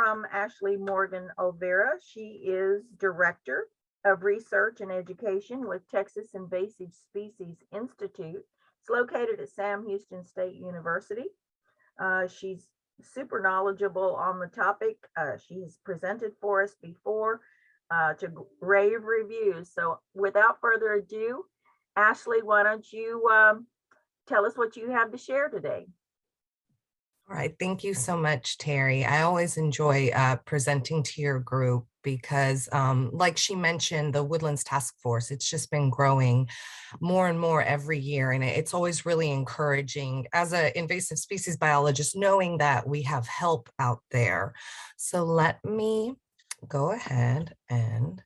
from Ashley Morgan-Olvera. She is Director of Research and Education with Texas Invasive Species Institute. It's located at Sam Houston State University. She's super knowledgeable on the topic. She has presented for us before to rave reviews. So without further ado, Ashley, why don't you tell us what you have to share today? All right, thank you so much, Terry. I always enjoy presenting to your group because like she mentioned, the Woodlands Task Force, it's just been growing more and more every year. And it's always really encouraging as an invasive species biologist, knowing that we have help out there. So let me go ahead and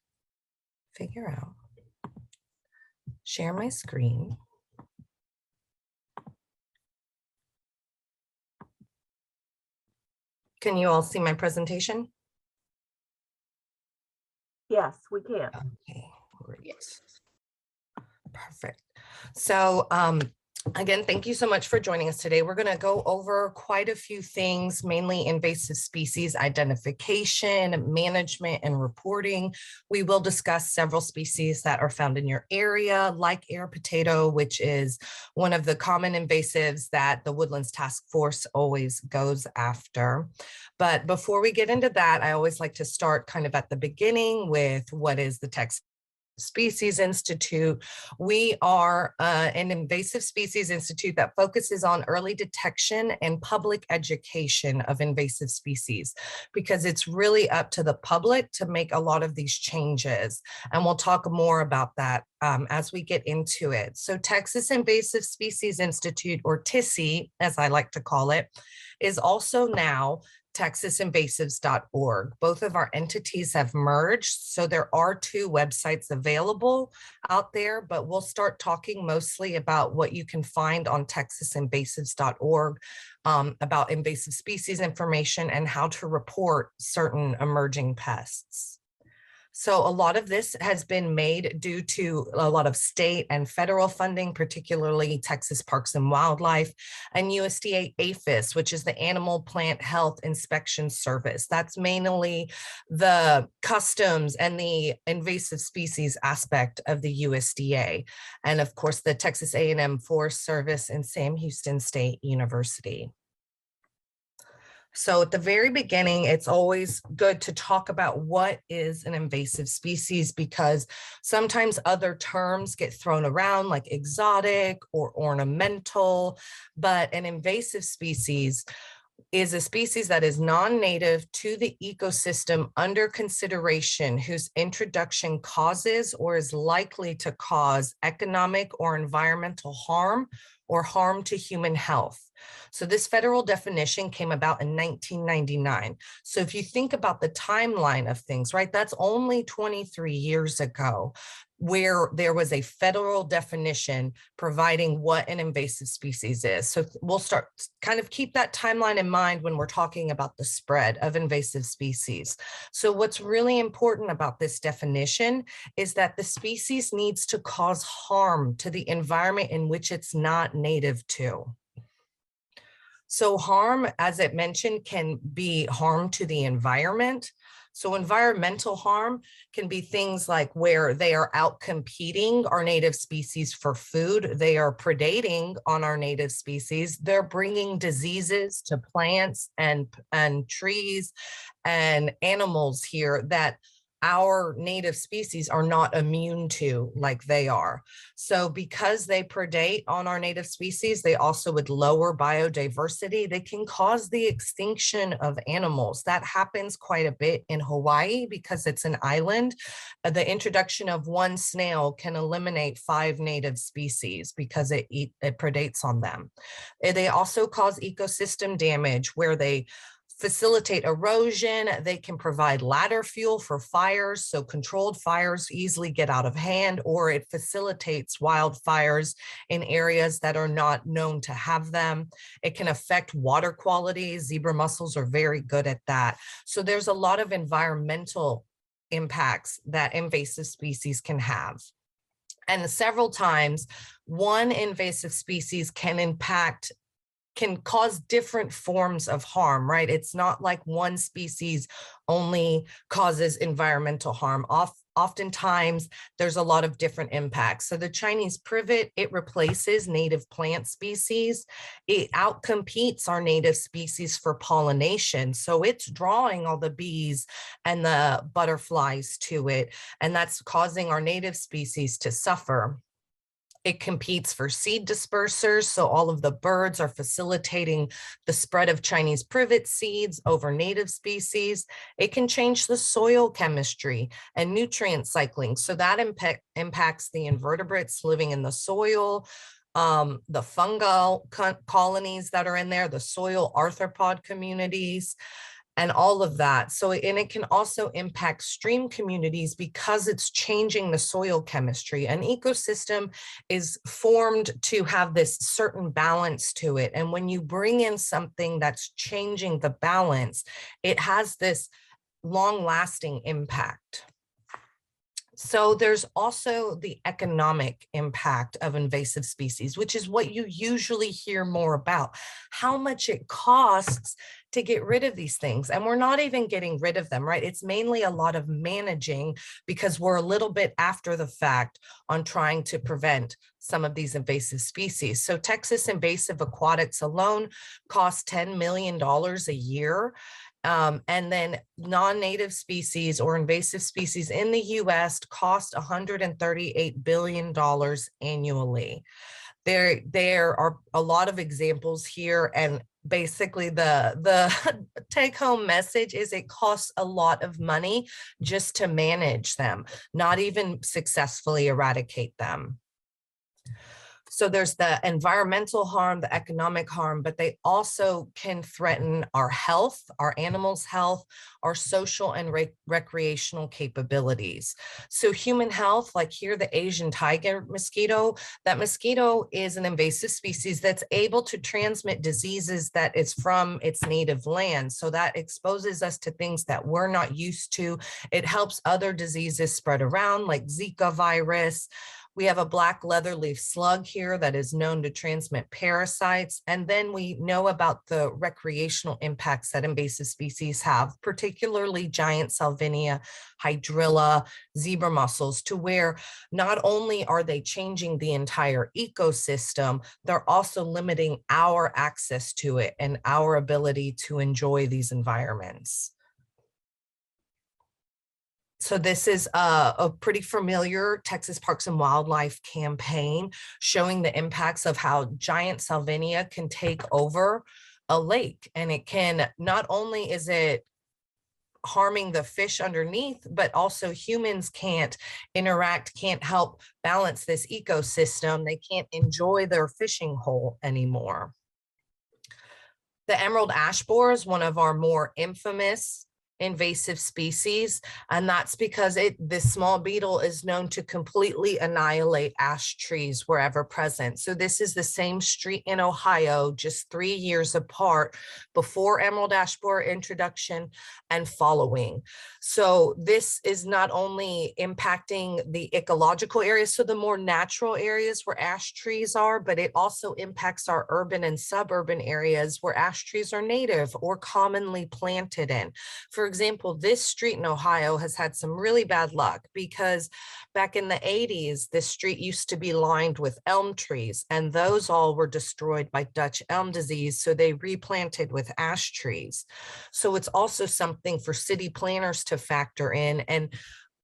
share my screen. Can you all see my presentation? Yes, we can. Okay, great. Perfect. So again, thank you so much for joining us today. We're going to go over quite a few things, mainly invasive species identification, management, and reporting. We will discuss several species that are found in your area, like air potato, which is one of the common invasives that the Woodlands Task Force always goes after. But before we get into that, I always like to start kind of at the beginning with what is the Texas Species Institute. We are an invasive species institute that focuses on early detection and public education of invasive species, because it's really up to the public to make a lot of these changes. And we'll talk more about that as we get into it. So Texas Invasive Species Institute, or TISI, as I like to call it, is also now TexasInvasives.org. Both of our entities have merged, so there are two websites available out there, but we'll start talking mostly about what you can find on TexasInvasives.org about invasive species information and how to report certain emerging pests. So a lot of this has been made due to a lot of state and federal funding, particularly Texas Parks and Wildlife and USDA APHIS, which is the Animal Plant Health Inspection Service. That's mainly the customs and the invasive species aspect of the USDA. And of course, the Texas A&M Forest Service and Sam Houston State University. So at the very beginning, it's always good to talk about what is an invasive species, because sometimes other terms get thrown around like exotic or ornamental, but an invasive species is a species that is non-native to the ecosystem under consideration, whose introduction causes or is likely to cause economic or environmental harm or harm to human health. So this federal definition came about in 1999. So if you think about the timeline of things, right, that's only 23 years ago, where there was a federal definition providing what an invasive species is. So we'll start kind of keep that timeline in mind when we're talking about the spread of invasive species. So what's really important about this definition is that the species needs to cause harm to the environment in which it's not native to. So harm, as it mentioned, can be harm to the environment. So environmental harm can be things like where they are out competing our native species for food. They are predating on our native species. They're bringing diseases to plants and trees and animals here that our native species are not immune to like they are. So because they predate on our native species, they also would lower biodiversity. They can cause the extinction of animals. That happens quite a bit in Hawaii because it's an island. The introduction of one snail can eliminate 5 native species because it predates on them. They also cause ecosystem damage where they facilitate erosion. They can provide ladder fuel for fires, so controlled fires easily get out of hand, or it facilitates wildfires in areas that are not known to have them. It can affect water quality. Zebra mussels are very good at that. So there's a lot of environmental impacts that invasive species can have. And several times, one invasive species can impact can cause different forms of harm, right? It's not like one species only causes environmental harm. Oftentimes, there's a lot of different impacts. So the Chinese privet, it replaces native plant species. It outcompetes our native species for pollination. So it's drawing all the bees and the butterflies to it, and that's causing our native species to suffer. It competes for seed dispersers, so all of the birds are facilitating the spread of Chinese privet seeds over native species. It can change the soil chemistry and nutrient cycling, so that impacts the invertebrates living in the soil, the fungal colonies that are in there, the soil arthropod communities, and all of that. So, and it can also impact stream communities because it's changing the soil chemistry. An ecosystem is formed to have this certain balance to it. And when you bring in something that's changing the balance, it has this long-lasting impact. So there's also the economic impact of invasive species, which is what you usually hear more about, how much it costs to get rid of these things. And we're not even getting rid of them, right? It's mainly a lot of managing because we're a little bit after the fact on trying to prevent some of these invasive species. So Texas Invasive Aquatics alone costs $10 million a year. And then non-native species or invasive species in the US cost $138 billion annually. There are a lot of examples here, and basically the take-home message is it costs a lot of money just to manage them, not even successfully eradicate them. So there's the environmental harm, the economic harm, but they also can threaten our health, our animals' health, our social and recreational capabilities. So human health, like here, the Asian tiger mosquito, that mosquito is an invasive species that's able to transmit diseases that is from its native land. So that exposes us to things that we're not used to. It helps other diseases spread around, like Zika virus. We have a black leatherleaf slug here that is known to transmit parasites. And then we know about the recreational impacts that invasive species have, particularly giant Salvinia, hydrilla, zebra mussels, to where not only are they changing the entire ecosystem, they're also limiting our access to it and our ability to enjoy these environments. So this is a pretty familiar Texas Parks and Wildlife campaign showing the impacts of how giant Salvinia can take over a lake. And it can, not only is it harming the fish underneath, but also humans can't interact, can't help balance this ecosystem. They can't enjoy their fishing hole anymore. The emerald ash borer is one of our more infamous invasive species, and that's because this small beetle is known to completely annihilate ash trees wherever present. So this is the same street in Ohio, just 3 years apart, before emerald ash borer introduction and following. So this is not only impacting the ecological areas, so the more natural areas where ash trees are, but it also impacts our urban and suburban areas where ash trees are native or commonly planted in. For example, this street in Ohio has had some really bad luck because back in the 80s, this street used to be lined with elm trees, and those all were destroyed by Dutch elm disease. So they replanted with ash trees. So it's also something for city planners to factor in. And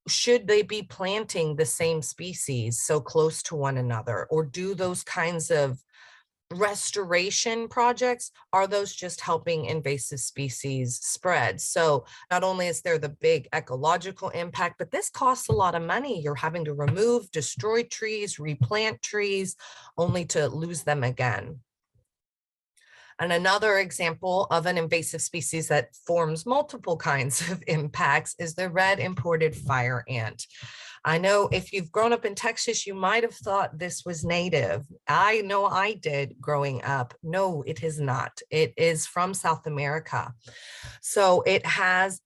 should they be planting the same species so close to one another, or do those kinds of restoration projects, are those just helping invasive species spread? So not only is there the big ecological impact, but this costs a lot of money. You're having to remove, destroy trees, replant trees, only to lose them again. And another example of an invasive species that forms multiple kinds of impacts is the red imported fire ant. I know if you've grown up in Texas, you might have thought this was native. I know I did growing up. No, it is not. It is from South America. So it has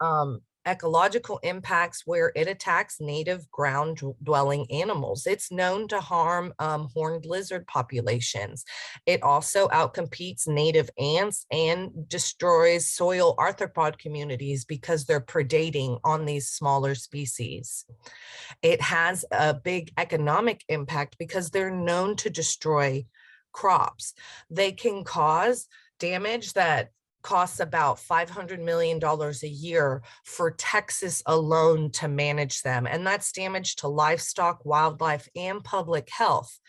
ecological impacts where it attacks native ground-dwelling animals. It's known to harm horned lizard populations. It also outcompetes native ants and destroys soil arthropod communities because they're predating on these smaller species. It has a big economic impact because they're known to destroy crops. They can cause damage that costs about $500 million a year for Texas alone to manage them. And that's damage to livestock, wildlife, and public health,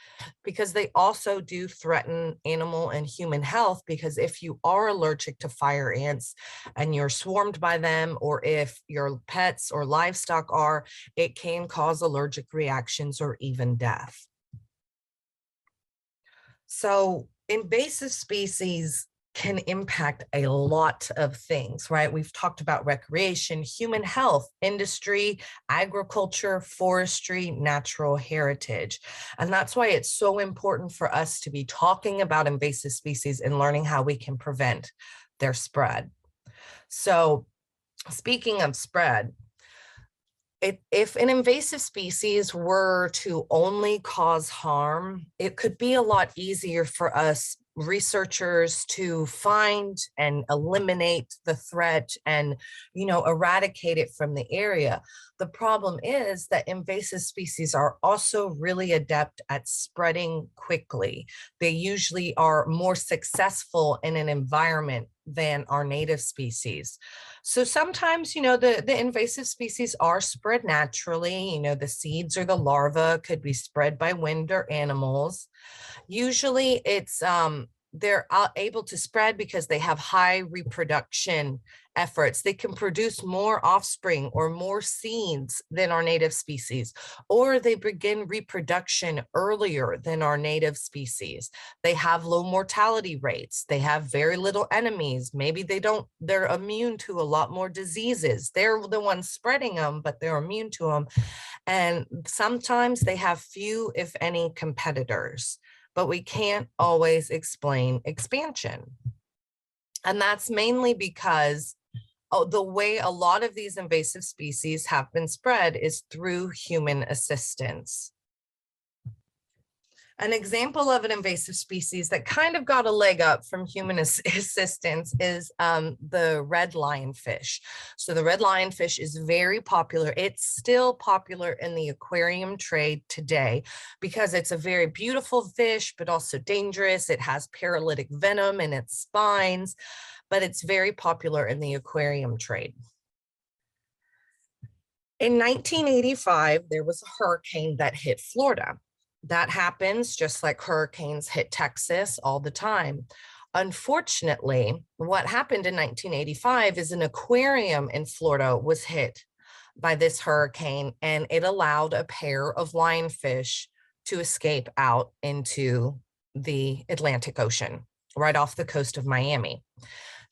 because they also do threaten animal and human health, because if you are allergic to fire ants and you're swarmed by them, or if your pets or livestock are, it can cause allergic reactions or even death. So invasive species can impact a lot of things, right? We've talked about recreation, human health, industry, agriculture, forestry, natural heritage. And that's why it's so important for us to be talking about invasive species and learning how we can prevent their spread. So speaking of spread, if an invasive species were to only cause harm, it could be a lot easier for us researchers to find and eliminate the threat and, eradicate it from the area. The problem is that invasive species are also really adept at spreading quickly. They usually are more successful in an environment than our native species. So sometimes, the invasive species are spread naturally. The seeds or the larvae could be spread by wind or animals. Usually they're able to spread because they have high reproduction efforts. They can produce more offspring or more seeds than our native species, or they begin reproduction earlier than our native species. They have low mortality rates. They have very little enemies. Maybe they're immune to a lot more diseases. They're the ones spreading them, but they're immune to them. And sometimes they have few, if any, competitors. But we can't always explain expansion. And that's mainly because the way a lot of these invasive species have been spread is through human assistance. An example of an invasive species that kind of got a leg up from human assistance is the red lionfish. So the red lionfish is very popular. It's still popular in the aquarium trade today because it's a very beautiful fish, but also dangerous. It has paralytic venom in its spines, but it's very popular in the aquarium trade. In 1985, there was a hurricane that hit Florida. That happens just like hurricanes hit Texas all the time. Unfortunately, what happened in 1985 is an aquarium in Florida was hit by this hurricane, and it allowed a pair of lionfish to escape out into the Atlantic Ocean, right off the coast of Miami.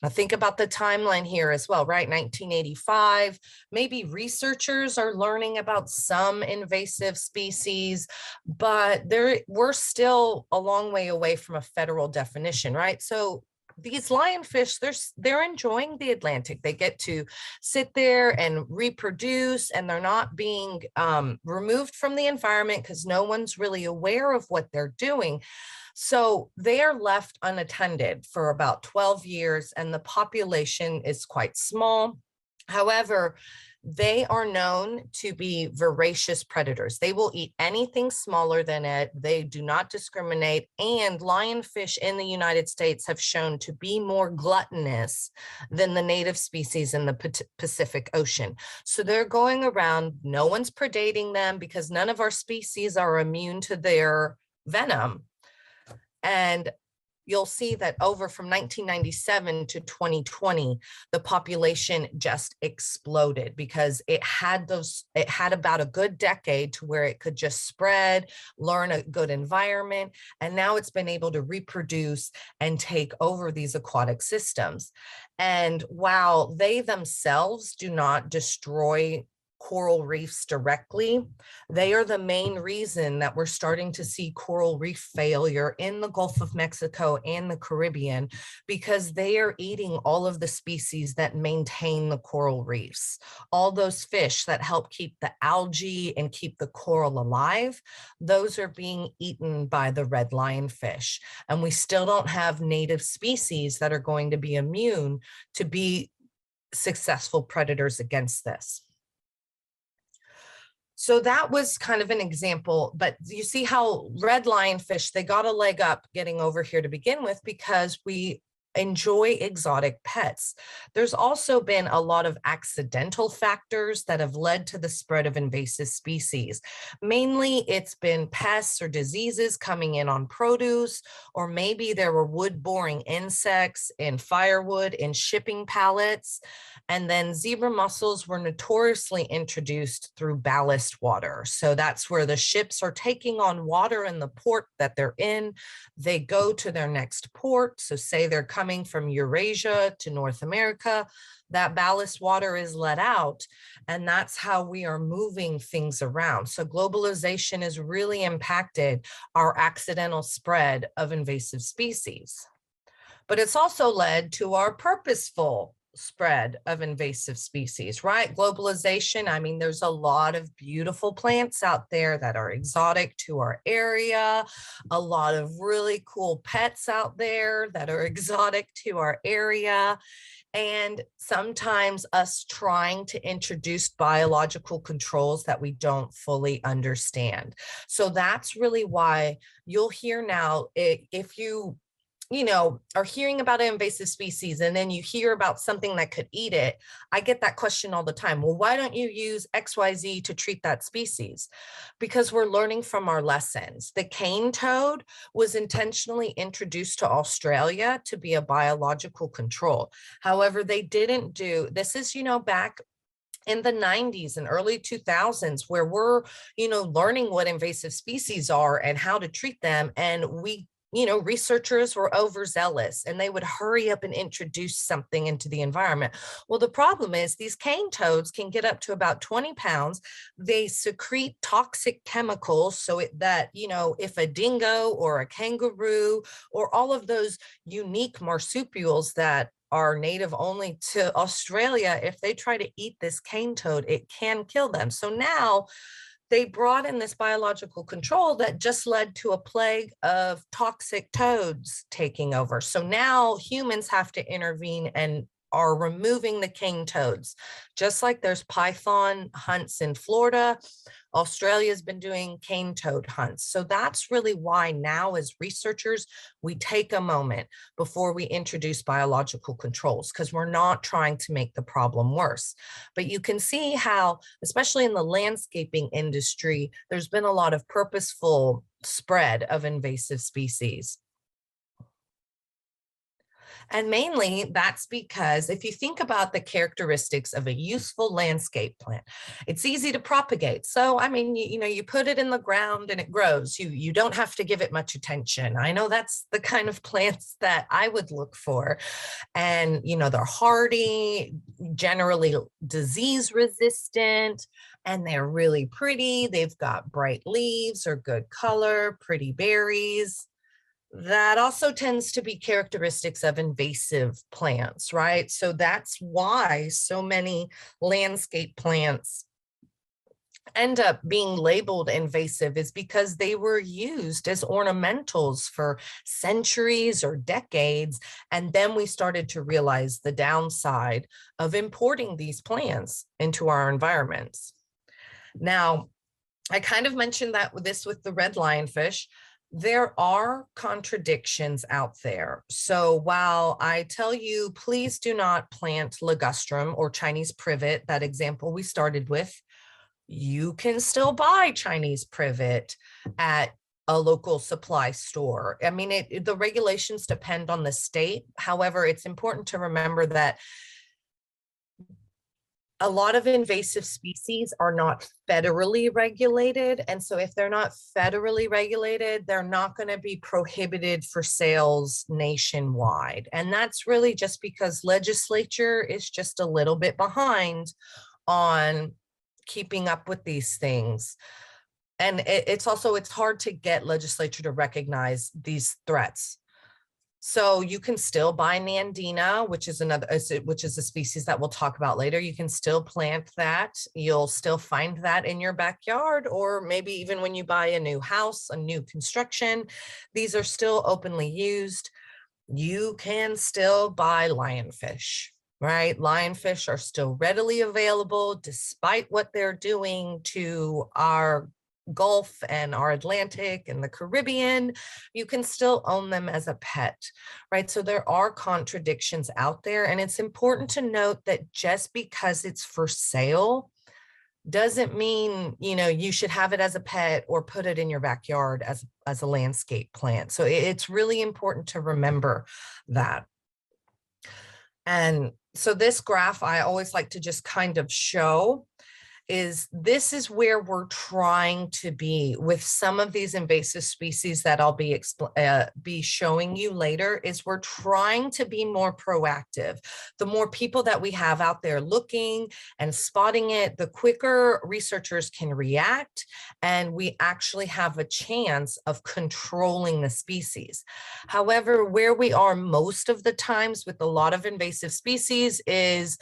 Now think about the timeline here as well, right? 1985, maybe researchers are learning about some invasive species, but we're still a long way away from a federal definition, right? So these lionfish, they're enjoying the Atlantic. They get to sit there and reproduce, and they're not being removed from the environment because no one's really aware of what they're doing. So they are left unattended for about 12 years, and the population is quite small. However, they are known to be voracious predators. They will eat anything smaller than it. They do not discriminate. And lionfish in the United States have shown to be more gluttonous than the native species in the Pacific Ocean. So they're going around, no one's predating them because none of our species are immune to their venom. And you'll see that over from 1997 to 2020, the population just exploded because it had about a good decade to where it could just spread, learn a good environment, and now it's been able to reproduce and take over these aquatic systems. And while they themselves do not destroy coral reefs directly. They are the main reason that we're starting to see coral reef failure in the Gulf of Mexico and the Caribbean, because they are eating all of the species that maintain the coral reefs. All those fish that help keep the algae and keep the coral alive, those are being eaten by the red lionfish. And we still don't have native species that are going to be immune to be successful predators against this. So that was kind of an example, but you see how red lionfish, they got a leg up getting over here to begin with because we enjoy exotic pets. There's also been a lot of accidental factors that have led to the spread of invasive species. Mainly it's been pests or diseases coming in on produce, or maybe there were wood-boring insects in firewood in shipping pallets. And then zebra mussels were notoriously introduced through ballast water. So that's where the ships are taking on water in the port that they're in. They go to their next port. So say they're coming from Eurasia to North America, that ballast water is let out, and that's how we are moving things around. So globalization has really impacted our accidental spread of invasive species. But it's also led to our purposeful spread of invasive species, right? Globalization, I mean, there's a lot of beautiful plants out there that are exotic to our area, a lot of really cool pets out there that are exotic to our area. And sometimes us trying to introduce biological controls that we don't fully understand. So that's really why you'll hear now, if you are hearing about an invasive species and then you hear about something that could eat it, I get that question all the time. Well, why don't you use XYZ to treat that species? Because we're learning from our lessons. The cane toad was intentionally introduced to Australia to be a biological control. However, they didn't do, this is, back in the 90s and early 2000s, where we're, learning what invasive species are and how to treat them. And we researchers were overzealous and they would hurry up and introduce something into the environment. Well, the problem is these cane toads can get up to about 20 pounds. They secrete toxic chemicals so that, if a dingo or a kangaroo or all of those unique marsupials that are native only to Australia, if they try to eat this cane toad, it can kill them. So now they brought in this biological control that just led to a plague of toxic toads taking over. So now humans have to intervene and are removing the cane toads. Just like there's python hunts in Florida, Australia's been doing cane toad hunts. So that's really why now as researchers, we take a moment before we introduce biological controls, because we're not trying to make the problem worse. But you can see how, especially in the landscaping industry, there's been a lot of purposeful spread of invasive species. And mainly that's because if you think about the characteristics of a useful landscape plant, it's easy to propagate. So, I mean, you put it in the ground and it grows. You don't have to give it much attention. I know that's the kind of plants that I would look for. And, they're hardy, generally disease resistant, and they're really pretty. They've got bright leaves or good color, pretty berries. That also tends to be characteristics of invasive plants, right? So that's why so many landscape plants end up being labeled invasive, is because they were used as ornamentals for centuries or decades. And then we started to realize the downside of importing these plants into our environments. Now, I kind of mentioned that with the red lionfish. There are contradictions out there. So while I tell you, please do not plant ligustrum or Chinese privet, that example we started with, you can still buy Chinese privet at a local supply store. I mean, the regulations depend on the state. However, it's important to remember that a lot of invasive species are not federally regulated. And so if they're not federally regulated, they're not going to be prohibited for sales nationwide. And that's really just because legislature is just a little bit behind on keeping up with these things. And it's hard to get legislature to recognize these threats. So you can still buy Nandina, which is a species that we'll talk about later. You can still plant that. You'll still find that in your backyard, or maybe even when you buy a new house, a new construction. These are still openly used. You can still buy lionfish, right? Lionfish are still readily available despite what they're doing to our Gulf and our Atlantic and the Caribbean. You can still own them as a pet, right? So there are contradictions out there, and it's important to note that just because it's for sale doesn't mean, you know, you should have it as a pet or put it in your backyard as a landscape plant. So it's really important to remember that. And so this graph I always like to just kind of show this is where we're trying to be with some of these invasive species that I'll be showing you later. Is we're trying to be more proactive. The more people that we have out there looking and spotting it, the quicker researchers can react, and we actually have a chance of controlling the species. However, where we are most of the times with a lot of invasive species is,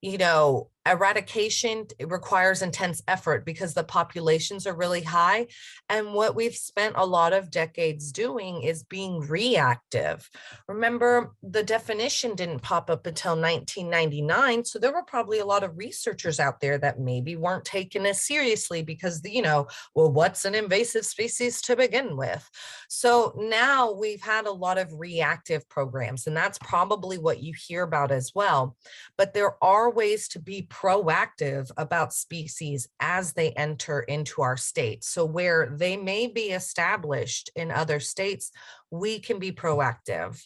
you know, eradication requires intense effort because the populations are really high. And what we've spent a lot of decades doing is being reactive. Remember, the definition didn't pop up until 1999. So there were probably a lot of researchers out there that maybe weren't taken as seriously because, you know, well, what's an invasive species to begin with? So now we've had a lot of reactive programs, and that's probably what you hear about as well. But there are ways to be proactive about species as they enter into our state. So where they may be established in other states, we can be proactive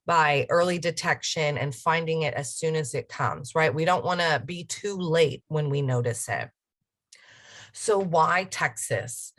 by early detection and finding it as soon as it comes, right? We don't want to be too late when we notice it. So why Texas?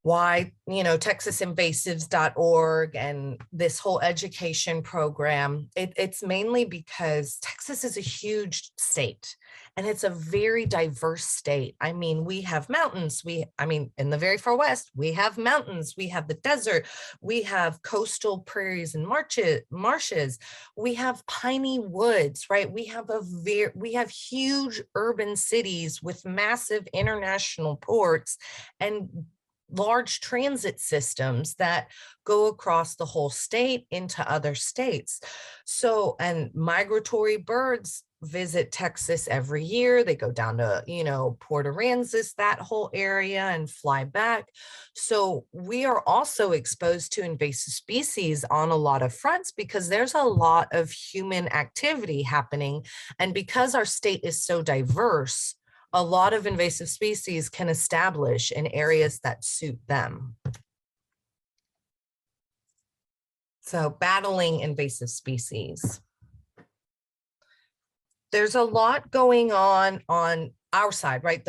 Why, you know, TexasInvasives.org and this whole education program? It's mainly because Texas is a huge state, and it's a very diverse state. I mean, we have mountains. In the very far west, we have mountains. We have the desert. We have coastal prairies and marshes. We have piney woods, right? We have huge urban cities with massive international ports and large transit systems that go across the whole state into other states. So, and migratory birds visit Texas every year. They go down to, you know, Port Aransas, that whole area, and fly back. So we are also exposed to invasive species on a lot of fronts because there's a lot of human activity happening. And because our state is so diverse, a lot of invasive species can establish in areas that suit them. So battling invasive species. There's a lot going on our side, right?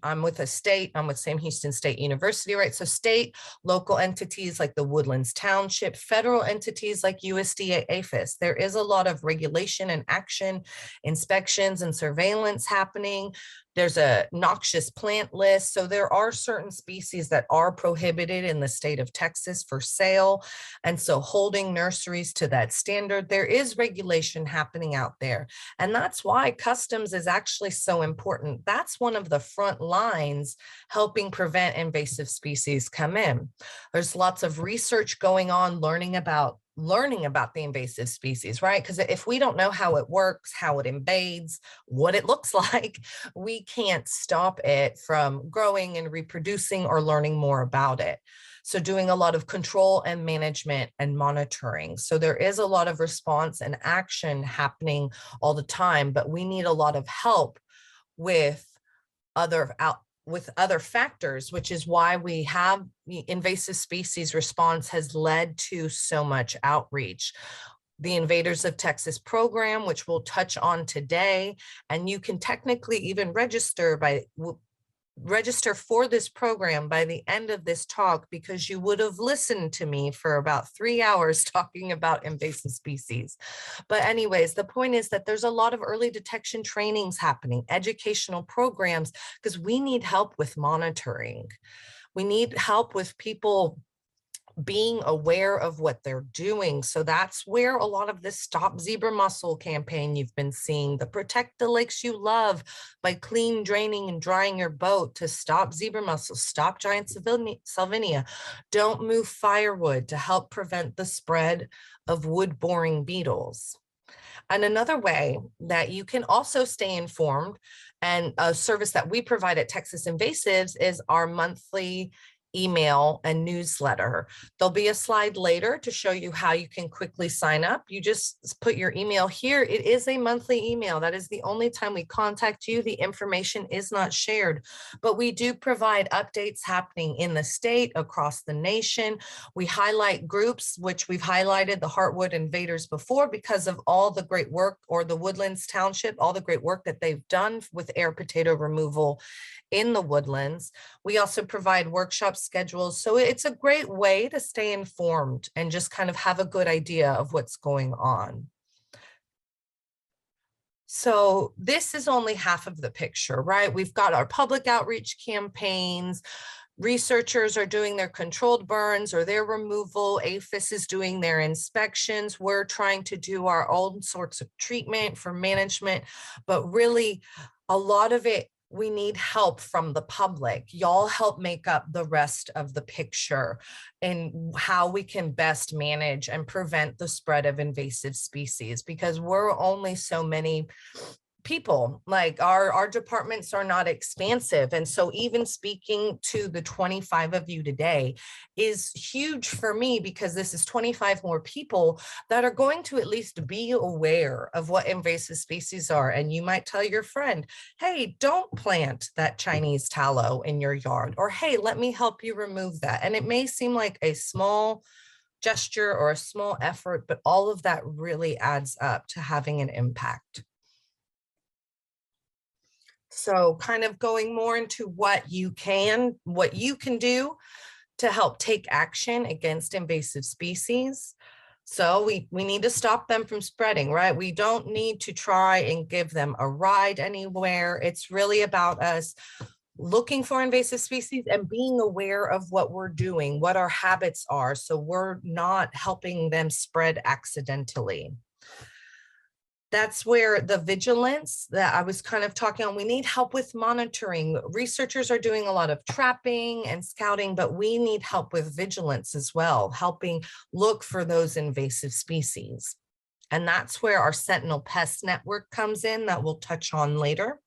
I'm with Sam Houston State University, right? So state, local entities like the Woodlands Township, federal entities like USDA APHIS. There is a lot of regulation and action, inspections and surveillance happening. There's a noxious plant list. So there are certain species that are prohibited in the state of Texas for sale. And so holding nurseries to that standard, there is regulation happening out there. And that's why customs is actually so important. That's one of the front lines helping prevent invasive species come in. There's lots of research going on, learning about the invasive species, right? Because if we don't know how it works, how it invades, what it looks like, we can't stop it from growing and reproducing or learning more about it. So doing a lot of control and management and monitoring. So there is a lot of response and action happening all the time, but we need a lot of help with other factors, which is why we have the invasive species response has led to so much outreach. The Invaders of Texas program, which we'll touch on today, and you can technically even register by register for this program by the end of this talk, because you would have listened to me for about 3 hours talking about invasive species. But anyways, the point is that there's a lot of early detection trainings happening, educational programs, because we need help with monitoring. We need help with people being aware of what they're doing. So that's where a lot of this Stop Zebra Mussel campaign you've been seeing, the Protect the Lakes You Love by clean, draining, and drying your boat, to stop zebra mussels, stop giant Salvinia, don't move firewood to help prevent the spread of wood-boring beetles. And another way that you can also stay informed, and a service that we provide at Texas Invasives, is our monthly email and newsletter. There'll be a slide later to show you how you can quickly sign up. You just put your email here. It is a monthly email. That is the only time we contact you. The information is not shared, but we do provide updates happening in the state, across the nation. We highlight groups, which we've highlighted the Heartwood Invaders before, because of all the great work, or the Woodlands Township, all the great work that they've done with air potato removal in the woodlands. We also provide workshop schedules. So it's a great way to stay informed and just kind of have a good idea of what's going on. So this is only half of the picture, right? We've got our public outreach campaigns. Researchers are doing their controlled burns or their removal. APHIS is doing their inspections. We're trying to do our own sorts of treatment for management, but really a lot of it, we need help from the public. Y'all help make up the rest of the picture and how we can best manage and prevent the spread of invasive species, because we're only so many people. Like our departments are not expansive. And so even speaking to the 25 of you today is huge for me, because this is 25 more people that are going to at least be aware of what invasive species are. And you might tell your friend, hey, don't plant that Chinese tallow in your yard, or hey, let me help you remove that. And it may seem like a small gesture or a small effort, but all of that really adds up to having an impact. So kind of going more into what you can do to help take action against invasive species. So we need to stop them from spreading, right? We don't need to try and give them a ride anywhere. It's really about us looking for invasive species and being aware of what we're doing, what our habits are, so we're not helping them spread accidentally. That's where the vigilance that I was kind of talking on, we need help with monitoring. Researchers are doing a lot of trapping and scouting, but we need help with vigilance as well, helping look for those invasive species. And that's where our Sentinel Pest network comes in, that we'll touch on later.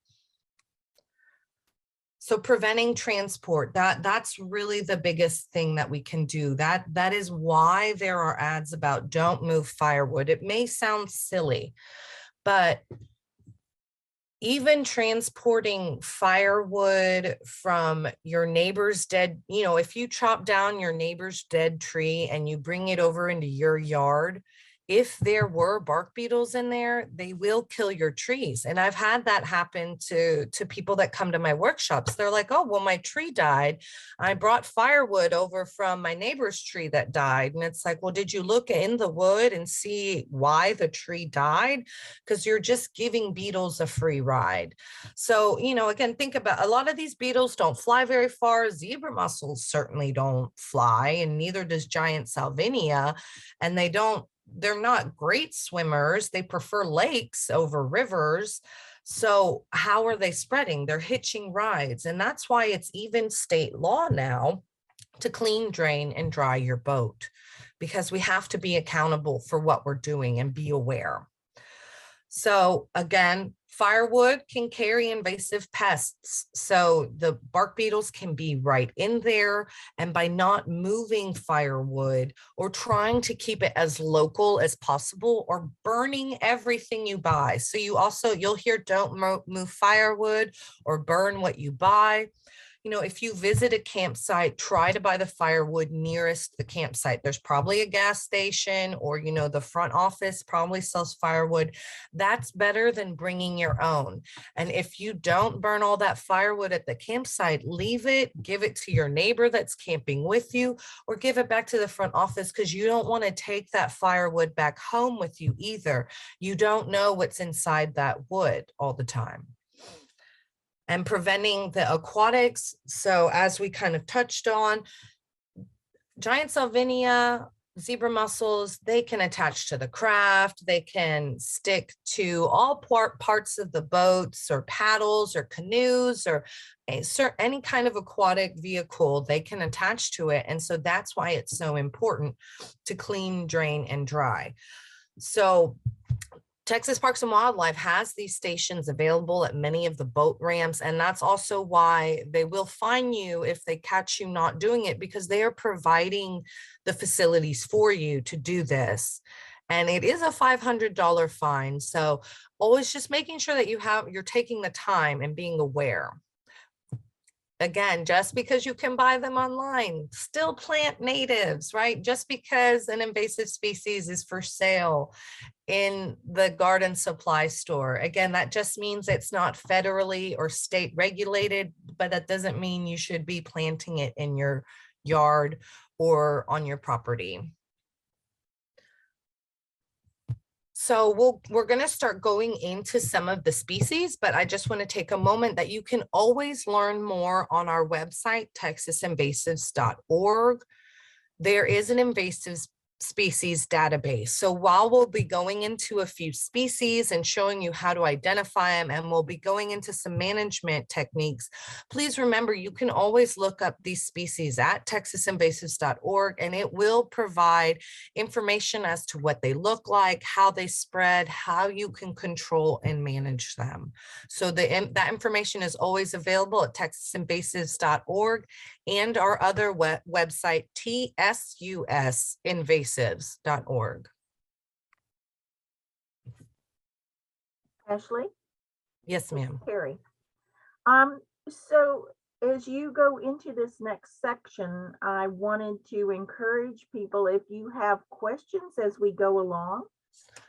So preventing transport, that's really the biggest thing that we can do. That is why there are ads about don't move firewood. It may sound silly, but even transporting firewood from your neighbor's dead, if you chop down your neighbor's dead tree and you bring it over into your yard, if there were bark beetles in there, they will kill your trees. And I've had that happen to people that come to my workshops. They're like, oh, well, my tree died. I brought firewood over from my neighbor's tree that died. And it's like, well, did you look in the wood and see why the tree died? Because you're just giving beetles a free ride. So, again, think about, a lot of these beetles don't fly very far. Zebra mussels certainly don't fly, and neither does giant Salvinia. And they're not great swimmers. They prefer lakes over rivers. So how are they spreading? They're hitching rides. And that's why it's even state law now to clean, drain, and dry your boat, because we have to be accountable for what we're doing and be aware. So again, firewood can carry invasive pests. So the bark beetles can be right in there. And by not moving firewood or trying to keep it as local as possible, or burning everything you buy. So you'll hear don't move firewood or burn what you buy. if you visit a campsite, try to buy the firewood nearest the campsite. There's probably a gas station, or, the front office probably sells firewood. That's better than bringing your own. And if you don't burn all that firewood at the campsite, leave it, give it to your neighbor that's camping with you, or give it back to the front office, because you don't want to take that firewood back home with you either. You don't know what's inside that wood all the time. And preventing the aquatics. So as we kind of touched on, giant Salvinia, zebra mussels, they can attach to the craft. They can stick to all parts of the boats or paddles or canoes or any kind of aquatic vehicle. They can attach to it. And so that's why it's so important to clean, drain, and dry. So Texas Parks and Wildlife has these stations available at many of the boat ramps, and that's also why they will fine you if they catch you not doing it, because they are providing the facilities for you to do this. And it is a $500 fine. So always just making sure that you're taking the time and being aware. Again, just because you can buy them online, still plant natives, right? Just because an invasive species is for sale in the garden supply store, again, that just means it's not federally or state regulated, but that doesn't mean you should be planting it in your yard or on your property. So we're going to start going into some of the species, but I just want to take a moment that you can always learn more on our website, texasinvasives.org. There is an invasive species database. So while we'll be going into a few species and showing you how to identify them, and we'll be going into some management techniques, please remember you can always look up these species at texasinvasives.org, and it will provide information as to what they look like, how they spread, how you can control and manage them. So that information is always available at texasinvasives.org and our other website, tsusinvasives.org. Ashley? Yes, ma'am. Carrie. So as you go into this next section, I wanted to encourage people, if you have questions as we go along,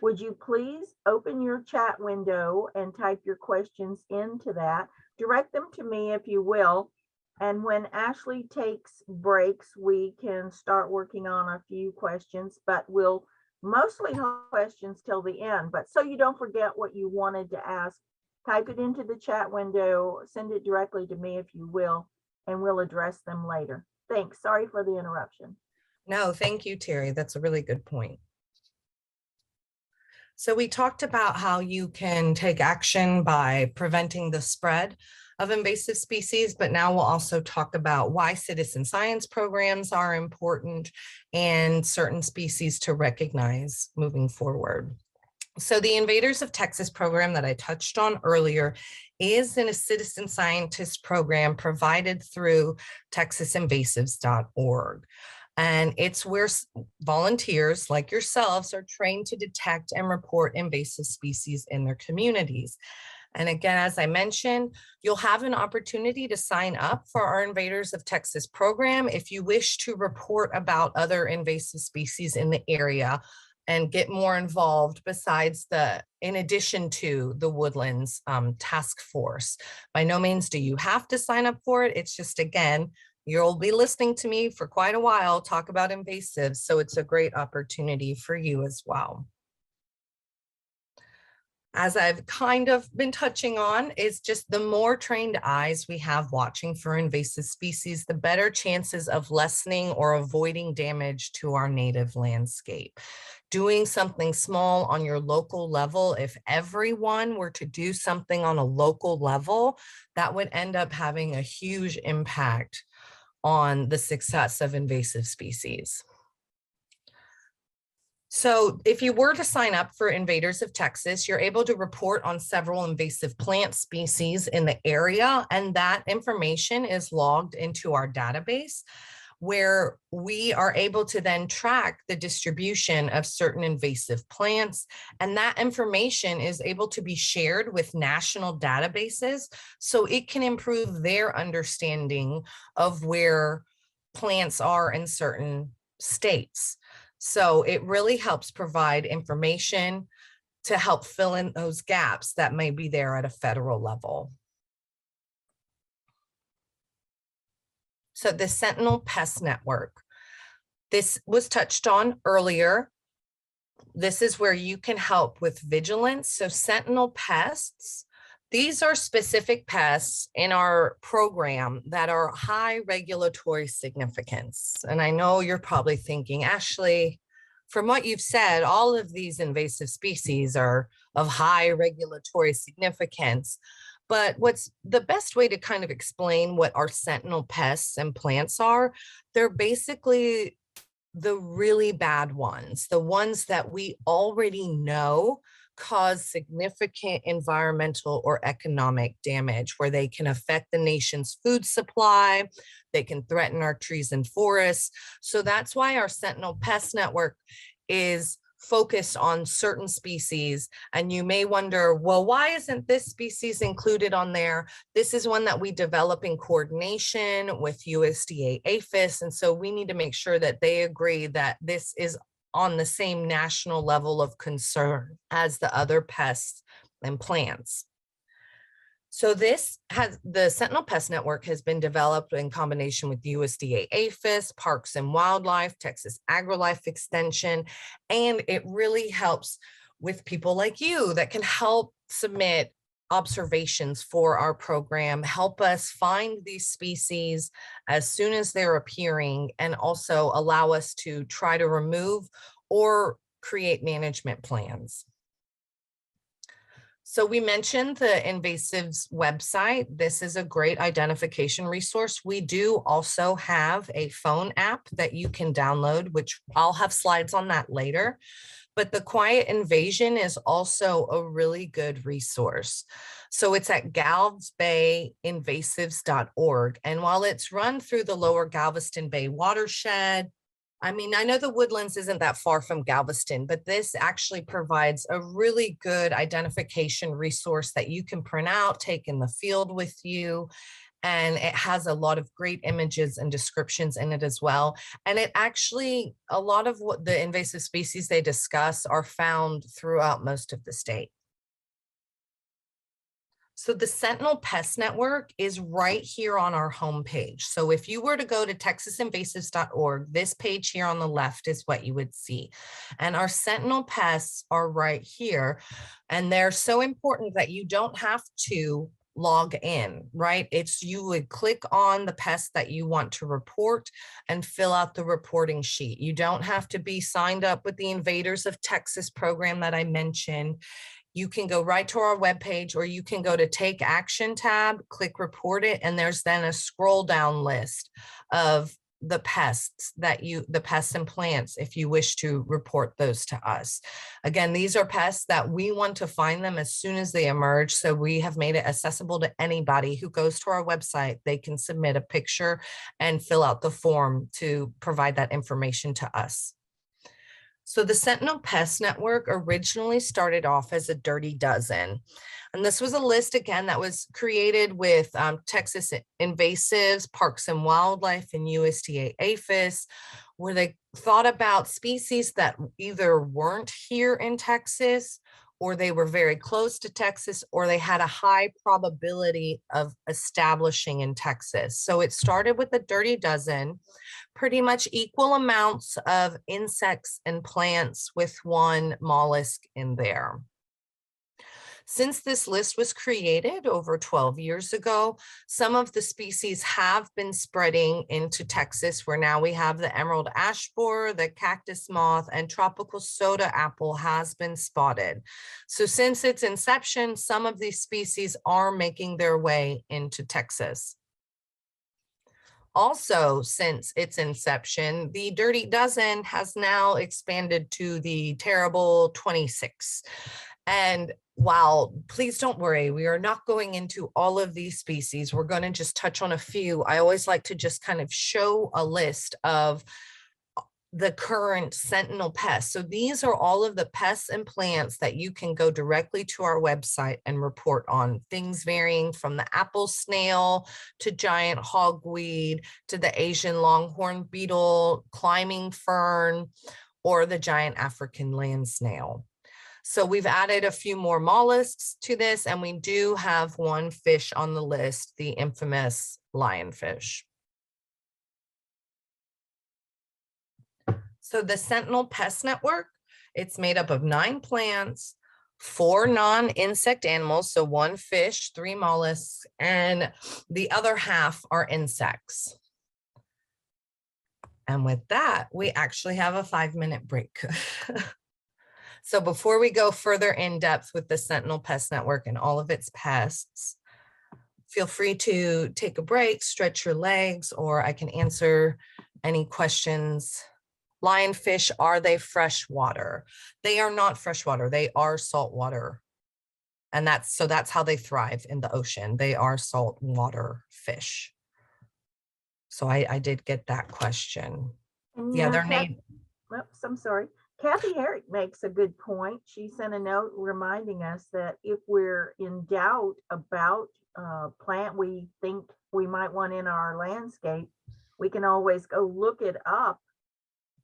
would you please open your chat window and type your questions into that? Direct them to me if you will. And when Ashley takes breaks, we can start working on a few questions, but we'll mostly hold questions till the end. But so you don't forget what you wanted to ask, type it into the chat window, send it directly to me if you will, and we'll address them later. Thanks. Sorry for the interruption. No, thank you, Terry. That's a really good point. So we talked about how you can take action by preventing the spread of invasive species, but now we'll also talk about why citizen science programs are important and certain species to recognize moving forward. So the Invaders of Texas program that I touched on earlier is in a citizen scientist program provided through texasinvasives.org. And it's where volunteers like yourselves are trained to detect and report invasive species in their communities. And again, as I mentioned, you'll have an opportunity to sign up for our Invaders of Texas program if you wish to report about other invasive species in the area and get more involved in addition to the Woodlands Task Force. By no means do you have to sign up for it. It's just, again, you'll be listening to me for quite a while talk about invasives, so it's a great opportunity for you as well. As I've kind of been touching on, is just the more trained eyes we have watching for invasive species, the better chances of lessening or avoiding damage to our native landscape. Doing something small on your local level, if everyone were to do something on a local level, that would end up having a huge impact on the success of invasive species. So if you were to sign up for Invaders of Texas, you're able to report on several invasive plant species in the area, and that information is logged into our database. where we are able to then track the distribution of certain invasive plants. And that information is able to be shared with national databases, so it can improve their understanding of where plants are in certain states. So it really helps provide information to help fill in those gaps that may be there at a federal level. So the Sentinel Pest Network, this was touched on earlier. This is where you can help with vigilance. So Sentinel Pests, these are specific pests in our program that are high regulatory significance. And I know you're probably thinking, Ashley, from what you've said, all of these invasive species are of high regulatory significance. But what's the best way to kind of explain what our sentinel pests and plants are? They're basically the really bad ones, the ones that we already know cause significant environmental or economic damage, where they can affect the nation's food supply, they can threaten our trees and forests. So that's why our Sentinel Pest Network is focused on certain species. And you may wonder, well, why isn't this species included on there? This is one that we develop in coordination with USDA APHIS. And so we need to make sure that they agree that this is on the same national level of concern as the other pests and plants. So this has, the Sentinel Pest Network has been developed in combination with USDA APHIS, Parks and Wildlife, Texas AgriLife Extension, and it really helps with people like you that can help submit observations for our program, help us find these species as soon as they're appearing, and also allow us to try to remove or create management plans. So we mentioned the invasives website. This is a great identification resource. We do also have a phone app that you can download, which I'll have slides on that later. But the Quiet Invasion is also a really good resource. So it's at galvesbayinvasives.org. And while it's run through the lower Galveston Bay watershed, I mean, I know the Woodlands isn't that far from Galveston, but this actually provides a really good identification resource that you can print out, take in the field with you. And it has a lot of great images and descriptions in it as well. And it actually, a lot of what the invasive species they discuss are found throughout most of the state. So the Sentinel Pest Network is right here on our homepage. So if you were to go to texasinvasives.org, this page here on the left is what you would see. And our Sentinel Pests are right here. And they're so important that you don't have to log in, right? It's you would click on the pest that you want to report and fill out the reporting sheet. You don't have to be signed up with the Invaders of Texas program that I mentioned. You can go right to our webpage, or you can go to Take Action tab, click Report It, and there's then a scroll down list of the pests that the pests and plants, if you wish to report those to us. Again, these are pests that we want to find them as soon as they emerge. So we have made it accessible to anybody who goes to our website. They can submit a picture and fill out the form to provide that information to us. So the Sentinel Pest Network originally started off as a dirty dozen. And this was a list, again, that was created with Texas Invasives, Parks and Wildlife, and USDA APHIS, where they thought about species that either weren't here in Texas, or they were very close to Texas, or they had a high probability of establishing in Texas. So it started with a dirty dozen, pretty much equal amounts of insects and plants with one mollusk in there. Since this list was created over 12 years ago, some of the species have been spreading into Texas, where now we have the emerald ash borer, the cactus moth, and tropical soda apple has been spotted. So since its inception, some of these species are making their way into Texas. Also, since its inception, the Dirty Dozen has now expanded to the terrible 26. And while, please don't worry, we are not going into all of these species. We're going to just touch on a few. I always like to just kind of show a list of the current Sentinel pests. So these are all of the pests and plants that you can go directly to our website and report on, things varying from the apple snail to giant hogweed to the Asian longhorn beetle, climbing fern, or the giant African land snail. So we've added a few more mollusks to this, and we do have one fish on the list, the infamous lionfish. So the Sentinel Pest Network, it's made up of 9 plants, 4 non-insect animals, so 1 fish, 3 mollusks, and the other half are insects. And with that, we actually have a 5-minute break. So before we go further in depth with the Sentinel Pest Network and all of its pests, feel free to take a break, stretch your legs, or I can answer any questions. Lionfish, are they freshwater? They are not freshwater. They are saltwater. And that's how they thrive in the ocean. They are saltwater fish. So I did get that question. Yeah, their name. Oops, I'm sorry. Kathy Herrick makes a good point. She sent a note reminding us that if we're in doubt about a plant we think we might want in our landscape, we can always go look it up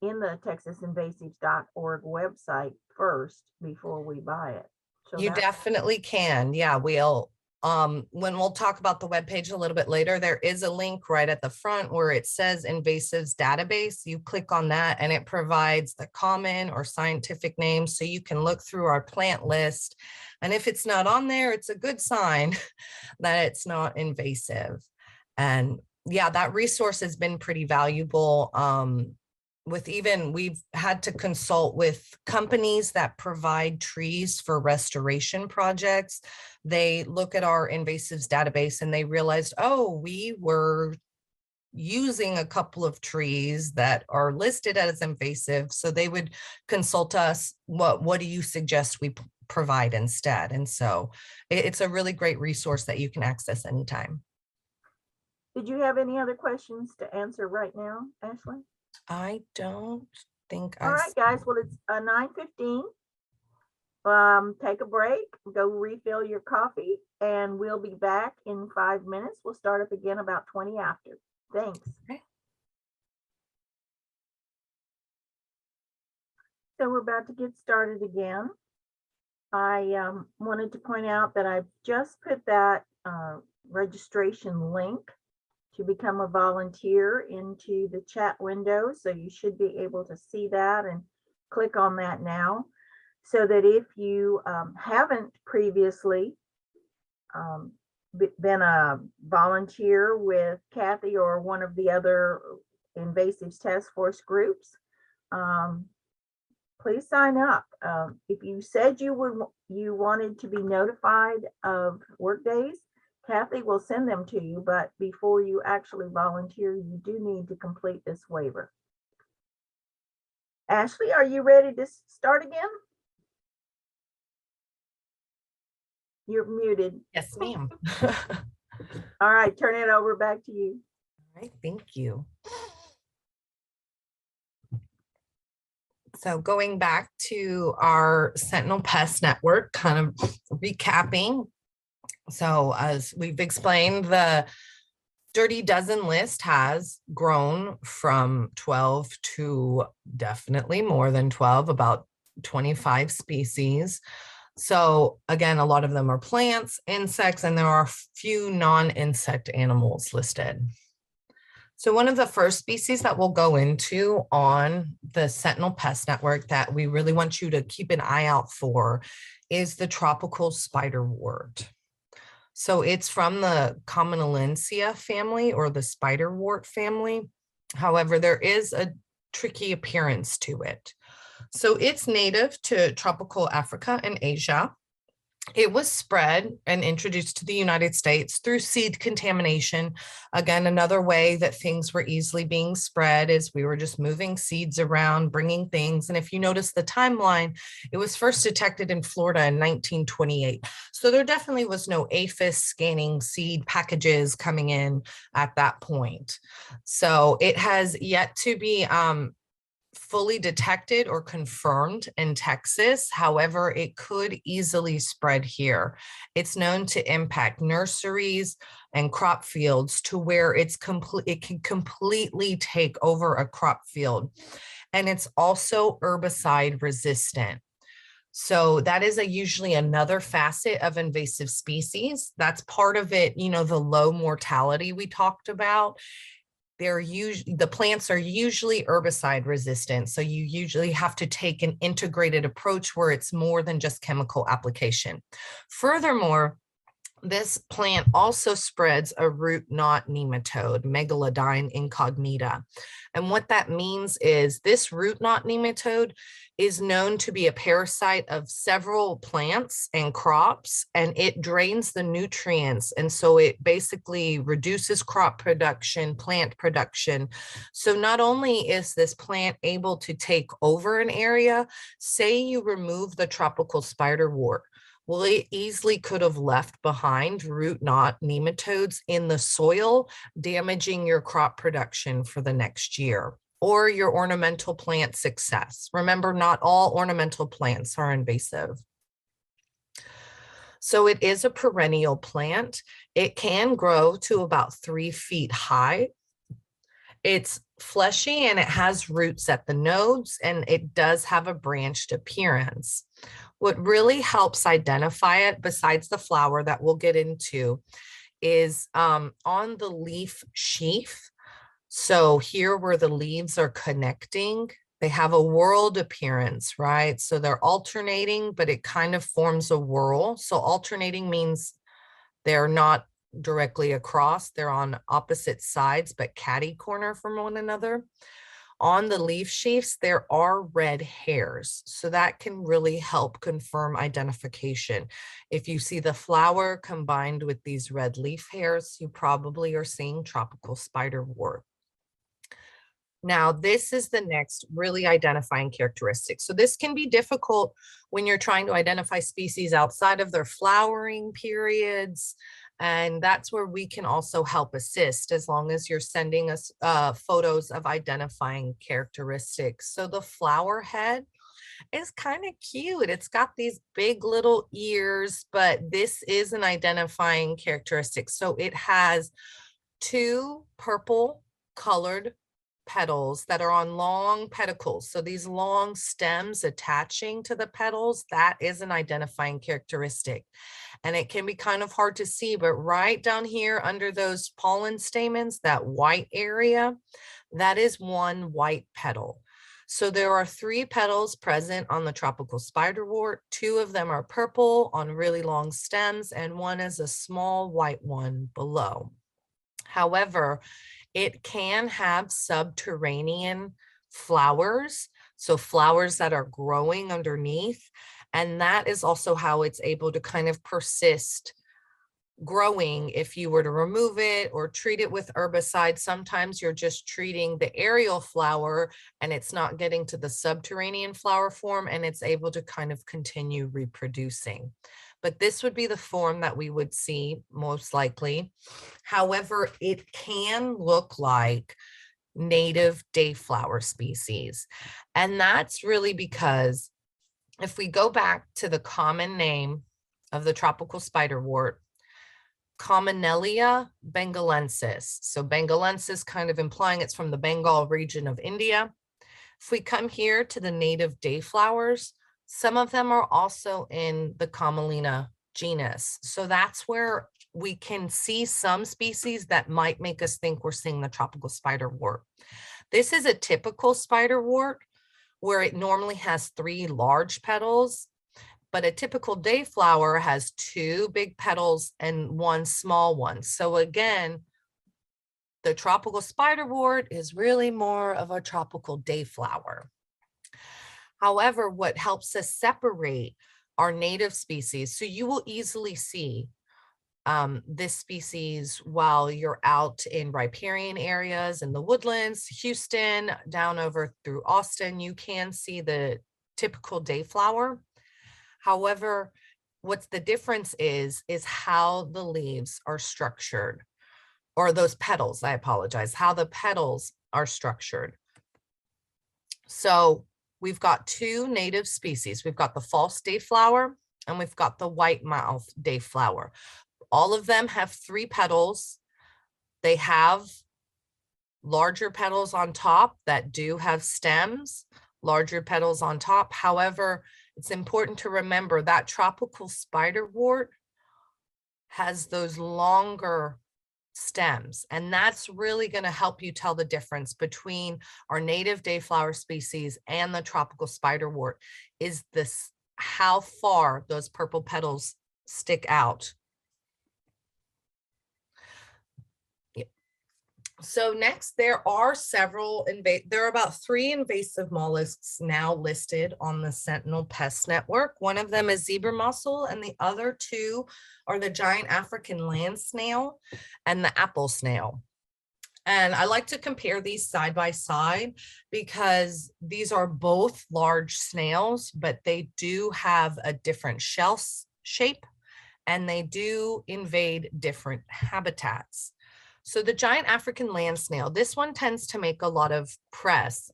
in the TexasInvasives.org website first before we buy it. So you definitely can. Yeah, when we'll talk about the webpage a little bit later, there is a link right at the front where it says Invasives Database. You click on that and it provides the common or scientific names, so you can look through our plant list. And if it's not on there, it's a good sign that it's not invasive. And yeah, that resource has been pretty valuable. We've had to consult with companies that provide trees for restoration projects. They look at our invasives database and they realized, oh, we were using a couple of trees that are listed as invasive. So they would consult us, what do you suggest we provide instead? And so it's a really great resource that you can access anytime. Did you have any other questions to answer right now, Ashley? I don't think All right, guys. Well, it's 9:15. Take a break, go refill your coffee, and we'll be back in 5 minutes. We'll start up again about 20 after. Thanks. Okay. So we're about to get started again. I wanted to point out that I've just put that registration link to become a volunteer into the chat window. So you should be able to see that and click on that now, so that if you haven't previously been a volunteer with Kathy or one of the other invasives task force groups, please sign up. If you said you wanted to be notified of work days, Kathy will send them to you, but before you actually volunteer, you do need to complete this waiver. Ashley, are you ready to start again? You're muted. Yes, ma'am. All right, turn it over back to you. All right, thank you. So going back to our Sentinel Pest Network, kind of recapping. So as we've explained, the Dirty Dozen list has grown from 12 to definitely more than 12, about 25 species. So again, a lot of them are plants, insects, and there are a few non-insect animals listed. So one of the first species that we'll go into on the Sentinel Pest Network that we really want you to keep an eye out for is the tropical spiderwort. So it's from the Commonelia family or the spiderwort family. However, there is a tricky appearance to it. So it's native to tropical Africa and Asia. It was spread and introduced to the United States through seed contamination. Again, another way that things were easily being spread is we were just moving seeds around, bringing things. And if you notice the timeline, it was first detected in Florida in 1928. So there definitely was no aphis scanning seed packages coming in at that point. So it has yet to be fully detected or confirmed in Texas. However, it could easily spread here. It's known to impact nurseries and crop fields to where it can completely take over a crop field. And it's also herbicide resistant. So that is usually another facet of invasive species. That's part of it, you know, the low mortality we talked about. The plants are usually herbicide resistant. So you usually have to take an integrated approach where it's more than just chemical application. Furthermore, this plant also spreads a root knot nematode, Megalodine incognita. And what that means is this root knot nematode is known to be a parasite of several plants and crops, and it drains the nutrients. And so it basically reduces crop production, plant production. So not only is this plant able to take over an area, say you remove the tropical spiderwort, well, it easily could have left behind root knot nematodes in the soil, damaging your crop production for the next year or your ornamental plant success. Remember, not all ornamental plants are invasive. So it is a perennial plant. It can grow to about 3 feet high. It's fleshy and it has roots at the nodes, and it does have a branched appearance. What really helps identify it, besides the flower that we'll get into, is on the leaf sheath. So here where the leaves are connecting, they have a whorled appearance, right? So they're alternating, but it kind of forms a whorl. So alternating means they're not directly across, they're on opposite sides, but catty corner from one another. On the leaf sheaths, there are red hairs. So that can really help confirm identification. If you see the flower combined with these red leaf hairs, you probably are seeing tropical spiderwort. Now, this is the next really identifying characteristic. So this can be difficult when you're trying to identify species outside of their flowering periods. And that's where we can also help assist, as long as you're sending us photos of identifying characteristics. So the flower head is kind of cute. It's got these big little ears, but this is an identifying characteristic. So it has 2 purple colored petals that are on long pedicles. So these long stems attaching to the petals, that is an identifying characteristic. And it can be kind of hard to see, but right down here under those pollen stamens, that white area, that is one white petal. So there are 3 petals present on the tropical spiderwort. 2 of them are purple on really long stems, and one is a small white one below. However, it can have subterranean flowers, so flowers that are growing underneath. And that is also how it's able to kind of persist growing if you were to remove it or treat it with herbicide. Sometimes you're just treating the aerial flower and it's not getting to the subterranean flower form, and it's able to kind of continue reproducing. But this would be the form that we would see most likely. However, it can look like native dayflower species. And that's really because if we go back to the common name of the tropical spiderwort, Commonelia Bengalensis. So Bengalensis kind of implying it's from the Bengal region of India. If we come here to the native dayflowers, some of them are also in the Commonelia genus. So that's where we can see some species that might make us think we're seeing the tropical spiderwort. This is a typical spiderwort where it normally has 3 large petals, but a typical dayflower has 2 big petals and 1 small one. So again, the tropical spiderwort is really more of a tropical dayflower. However, what helps us separate our native species. So you will easily see this species while you're out in riparian areas in the woodlands, Houston, down over through Austin. You can see the typical dayflower. However, what's the difference is how the leaves are structured, or those petals, I apologize, how the petals are structured. So we've got two native species. We've got the false dayflower and we've got the white mouth dayflower. All of them have 3 petals. They have larger petals on top that do have stems, larger petals on top. However, it's important to remember that tropical spiderwort has those longer stems, and that's really going to help you tell the difference between our native dayflower species and the tropical spiderwort is this how far those purple petals stick out. So next, there are about 3 invasive mollusks now listed on the Sentinel Pest Network. One of them is zebra mussel, and the other 2 are the giant African land snail and the apple snail. And I like to compare these side by side because these are both large snails, but they do have a different shell shape and they do invade different habitats. So the giant African land snail, this one tends to make a lot of press.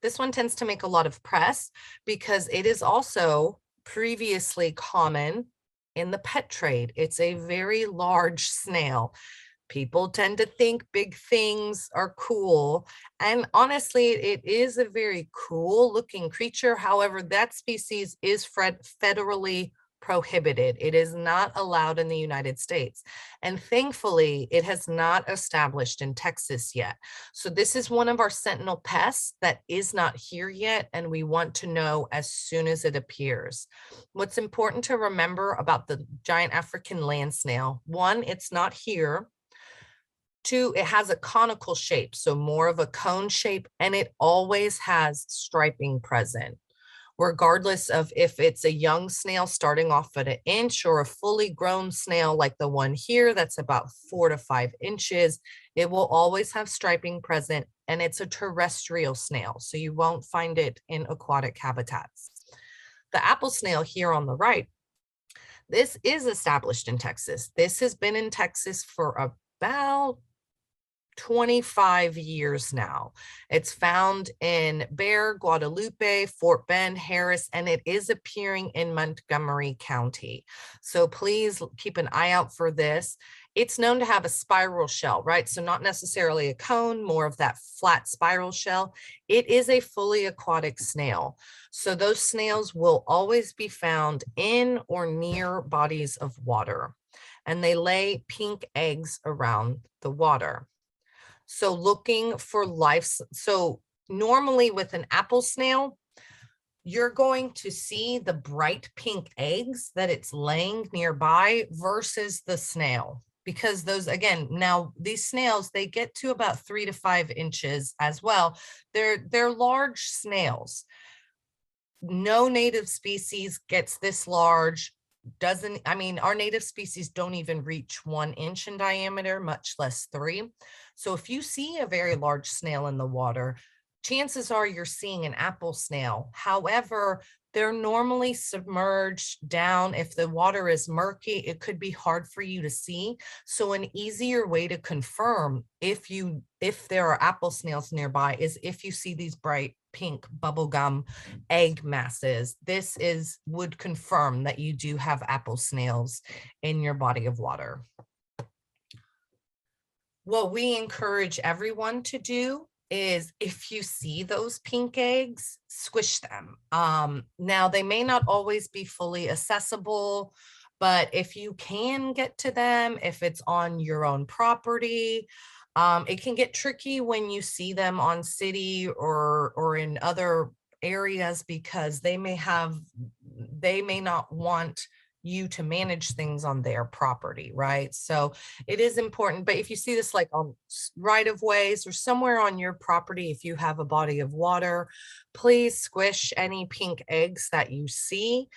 This one tends to make a lot of press because it is also previously common in the pet trade. It's a very large snail. People tend to think big things are cool. And honestly, it is a very cool looking creature. However, that species is federally prohibited. It is not allowed in the United States. And thankfully, it has not established in Texas yet. So this is one of our sentinel pests that is not here yet, and we want to know as soon as it appears. What's important to remember about the giant African land snail, 1, it's not here. 2, it has a conical shape, so more of a cone shape, and it always has striping present. Regardless of if it's a young snail starting off at 1 inch or a fully grown snail like the one here that's about 4 to 5 inches, it will always have striping present, and it's a terrestrial snail, so you won't find it in aquatic habitats. The apple snail here on the right, this is established in Texas. This has been in Texas for about 25 years now. It's found in Bexar, Guadalupe, Fort Bend, Harris, and it is appearing in Montgomery County. So please keep an eye out for this. It's known to have a spiral shell, right? So not necessarily a cone, more of that flat spiral shell. It is a fully aquatic snail. So those snails will always be found in or near bodies of water, and they lay pink eggs around the water. So looking for life. So normally with an apple snail, you're going to see the bright pink eggs that it's laying nearby versus the snail. Because those, again, now these snails, they get to about 3 to 5 inches as well. They're large snails. No native species gets this large. Our native species don't even reach 1 inch in diameter, much less 3. So if you see a very large snail in the water, chances are you're seeing an apple snail. However, they're normally submerged down. If the water is murky, it could be hard for you to see. So an easier way to confirm if there are apple snails nearby is if you see these bright pink bubblegum egg masses. This would confirm that you do have apple snails in your body of water. What we encourage everyone to do is if you see those pink eggs, squish them. Now, they may not always be fully accessible, but if you can get to them, if it's on your own property, it can get tricky when you see them on city or in other areas because they may not want you to manage things on their property, right? So it is important, but if you see this like on right of ways or somewhere on your property, if you have a body of water, please squish any pink eggs that you see.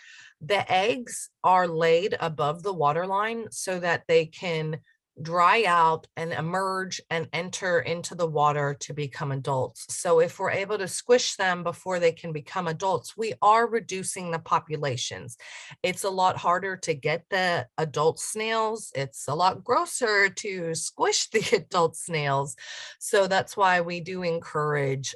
The eggs are laid above the water line so that they can dry out and emerge and enter into the water to become adults. So if we're able to squish them before they can become adults, we are reducing the populations. It's a lot harder to get the adult snails. It's a lot grosser to squish the adult snails. So that's why we do encourage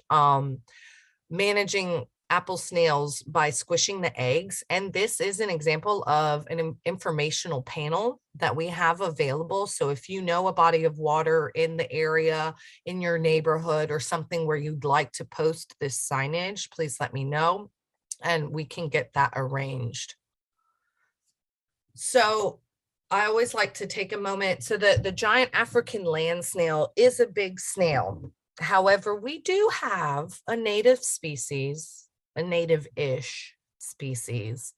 managing apple snails by squishing the eggs. And this is an example of an informational panel that we have available. So if you know a body of water in the area, in your neighborhood, or something where you'd like to post this signage, please let me know and we can get that arranged. So I always like to take a moment. So the giant African land snail is a big snail. However, we do have a native species, a native-ish species,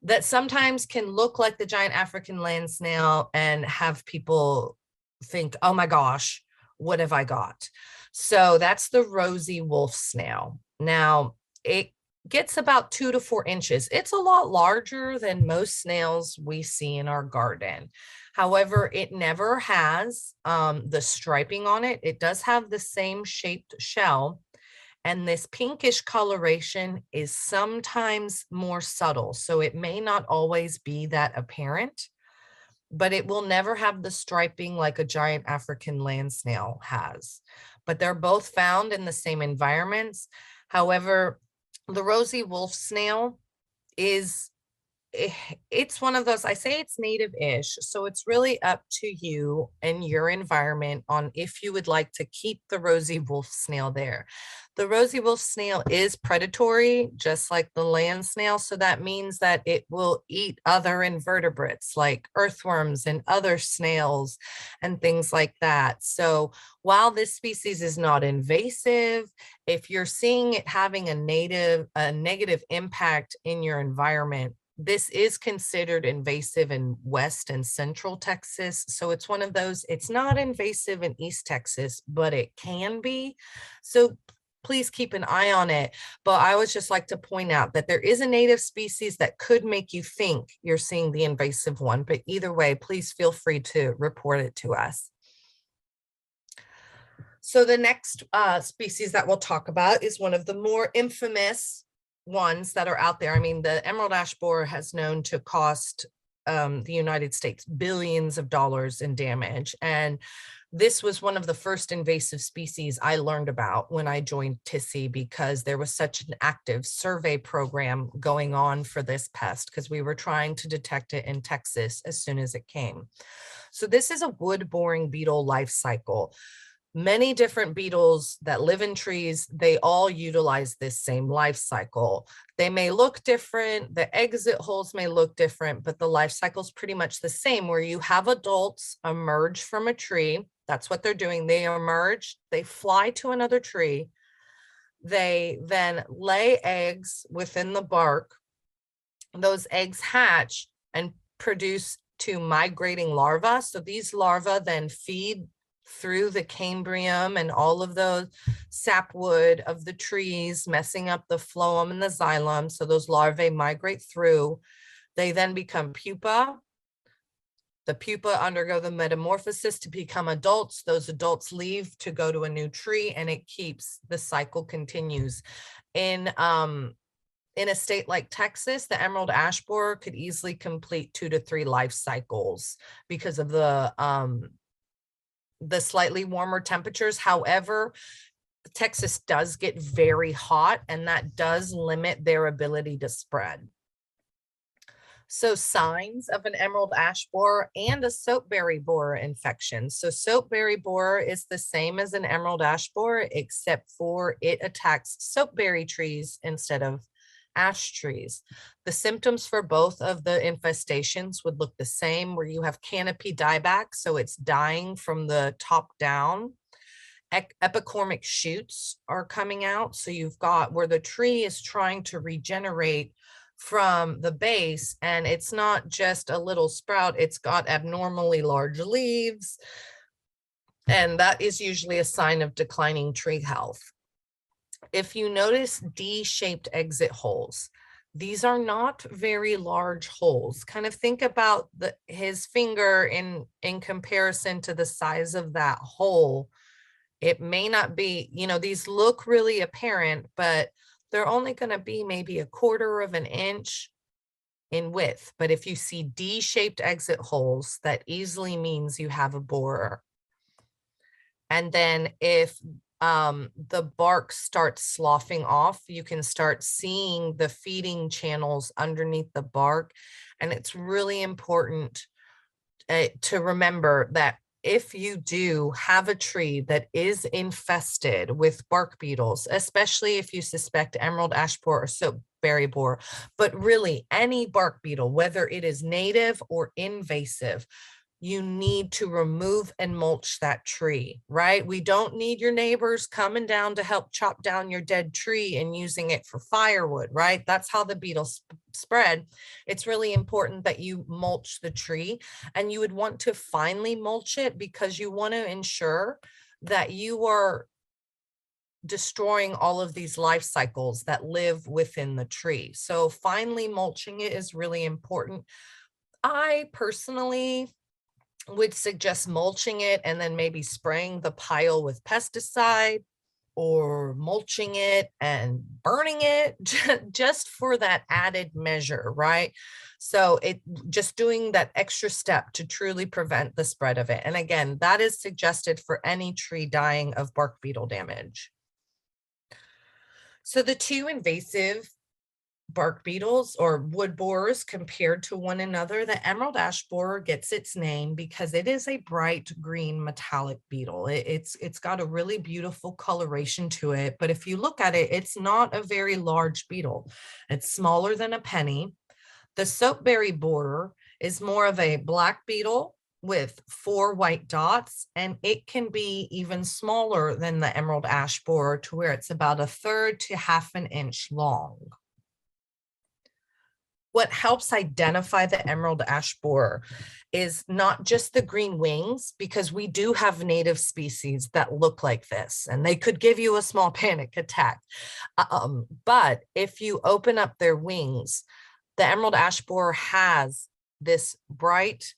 that sometimes can look like the giant African land snail and have people think, oh my gosh, what have I got? So that's the rosy wolf snail. Now, it gets about 2 to 4 inches. It's a lot larger than most snails we see in our garden. However, it never has the striping on it. It does have the same shaped shell. And this pinkish coloration is sometimes more subtle. So it may not always be that apparent, but it will never have the striping like a giant African land snail has. But they're both found in the same environments. However, the rosy wolf snail is, it's one of those, I say it's native-ish, so it's really up to you and your environment on if you would like to keep the rosy wolf snail there. The rosy wolf snail is predatory, just like the land snail, so that means that it will eat other invertebrates like earthworms and other snails and things like that. So while this species is not invasive, if you're seeing it having a negative impact in your environment, this is considered invasive in West and Central Texas. So it's one of those, it's not invasive in East Texas, but it can be. So please keep an eye on it. But I always just like to point out that there is a native species that could make you think you're seeing the invasive one. But either way, please feel free to report it to us. So the next species that we'll talk about is one of the more infamous ones that are out there. I mean, the emerald ash borer has known to cost the United States billions of dollars in damage. And this was one of the first invasive species I learned about when I joined TISI, because there was such an active survey program going on for this pest, because we were trying to detect it in Texas as soon as it came. So this is a wood-boring beetle life cycle. Many different beetles that live in trees, they all utilize this same life cycle. They may look different, the exit holes may look different, but the life cycle is pretty much the same, where you have adults emerge from a tree. That's what they're doing. They emerge, they fly to another tree. They then lay eggs within the bark. Those eggs hatch and produce 2 migrating larvae. So these larvae then feed through the cambrium and all of the sapwood of the trees, messing up the phloem and the xylem. So those larvae migrate through. They then become pupa. The pupa undergo the metamorphosis to become adults. Those adults leave to go to a new tree, and it keeps, the cycle continues. In a state like Texas, the emerald ash borer could easily complete 2 to 3 life cycles because of the slightly warmer temperatures. However, Texas does get very hot, and that does limit their ability to spread. So signs of an emerald ash borer and a soapberry borer infection. So soapberry borer is the same as an emerald ash borer, except for it attacks soapberry trees instead of ash trees. The symptoms for both of the infestations would look the same, where you have canopy dieback, so it's dying from the top down. Epicormic shoots are coming out, so you've got where the tree is trying to regenerate from the base, and it's not just a little sprout, it's got abnormally large leaves, and that is usually a sign of declining tree health. If you notice D-shaped exit holes, these are not very large holes. Kind of think about his finger in comparison to the size of that hole. It may not be, these look really apparent, but they're only going to be maybe 1/4 of an inch in width. But if you see D-shaped exit holes, that easily means you have a borer. And then if the bark starts sloughing off, you can start seeing the feeding channels underneath the bark. And it's really important to remember that if you do have a tree that is infested with bark beetles, especially if you suspect emerald ash borer or soapberry borer, but really any bark beetle, whether it is native or invasive, you need to remove and mulch that tree, right? We don't need your neighbors coming down to help chop down your dead tree and using it for firewood, right? That's how the beetles spread. It's really important that you mulch the tree, and you would want to finely mulch it because you want to ensure that you are destroying all of these life cycles that live within the tree. So finely mulching it is really important. I personally would suggest mulching it and then maybe spraying the pile with pesticide, or mulching it and burning it just for that added measure, right? So it just doing that extra step to truly prevent the spread of it. And again, that is suggested for any tree dying of bark beetle damage. So the two invasive bark beetles or wood borers compared to one another, the emerald ash borer gets its name because it is a bright green metallic beetle. It's got a really beautiful coloration to it, but if you look at it, it's not a very large beetle. It's smaller than a penny. The soapberry borer is more of a black beetle with 4 white dots, and it can be even smaller than the emerald ash borer to where it's about 1/3 to 1/2 an inch long. What helps identify the emerald ash borer is not just the green wings, because we do have native species that look like this, and they could give you a small panic attack. But if you open up their wings, the emerald ash borer has this bright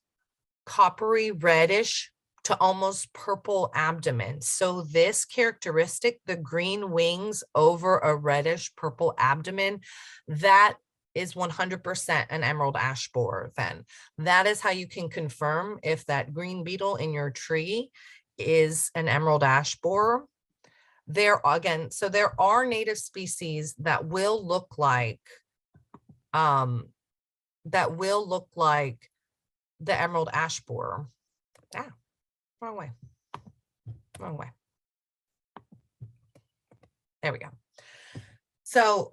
coppery reddish to almost purple abdomen. So this characteristic, the green wings over a reddish purple abdomen, that is 100% an emerald ash borer. Then that is how you can confirm if that green beetle in your tree is an emerald ash borer. There again, so there are native species that will look like the emerald ash borer. Wrong way. There we go. So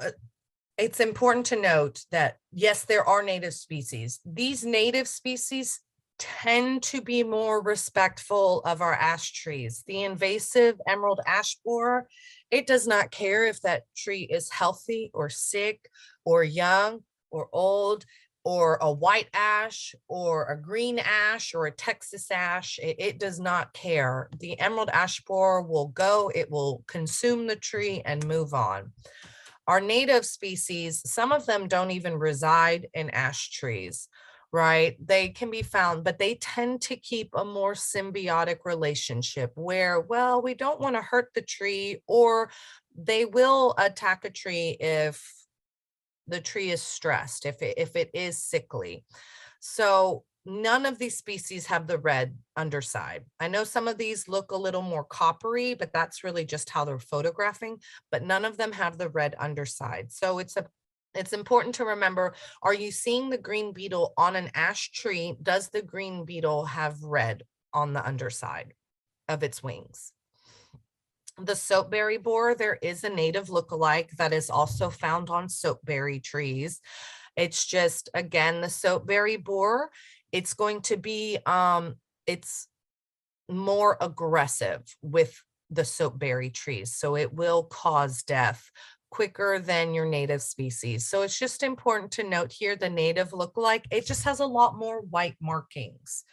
it's important to note that, yes, there are native species. These native species tend to be more respectful of our ash trees. The invasive emerald ash borer, it does not care if that tree is healthy or sick or young or old, or a white ash or a green ash or a Texas ash. It does not care. The emerald ash borer will go, it will consume the tree and move on. Our native species, some of them don't even reside in ash trees, right? They can be found, but they tend to keep a more symbiotic relationship where, well, we don't want to hurt the tree, or they will attack a tree if the tree is stressed, if it is sickly. So none of these species have the red underside. I know some of these look a little more coppery, but that's really just how they're photographing, but none of them have the red underside. So it's important to remember, are you seeing the green beetle on an ash tree? Does the green beetle have red on the underside of its wings? The soapberry borer, there is a native lookalike that is also found on soapberry trees. It's just, again, the soapberry borer, it's going to be, it's more aggressive with the soapberry trees. So it will cause death quicker than your native species. So it's just important to note here the native lookalike, it just has a lot more white markings,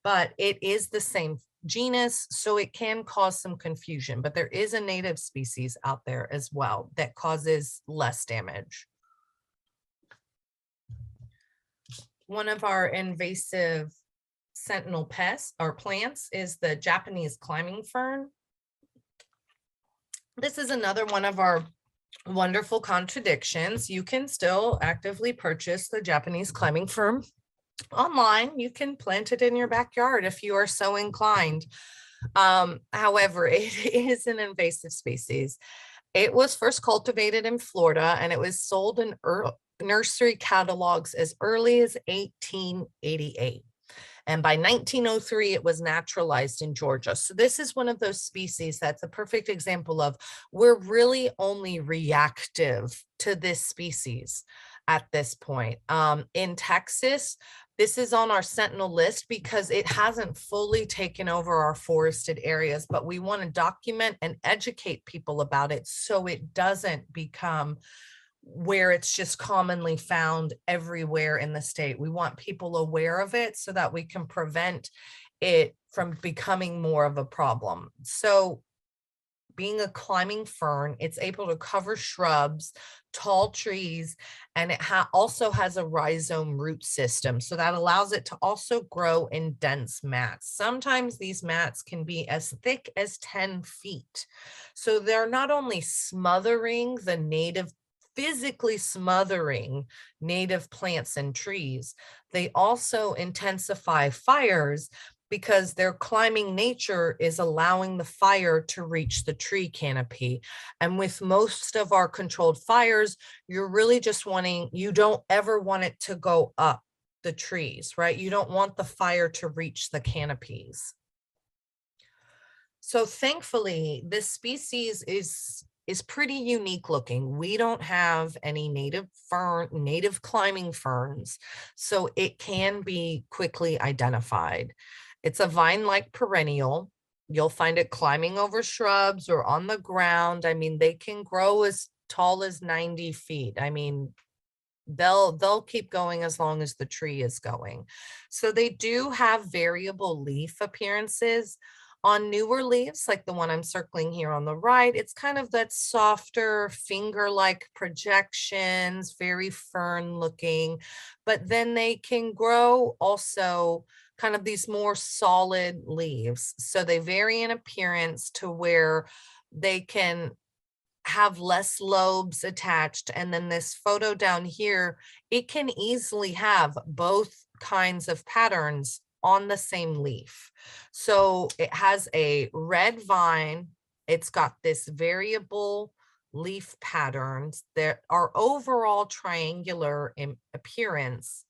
but it is the same genus, so it can cause some confusion, but there is a native species out there as well that causes less damage. One of our invasive sentinel pests or plants is the Japanese climbing fern. This is another one of our wonderful contradictions. You can still actively purchase the Japanese climbing fern online. You can plant it in your backyard if you are so inclined. However, it is an invasive species. It was first cultivated in Florida and it was sold in nursery catalogs as early as 1888. And by 1903, it was naturalized in Georgia. So this is one of those species that's a perfect example of we're really only reactive to this species at this point. In Texas, this is on our Sentinel list because it hasn't fully taken over our forested areas, but we want to document and educate people about it so it doesn't become where it's just commonly found everywhere in the state. We want people aware of it so that we can prevent it from becoming more of a problem. So being a climbing fern, it's able to cover shrubs, tall trees, and it also has a rhizome root system. So that allows it to also grow in dense mats. Sometimes these mats can be as thick as 10 feet. So they're not only smothering the native, physically smothering native plants and trees, they also intensify fires because their climbing nature is allowing the fire to reach the tree canopy. And with most of our controlled fires, you're really just wanting, you don't ever want it to go up the trees, right? You don't want the fire to reach the canopies. So thankfully, this species is pretty unique looking. We don't have any native climbing ferns, so it can be quickly identified. It's a vine-like perennial. You'll find it climbing over shrubs or on the ground. I mean, they can grow as tall as 90 feet. I mean, they'll keep going as long as the tree is going. So they do have variable leaf appearances. On newer leaves, like the one I'm circling here on the right, it's kind of that softer finger-like projections, very fern looking, but then they can grow also kind of these more solid leaves. So they vary in appearance to where they can have less lobes attached. And then this photo down here, it can easily have both kinds of patterns on the same leaf. So it has a red vine. It's got this variable leaf patterns that are overall triangular in appearance,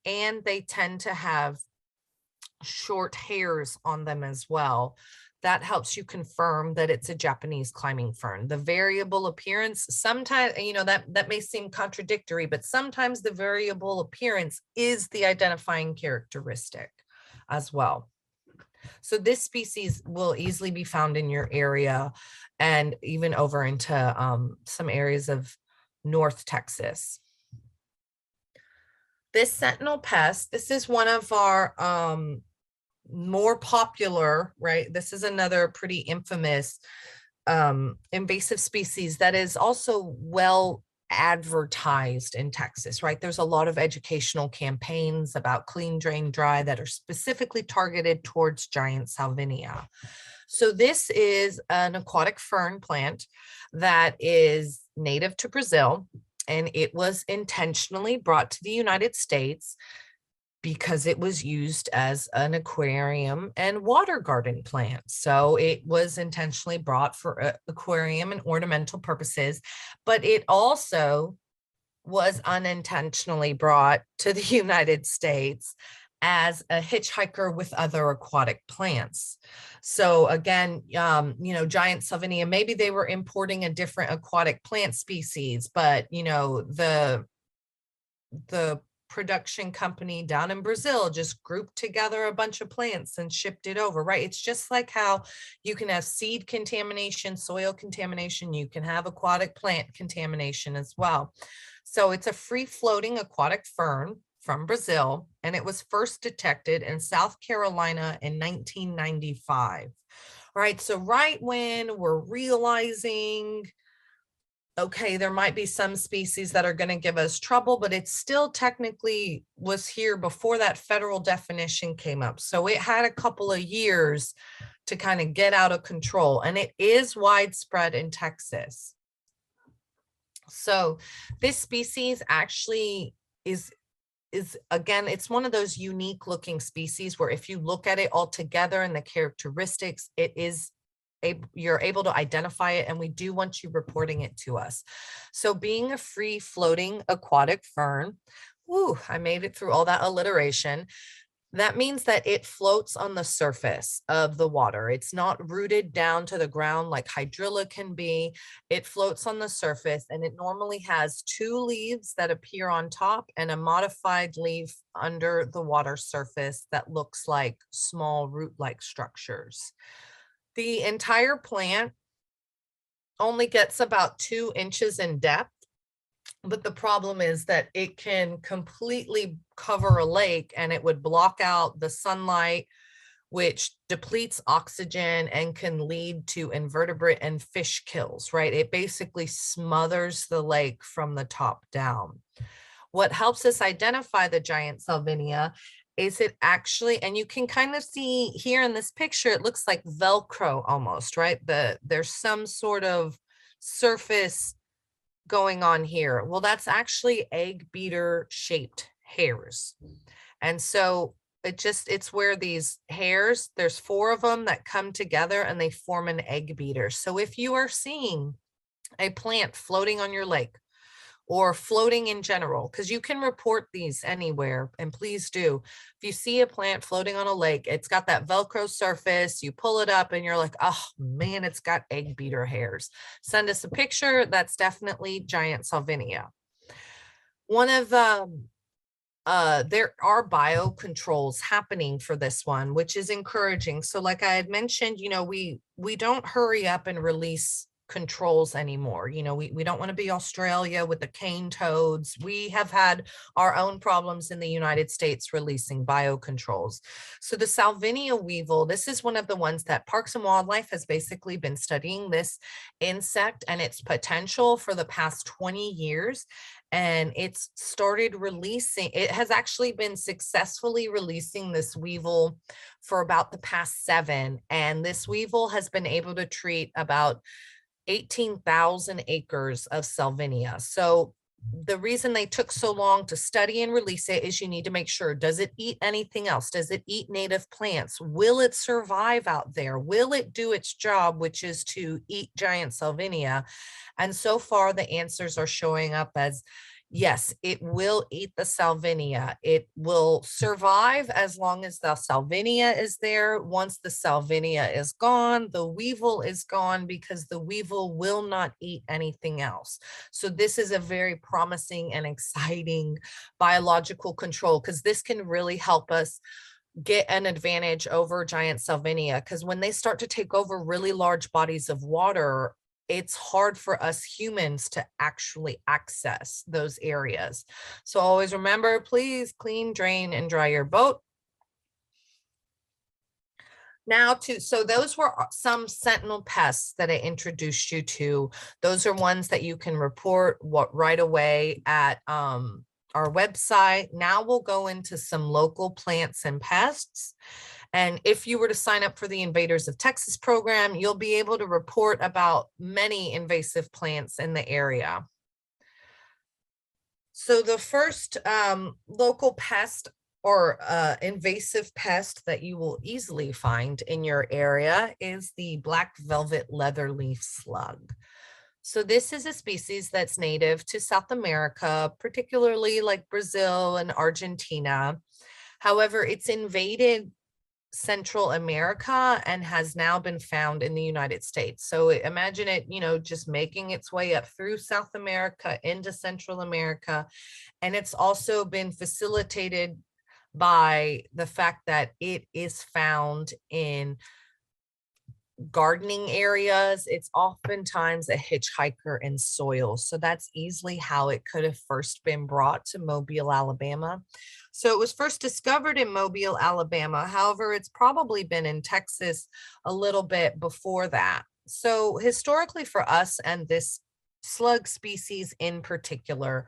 and they tend to have short hairs on them as well. That helps you confirm that it's a Japanese climbing fern. The variable appearance, sometimes, you know, that may seem contradictory, but sometimes the variable appearance is the identifying characteristic as well. So this species will easily be found in your area and even over into some areas of North Texas. This Sentinel Pest, this is one of our more popular, right? This is another pretty infamous invasive species that is also well advertised in Texas, right? There's a lot of educational campaigns about clean, drain, dry that are specifically targeted towards giant Salvinia. So this is an aquatic fern plant that is native to Brazil, and it was intentionally brought to the United States because it was used as an aquarium and water garden plant. So it was intentionally brought for aquarium and ornamental purposes, but it also was unintentionally brought to the United States as a hitchhiker with other aquatic plants. So again, you know, giant Salvinia, maybe they were importing a different aquatic plant species, but you know, the production company down in Brazil just grouped together a bunch of plants and shipped it over, right? It's just like how you can have seed contamination, soil contamination, you can have aquatic plant contamination as well. So it's a free-floating aquatic fern from Brazil, and it was first detected in South Carolina in 1995. All right, so right when we're realizing, okay, there might be some species that are going to give us trouble, but it still technically was here before that federal definition came up. So it had a couple of years to kind of get out of control, and it is widespread in Texas. So this species actually is again, it's one of those unique looking species where if you look at it all together and the characteristics, you're able to identify it, and we do want you reporting it to us. So being a free floating aquatic fern, I made it through all that alliteration. That means that it floats on the surface of the water. It's not rooted down to the ground like hydrilla can be. It floats on the surface, and it normally has 2 leaves that appear on top and a modified leaf under the water surface that looks like small root-like structures. The entire plant only gets about 2 inches in depth. But the problem is that it can completely cover a lake, and it would block out the sunlight, which depletes oxygen and can lead to invertebrate and fish kills, right? It basically smothers the lake from the top down. What helps us identify the giant Salvinia is it actually, and you can kind of see here in this picture, it looks like Velcro almost, right? There's some sort of surface going on here. Well, that's egg beater shaped hairs. And so it's where these hairs, there's 4 of them that come together and they form an egg beater. So if you are seeing a plant floating on your lake, or floating in general, because you can report these anywhere, and please do. If you see a plant floating on a lake, it's got that Velcro surface, you pull it up and you're like, oh man, it's got egg beater hairs. Send us a picture. That's definitely giant Salvinia. One of there are biocontrols happening for this one, which is encouraging. So like I had mentioned, we don't hurry up and release controls anymore. We don't want to be Australia with the cane toads. We have had our own problems in the United States releasing biocontrols. So the Salvinia Weevil, this is one of the ones that Parks and Wildlife has basically been studying this insect and its potential for the past 20 years. And it's started releasing, it has actually been successfully releasing this weevil for about the past 7. And this weevil has been able to treat about 18,000 acres of Salvinia. So the reason they took so long to study and release it is you need to make sure, does it eat anything else? Does it eat native plants? Will it survive out there? Will it do its job, which is to eat giant Salvinia? And so far the answers are showing up as yes, it will eat the Salvinia. It will survive as long as the Salvinia is there. Once the Salvinia is gone, the weevil is gone, because the weevil will not eat anything else. So this is a very promising and exciting biological control, because this can really help us get an advantage over giant Salvinia, because when they start to take over really large bodies of water, it's hard for us humans to actually access those areas. So always remember, please clean, drain, and dry your boat. Now so those were some Sentinel pests that I introduced you to. Those are ones that you can report right away at our website. Now we'll go into some local plants and pests. And if you were to sign up for the Invaders of Texas program, you'll be able to report about many invasive plants in the area. So the first local pest or invasive pest that you will easily find in your area is the black velvet leatherleaf slug. So this is a species that's native to South America, particularly like Brazil and Argentina. However, it's invaded Central America and has now been found in the United States. So imagine it, just making its way up through South America into Central America. And it's also been facilitated by the fact that it is found in gardening areas. It's oftentimes a hitchhiker in soil. So that's easily how it could have first been brought to Mobile, Alabama. So it was first discovered in Mobile, Alabama. However, it's probably been in Texas a little bit before that. So historically for us and this slug species in particular,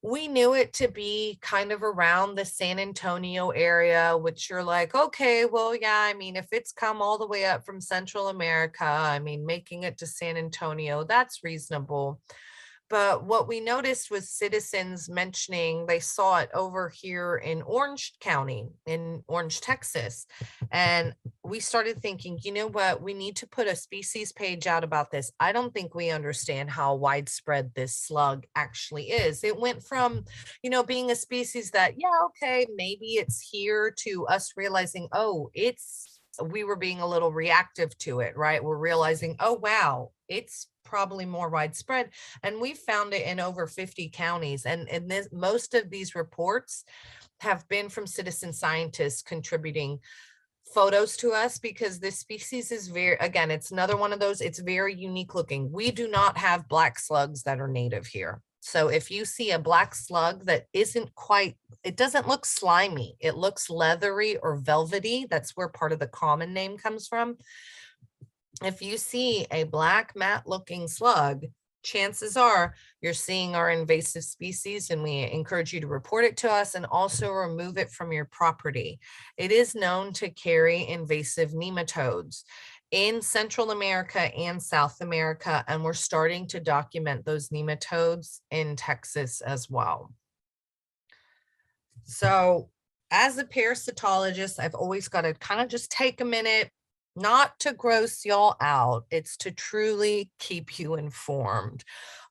we knew it to be kind of around the San Antonio area, which you're like, okay, well, yeah, I mean, if it's come all the way up from Central America, I mean, making it to San Antonio, that's reasonable. But what we noticed was citizens mentioning they saw it over here in Orange County, in Orange, Texas. And we started thinking, you know what, we need to put a species page out about this. I don't think we understand how widespread this slug actually is. It went from, being a species that, yeah, okay, maybe it's here, to us realizing, oh, we were being a little reactive to it, right? We're realizing, oh, wow, it's probably more widespread. And we found it in over 50 counties. And most of these reports have been from citizen scientists contributing photos to us, because this species is again, it's another one of those, it's very unique looking. We do not have black slugs that are native here. So if you see a black slug that isn't quite, it doesn't look slimy, it looks leathery or velvety. That's where part of the common name comes from. If you see a black matte looking slug, chances are you're seeing our invasive species, and we encourage you to report it to us and also remove it from your property. It is known to carry invasive nematodes in Central America and South America, and we're starting to document those nematodes in Texas as well. So as a parasitologist, I've always got to kind of just take a minute, not to gross y'all out, it's to truly keep you informed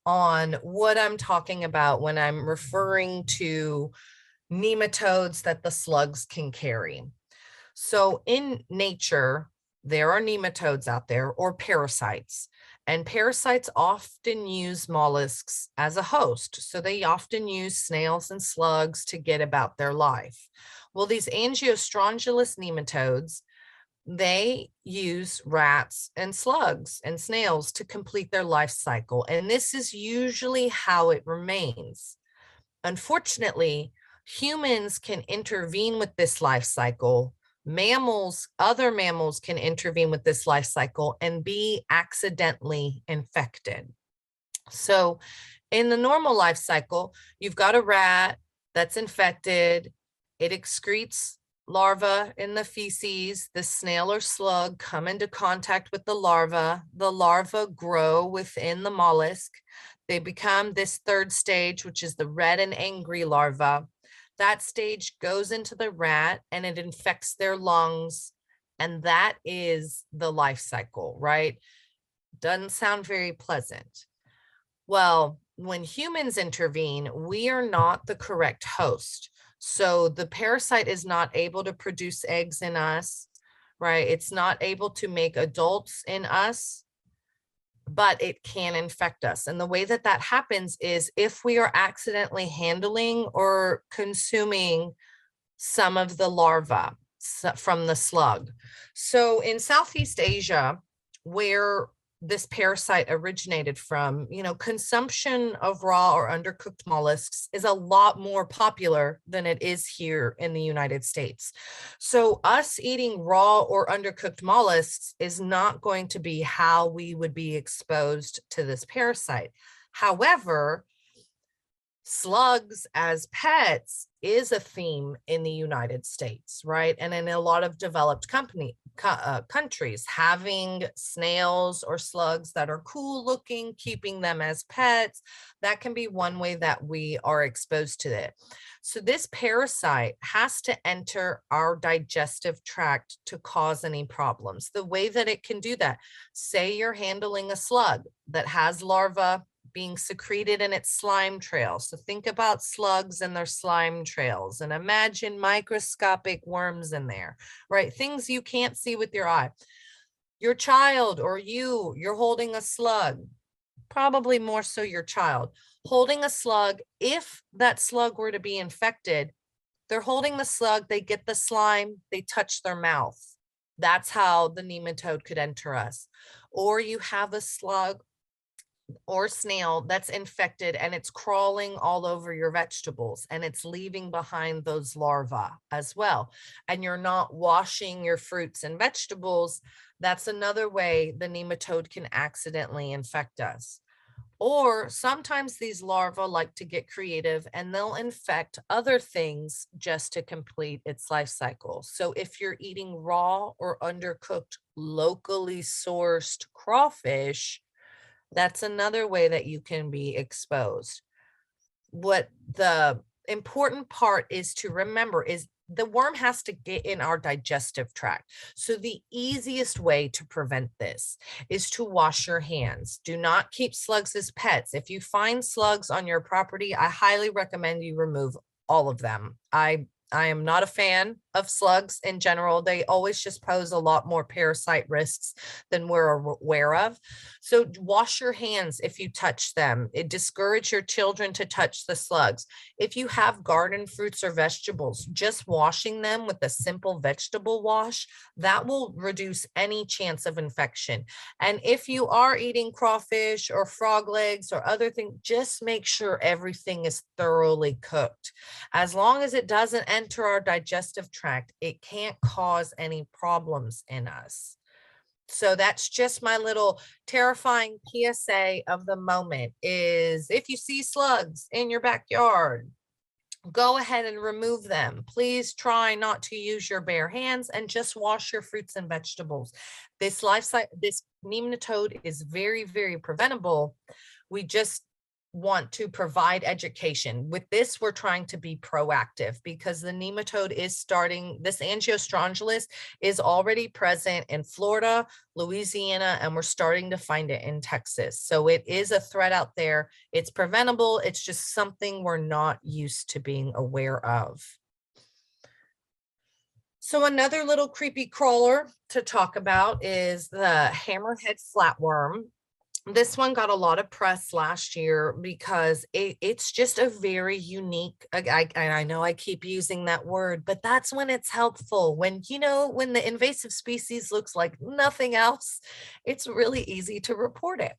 on what I'm talking about when I'm referring to nematodes that the slugs can carry. So in nature, there are nematodes out there, or parasites, and parasites often use mollusks as a host. So they often use snails and slugs to get about their life. Well, these Angiostrongylus nematodes, they use rats and slugs and snails to complete their life cycle. And this is usually how it remains. Unfortunately, humans can intervene with this life cycle. Other mammals can intervene with this life cycle and be accidentally infected. So in the normal life cycle, you've got a rat that's infected. It excretes larvae in the feces. The snail or slug come into contact with the larva. The larvae grow within the mollusk. They become this third stage, which is the red and angry larva. That stage goes into the rat and it infects their lungs. And that is the life cycle, right? Doesn't sound very pleasant. Well, when humans intervene, we are not the correct host. So the parasite is not able to produce eggs in us, right? It's not able to make adults in us, but it can infect us. And the way that that happens is if we are accidentally handling or consuming some of the larvae from the slug. So in Southeast Asia, where this parasite originated from, consumption of raw or undercooked mollusks is a lot more popular than it is here in the United States. So us eating raw or undercooked mollusks is not going to be how we would be exposed to this parasite. However, slugs as pets is a theme in the United States, right? And in a lot of developed countries, having snails or slugs that are cool looking, keeping them as pets, that can be one way that we are exposed to it. So this parasite has to enter our digestive tract to cause any problems. The way that it can do that, say you're handling a slug that has larvae being secreted in its slime trail. So think about slugs and their slime trails, and imagine microscopic worms in there, right? Things you can't see with your eye. Your child or you're holding a slug, probably more so your child, holding a slug. If that slug were to be infected, they're holding the slug, they get the slime, they touch their mouth. That's how the nematode could enter us. Or you have a slug or snail that's infected and it's crawling all over your vegetables and it's leaving behind those larvae as well. And you're not washing your fruits and vegetables. That's another way the nematode can accidentally infect us. Or sometimes these larvae like to get creative and they'll infect other things just to complete its life cycle. So if you're eating raw or undercooked, locally sourced crawfish, that's another way that you can be exposed. What the important part is to remember is the worm has to get in our digestive tract. So the easiest way to prevent this is to wash your hands. Do not keep slugs as pets. If you find slugs on your property, I highly recommend you remove all of them. I am not a fan of slugs in general. They always just pose a lot more parasite risks than we're aware of. So wash your hands if you touch them. It discourages your children to touch the slugs. If you have garden fruits or vegetables, just washing them with a simple vegetable wash, that will reduce any chance of infection. And if you are eating crawfish or frog legs or other things, just make sure everything is thoroughly cooked. As long as it doesn't enter our digestive tract, it can't cause any problems in us. So that's just my little terrifying PSA of the moment is if you see slugs in your backyard, go ahead and remove them. Please try not to use your bare hands and just wash your fruits and vegetables. This nematode is very, very preventable. We just want to provide education. With this, we're trying to be proactive because the nematode is starting, this Angiostrongylus is already present in Florida, Louisiana, and we're starting to find it in Texas. So it is a threat out there. It's preventable. It's just something we're not used to being aware of. So another little creepy crawler to talk about is the Hammerhead Flatworm. This one got a lot of press last year because it's just a very unique, I know I keep using that word, but that's when it's helpful. When, when the invasive species looks like nothing else, it's really easy to report it.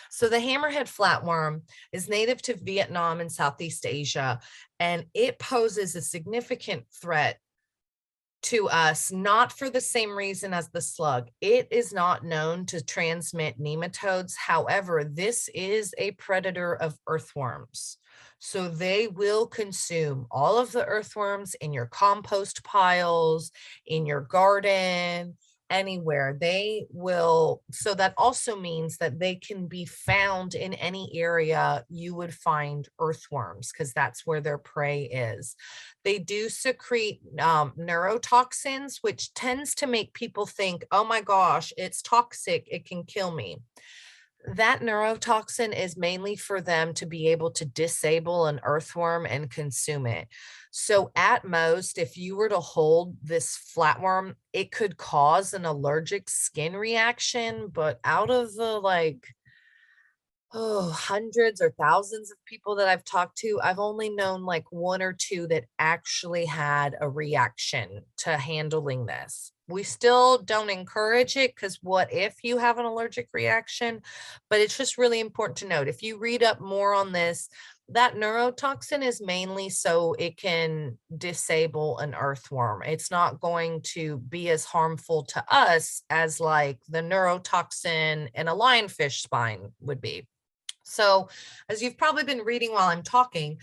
So the Hammerhead Flatworm is native to Vietnam and Southeast Asia, and it poses a significant threat to us, not for the same reason as the slug. It is not known to transmit nematodes. However, this is a predator of earthworms. So they will consume all of the earthworms in your compost piles, in your garden, anywhere. They will. So that also means that they can be found in any area you would find earthworms because that's where their prey is. They do secrete neurotoxins, which tends to make people think, oh my gosh, it's toxic, it can kill me. That neurotoxin is mainly for them to be able to disable an earthworm and consume it. So at most, if you were to hold this flatworm, it could cause an allergic skin reaction, but out of the hundreds or thousands of people that I've talked to, I've only known like one or two that actually had a reaction to handling this. We still don't encourage it because what if you have an allergic reaction? But it's just really important to note. If you read up more on this, that neurotoxin is mainly so it can disable an earthworm. It's not going to be as harmful to us as like the neurotoxin in a lionfish spine would be. So as you've probably been reading while I'm talking,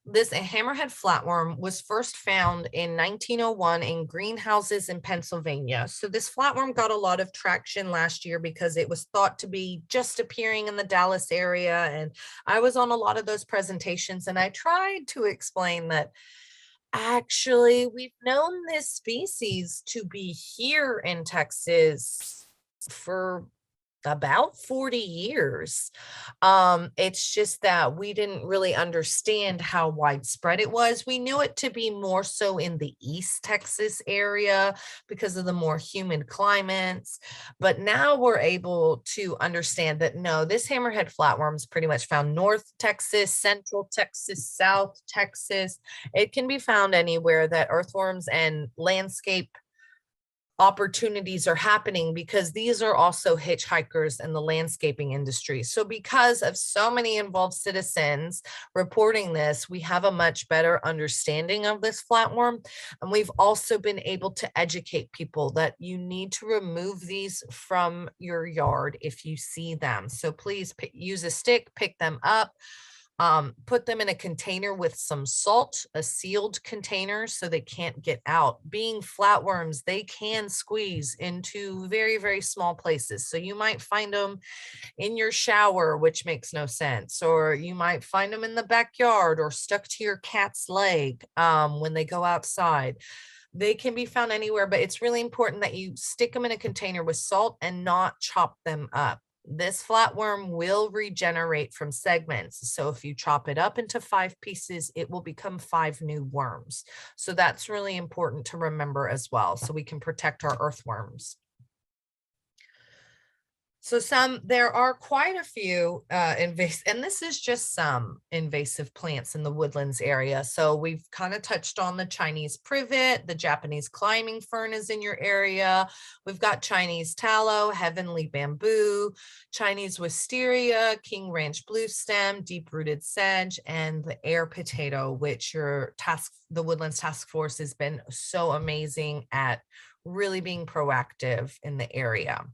this Hammerhead flatworm was first found in 1901 in greenhouses in Pennsylvania. So this flatworm got a lot of traction last year because it was thought to be just appearing in the Dallas area. And I was on a lot of those presentations and I tried to explain that actually we've known this species to be here in Texas for about 40 years. It's just that we didn't really understand how widespread it was. We knew it to be more so in the East Texas area because of the more humid climates. But now we're able to understand that no, this hammerhead flatworm is pretty much found North Texas, Central Texas, South Texas. It can be found anywhere that earthworms and landscape opportunities are happening, because these are also hitchhikers in the landscaping industry. So because of so many involved citizens reporting this, we have a much better understanding of this flatworm. And we've also been able to educate people that you need to remove these from your yard if you see them. So please use a stick, pick them up. Put them in a container with some salt, a sealed container, so they can't get out. Being flatworms, they can squeeze into very, very small places. So you might find them in your shower, which makes no sense, or you might find them in the backyard or stuck to your cat's leg when they go outside. They can be found anywhere, but it's really important that you stick them in a container with salt and not chop them up. This flatworm will regenerate from segments. So if you chop it up into 5 pieces, it will become 5 new worms. So that's really important to remember as well, so we can protect our earthworms. So there are quite a few invasive, and this is just some invasive plants in the woodlands area. So we've kind of touched on the Chinese privet, the Japanese climbing fern is in your area. We've got Chinese tallow, heavenly bamboo, Chinese wisteria, king ranch bluestem, deep-rooted sedge, and the air potato, which the Woodlands Task Force has been so amazing at really being proactive in the area.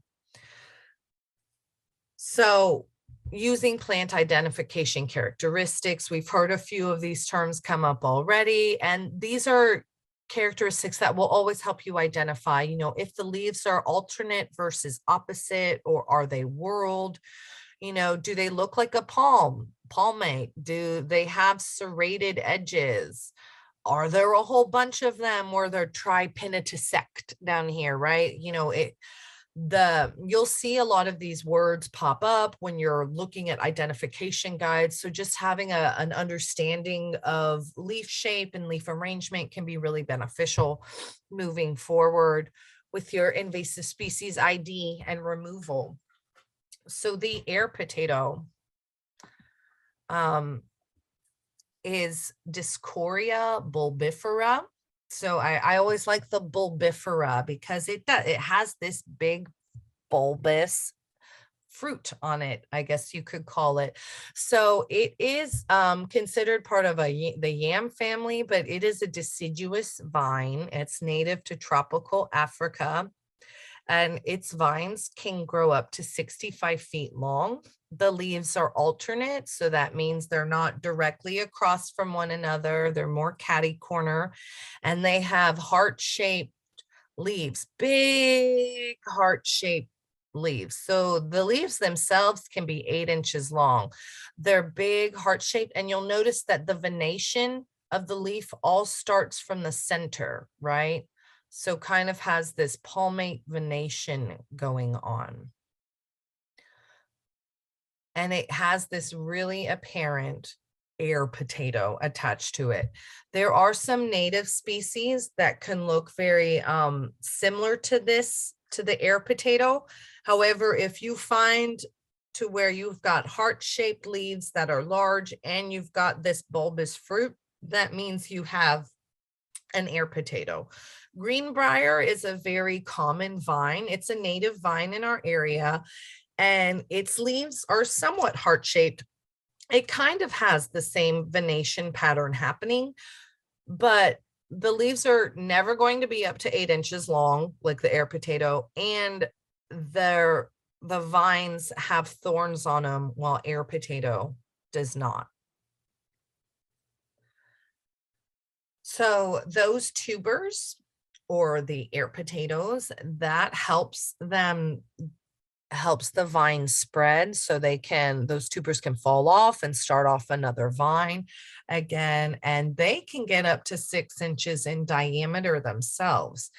So using plant identification characteristics, we've heard a few of these terms come up already, and these are characteristics that will always help you identify, if the leaves are alternate versus opposite, or are they whorled? Do they look like a palmate? Do they have serrated edges? Are there a whole bunch of them where they're tripinnatisect down here, right? You'll see a lot of these words pop up when you're looking at identification guides. So just having an understanding of leaf shape and leaf arrangement can be really beneficial moving forward with your invasive species ID and removal. So the air potato is Discoria bulbifera. So I always like the bulbifera because it has this big bulbous fruit on it, I guess you could call it. So it is considered part of the yam family, but it is a deciduous vine. It's native to tropical Africa, and its vines can grow up to 65 feet long. The leaves are alternate, so that means they're not directly across from one another. They're more catty corner, and they have heart-shaped leaves, big heart-shaped leaves. So the leaves themselves can be 8 inches long. They're big, heart-shaped, and you'll notice that the venation of the leaf all starts from the center, right? So kind of has this palmate venation going on. And it has this really apparent air potato attached to it. There are some native species that can look very similar to the air potato. However, if you find to where you've got heart-shaped leaves that are large and you've got this bulbous fruit, that means you have an air potato. Greenbriar is a very common vine. It's a native vine in our area, and its leaves are somewhat heart-shaped. It kind of has the same venation pattern happening, but the leaves are never going to be up to 8 inches long like the air potato, and the vines have thorns on them while air potato does not. So those tubers, or the air potatoes, that helps the vine spread, so those tubers can fall off and start off another vine again, and they can get up to 6 inches in diameter themselves.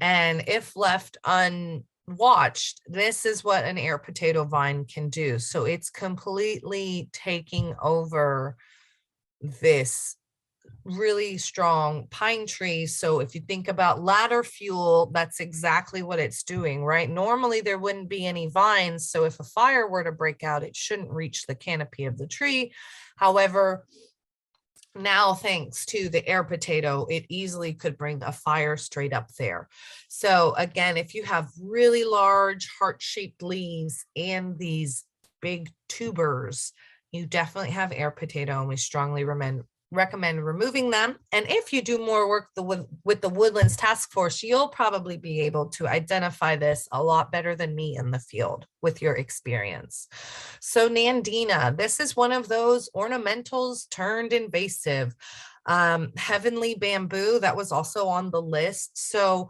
And if left watched, this is what an air potato vine can do. So it's completely taking over this really strong pine tree. So if you think about ladder fuel, that's exactly what it's doing, right? Normally there wouldn't be any vines. So if a fire were to break out, it shouldn't reach the canopy of the tree. However, now thanks to the air potato, it easily could bring a fire straight up there. So again, if you have really large heart-shaped leaves and these big tubers, you definitely have air potato, and we strongly recommend removing them. And if you do more work with the Woodlands Task Force, you'll probably be able to identify this a lot better than me in the field with your experience. So Nandina, this is one of those ornamentals turned invasive. Heavenly bamboo, that was also on the list. So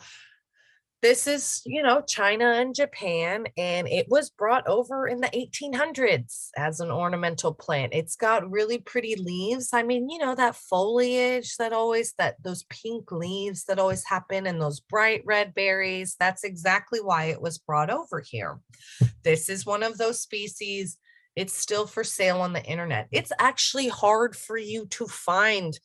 this is, China and Japan, and it was brought over in the 1800s as an ornamental plant. It's got really pretty leaves. I mean, that foliage those pink leaves that always happen, and those bright red berries. That's exactly why it was brought over here. This is one of those species. It's still for sale on the internet. It's actually hard for you to find.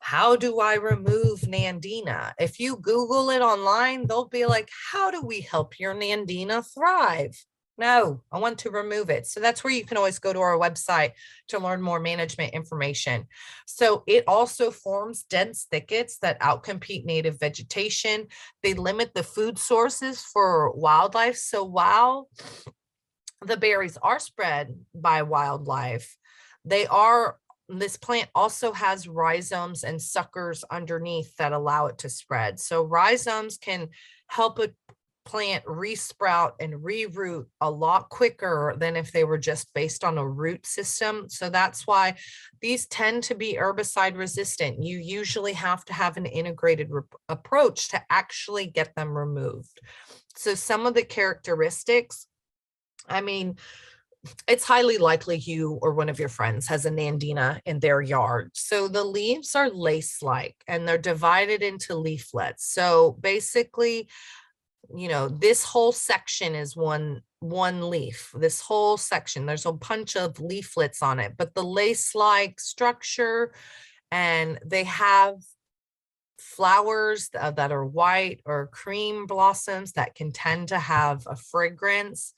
How do I remove Nandina? If you Google it online, they'll be like, how do we help your Nandina thrive? No, I want to remove it. So that's where you can always go to our website to learn more management information. So it also forms dense thickets that outcompete native vegetation. They limit the food sources for wildlife. So while the berries are spread by wildlife, this plant also has rhizomes and suckers underneath that allow it to spread. So rhizomes can help a plant resprout and reroot a lot quicker than if they were just based on a root system. So that's why these tend to be herbicide resistant. You usually have to have an integrated approach to actually get them removed. So some of the characteristics, I mean, it's highly likely you or one of your friends has a Nandina in their yard. So the leaves are lace-like and they're divided into leaflets. So basically, this whole section is one leaf. This whole section, there's a bunch of leaflets on it, but the lace-like structure, and they have flowers that are white or cream blossoms that can tend to have a fragrance.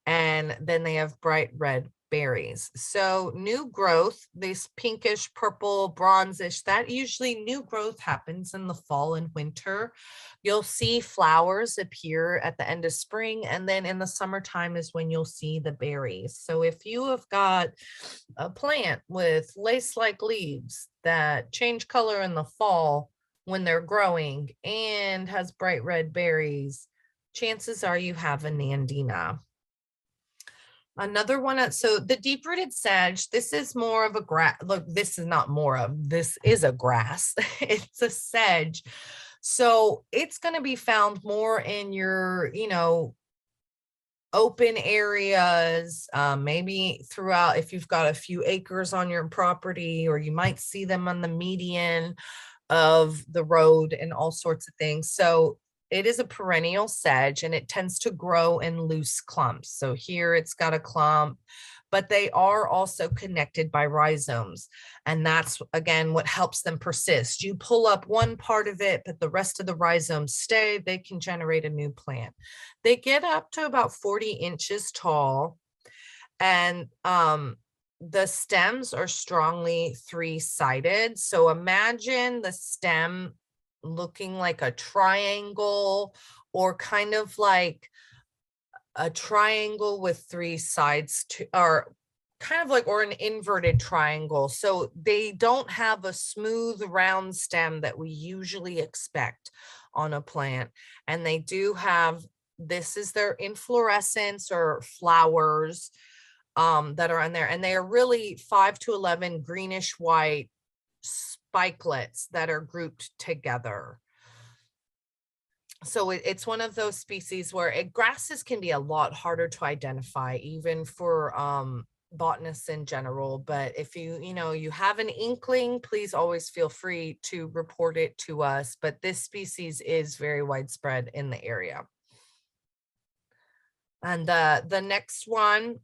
And then they have bright red berries. So new growth, this pinkish, purple, bronzish, that usually new growth happens in the fall and winter. You'll see flowers appear at the end of spring, and then in the summertime is when you'll see the berries. So if you have got a plant with lace-like leaves that change color in the fall when they're growing and has bright red berries, chances are you have a Nandina. Another one, so the deep-rooted sedge, this is more of a grass. Look, this is not more of, this is a grass. It's a sedge. So it's going to be found more in your, open areas, maybe throughout, if you've got a few acres on your property, or you might see them on the median of the road and all sorts of things. So it is a perennial sedge, and it tends to grow in loose clumps. So here it's got a clump, but they are also connected by rhizomes. And that's, again, what helps them persist. You pull up one part of it, but the rest of the rhizomes stay. They can generate a new plant. They get up to about 40 inches tall. And the stems are strongly three-sided. So imagine the stem looking like a triangle, or kind of like a triangle with three sides or kind of like, or an inverted triangle. So they don't have a smooth round stem that we usually expect on a plant. And they do have, this is their inflorescence or flowers that are on there. And they are really 5 to 11 greenish white spikelets that are grouped together. So it's one of those species where grasses can be a lot harder to identify, even for botanists in general. But if you have an inkling, please always feel free to report it to us. But this species is very widespread in the area. And the next one,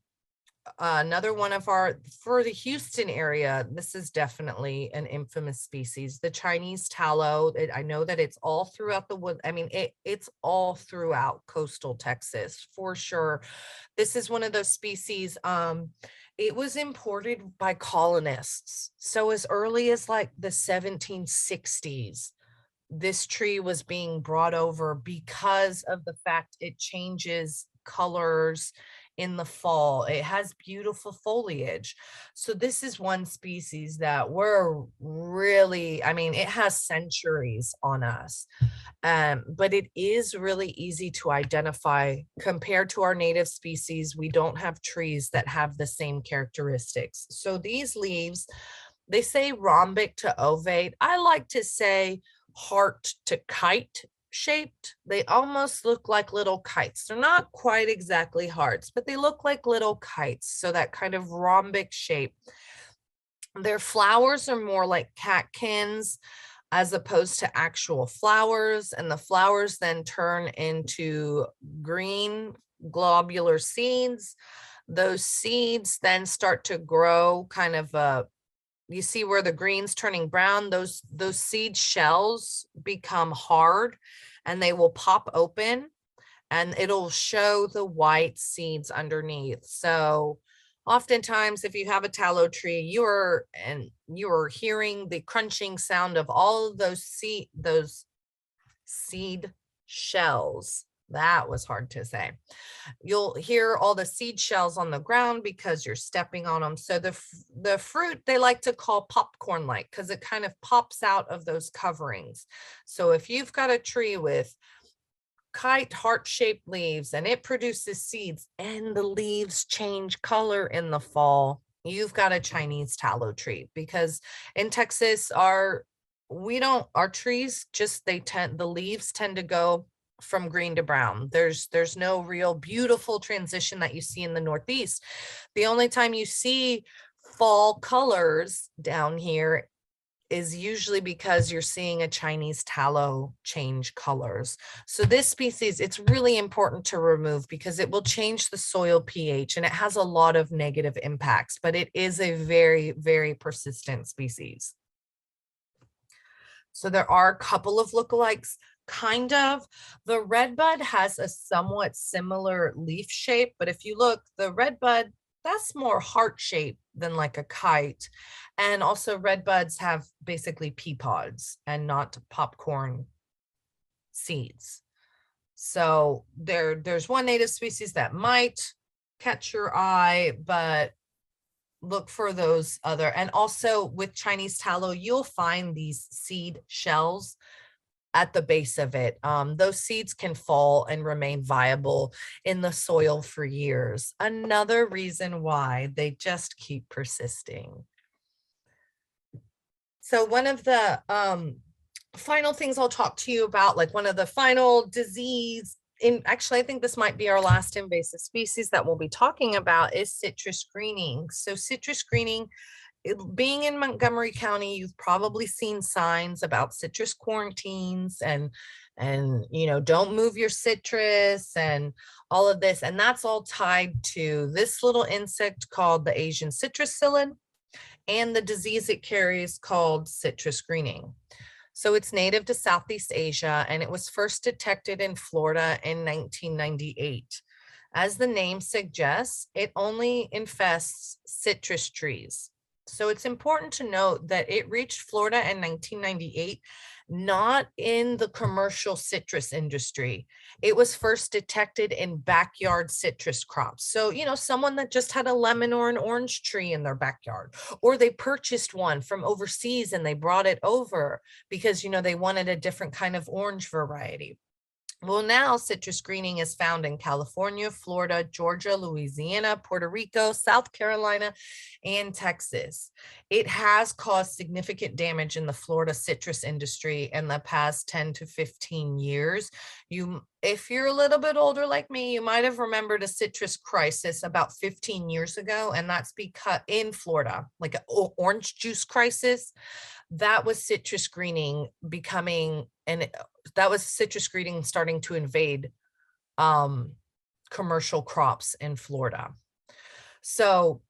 another one of our, for the Houston area, this is definitely an infamous species, the Chinese tallow. I know that it's all throughout the wood. I mean, it's all throughout coastal Texas for sure. This is one of those species. It was imported by colonists. So as early as like the 1760s, this tree was being brought over because of the fact it changes colors in the fall. It has beautiful foliage. So this is one species that we're really, I mean, it has centuries on us. But it is really easy to identify compared to our native species. We don't have trees that have the same characteristics. So these leaves, they say rhombic to ovate. I like to say heart to kite shaped. They almost look like little kites. They're not quite exactly hearts, but they look like little kites. So that kind of rhombic shape. Their flowers are more like catkins as opposed to actual flowers. And the flowers then turn into green globular seeds. Those seeds then start to grow kind of you see where the green's turning brown, those seed shells become hard and they will pop open and it'll show the white seeds underneath. So oftentimes if you have a tallow tree, you are hearing the crunching sound of all of those seed shells. That was hard to say. You'll hear all the seed shells on the ground because you're stepping on them. So the fruit they like to call popcorn like because it kind of pops out of those coverings. So if you've got a tree with kite heart-shaped leaves and it produces seeds and the leaves change color in the fall, you've got a Chinese tallow tree. Because in Texas our trees just the leaves tend to go from green to brown. There's no real beautiful transition that you see in the Northeast. The only time you see fall colors down here is usually because you're seeing a Chinese tallow change colors. So this species, it's really important to remove because it will change the soil pH and it has a lot of negative impacts, but it is a very, very persistent species. So there are a couple of lookalikes. Kind of. The redbud has a somewhat similar leaf shape, but if you look, the redbud, that's more heart shaped than like a kite. And also redbuds have basically pea pods and not popcorn seeds. So there's one native species that might catch your eye, but look for those other. And also with Chinese tallow, you'll find these seed shells at the base of it. Those seeds can fall and remain viable in the soil for years. Another reason why they just keep persisting. So one of the final things I'll talk to you about, like one of the final disease, actually I think this might be our last invasive species that we'll be talking about, is citrus greening. So citrus greening, being in Montgomery County, you've probably seen signs about citrus quarantines and don't move your citrus and all of this. And that's all tied to this little insect called the Asian citrus psyllid and the disease it carries called citrus greening. So it's native to Southeast Asia and it was first detected in Florida in 1998. As the name suggests, it only infests citrus trees. So it's important to note that it reached Florida in 1998, not in the commercial citrus industry. It was first detected in backyard citrus crops. So, someone that just had a lemon or an orange tree in their backyard, or they purchased one from overseas and they brought it over because, they wanted a different kind of orange variety. Well, now citrus greening is found in California, Florida, Georgia, Louisiana, Puerto Rico, South Carolina, and Texas. It has caused significant damage in the Florida citrus industry in the past 10 to 15 years. If you're a little bit older like me, you might have remembered a citrus crisis about 15 years ago, and that's because in Florida, like an orange juice crisis, that was citrus greening becoming, and that was citrus greening starting to invade commercial crops in Florida. So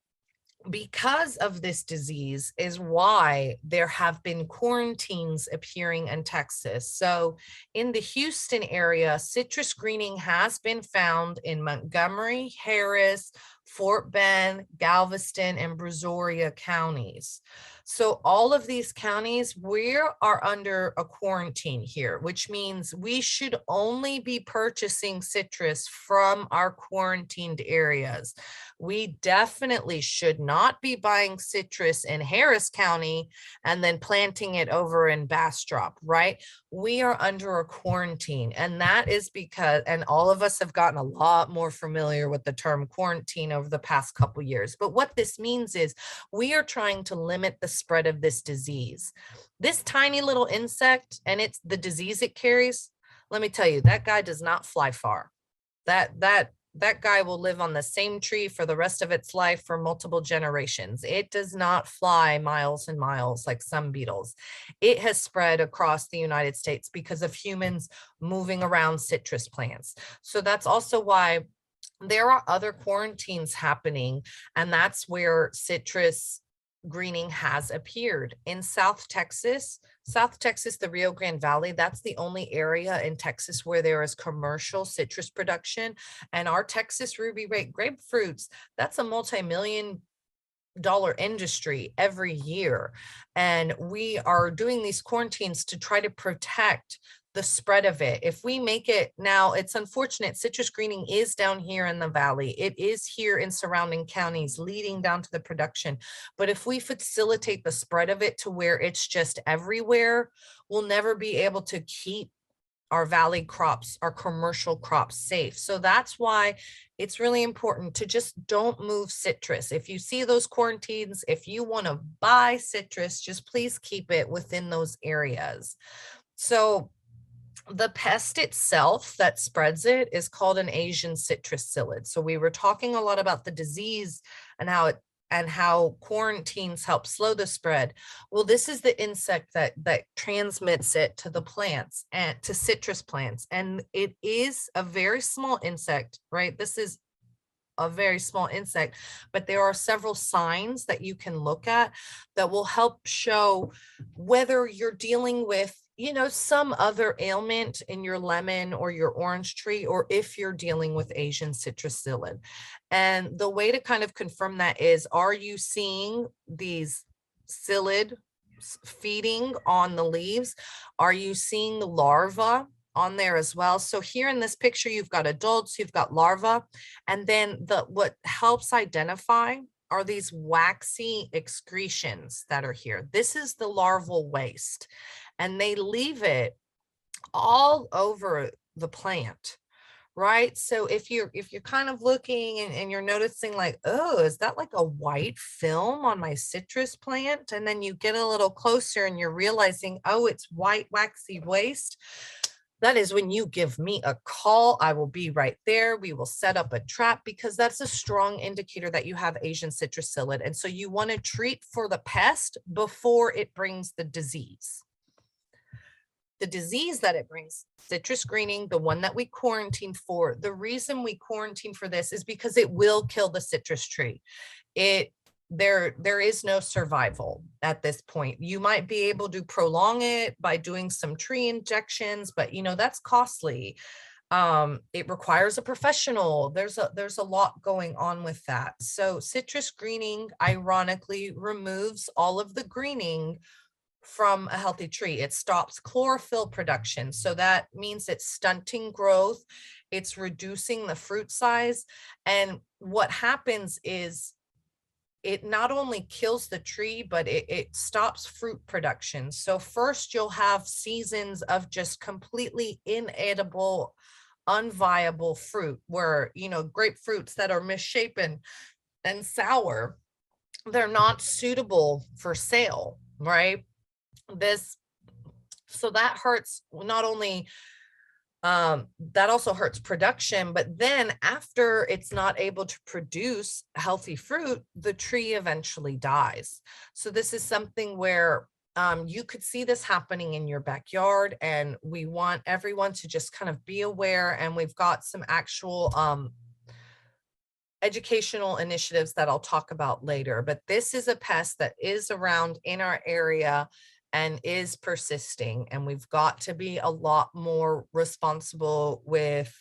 because of this disease is why there have been quarantines appearing in Texas. So in the Houston area, citrus greening has been found in Montgomery, Harris, Fort Bend, Galveston, and Brazoria counties. So all of these counties, we are under a quarantine here, which means we should only be purchasing citrus from our quarantined areas. We definitely should not be buying citrus in Harris County and then planting it over in Bastrop, right? We are under a quarantine, and that is because, and all of us have gotten a lot more familiar with the term quarantine over the past couple years. But what this means is we are trying to limit the spread of this disease. This tiny little insect and it's the disease it carries, let me tell you, that guy does not fly far. That guy will live on the same tree for the rest of its life for multiple generations. It does not fly miles and miles like some beetles. It has spread across the United States because of humans moving around citrus plants. So that's also why there are other quarantines happening, and that's where citrus greening has appeared. In South Texas, the Rio Grande Valley, that's the only area in Texas where there is commercial citrus production. And our Texas ruby red grapefruits, that's a multi-million-dollar industry every year. And we are doing these quarantines to try to protect the spread of it. If we make it now, it's unfortunate, citrus greening is down here in the valley. It is here in surrounding counties leading down to the production. But if we facilitate the spread of it to where it's just everywhere, we'll never be able to keep our valley crops, our commercial crops safe. So that's why it's really important to just don't move citrus. If you see those quarantines, if you want to buy citrus, just please keep it within those areas. So the pest itself that spreads it is called an Asian citrus psyllid. So we were talking a lot about the disease and how quarantines help slow the spread. Well, this is the insect that transmits it to the plants and to citrus plants. And it is a very small insect, right? This is a very small insect, but there are several signs that you can look at that will help show whether you're dealing with, you know, some other ailment in your lemon or your orange tree, or if you're dealing with Asian citrus psyllid. And the way to kind of confirm that is, are you seeing these psyllid feeding on the leaves? Are you seeing larvae on there as well? So here in this picture, you've got adults, you've got larvae, and then what helps identify are these waxy excretions that are here. This is the larval waste, and they leave it all over the plant, right? So if you're kind of looking and you're noticing like, oh, is that like a white film on my citrus plant? And then you get a little closer and you're realizing, oh, it's white waxy waste. That is when you give me a call. I will be right there. We will set up a trap, because that's a strong indicator that you have Asian citrus psyllid. And so you want to treat for the pest before it brings the disease. The disease that it brings, citrus greening, the one that we quarantined for, the reason we quarantine for this is because it will kill the citrus tree. There is no survival at this point. You might be able to prolong it by doing some tree injections, but you know, that's costly. It requires a professional. There's a lot going on with that. So citrus greening ironically removes all of the greening from a healthy tree. It stops chlorophyll production. So that means it's stunting growth. It's reducing the fruit size. And what happens is it not only kills the tree, but it stops fruit production. So first you'll have seasons of just completely inedible, unviable fruit, where, you know, grapefruits that are misshapen and sour, they're not suitable for sale, right? So that hurts not only that also hurts production, but then after it's not able to produce healthy fruit, the tree eventually dies. So this is something where you could see this happening in your backyard, and we want everyone to just kind of be aware. And we've got some actual educational initiatives that I'll talk about later, but this is a pest that is around in our area and is persisting, and we've got to be a lot more responsible with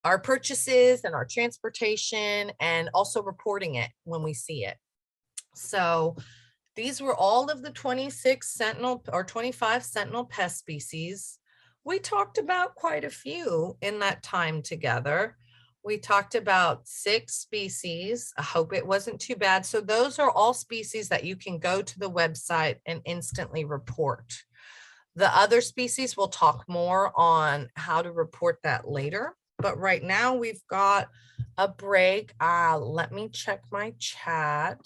our purchases and our transportation, and also reporting it when we see it. So these were all of the 26 Sentinel or 25 Sentinel pest species. We talked about quite a few in that time together. We talked about 6 species. I hope it wasn't too bad. So those are all species that you can go to the website and instantly report. The other species, we'll talk more on how to report that later. But right now we've got a break. Let me check my chat.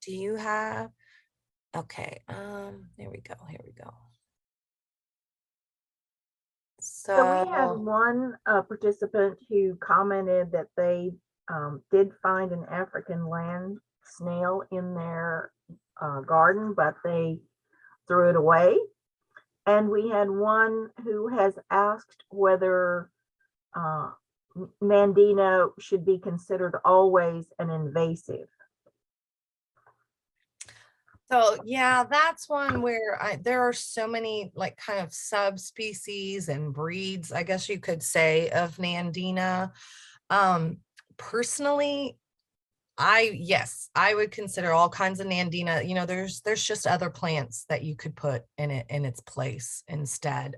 Do you have, okay, here we go, here we go. So we had So, one participant who commented that they did find an African land snail in their garden, but they threw it away. And we had one who has asked whether Nandina should be considered always an invasive. so yeah, that's one where there are so many like kind of subspecies and breeds, I guess you could say, of Nandina. Personally, yes, I would consider all kinds of Nandina. You know, there's just other plants that you could put in its place instead.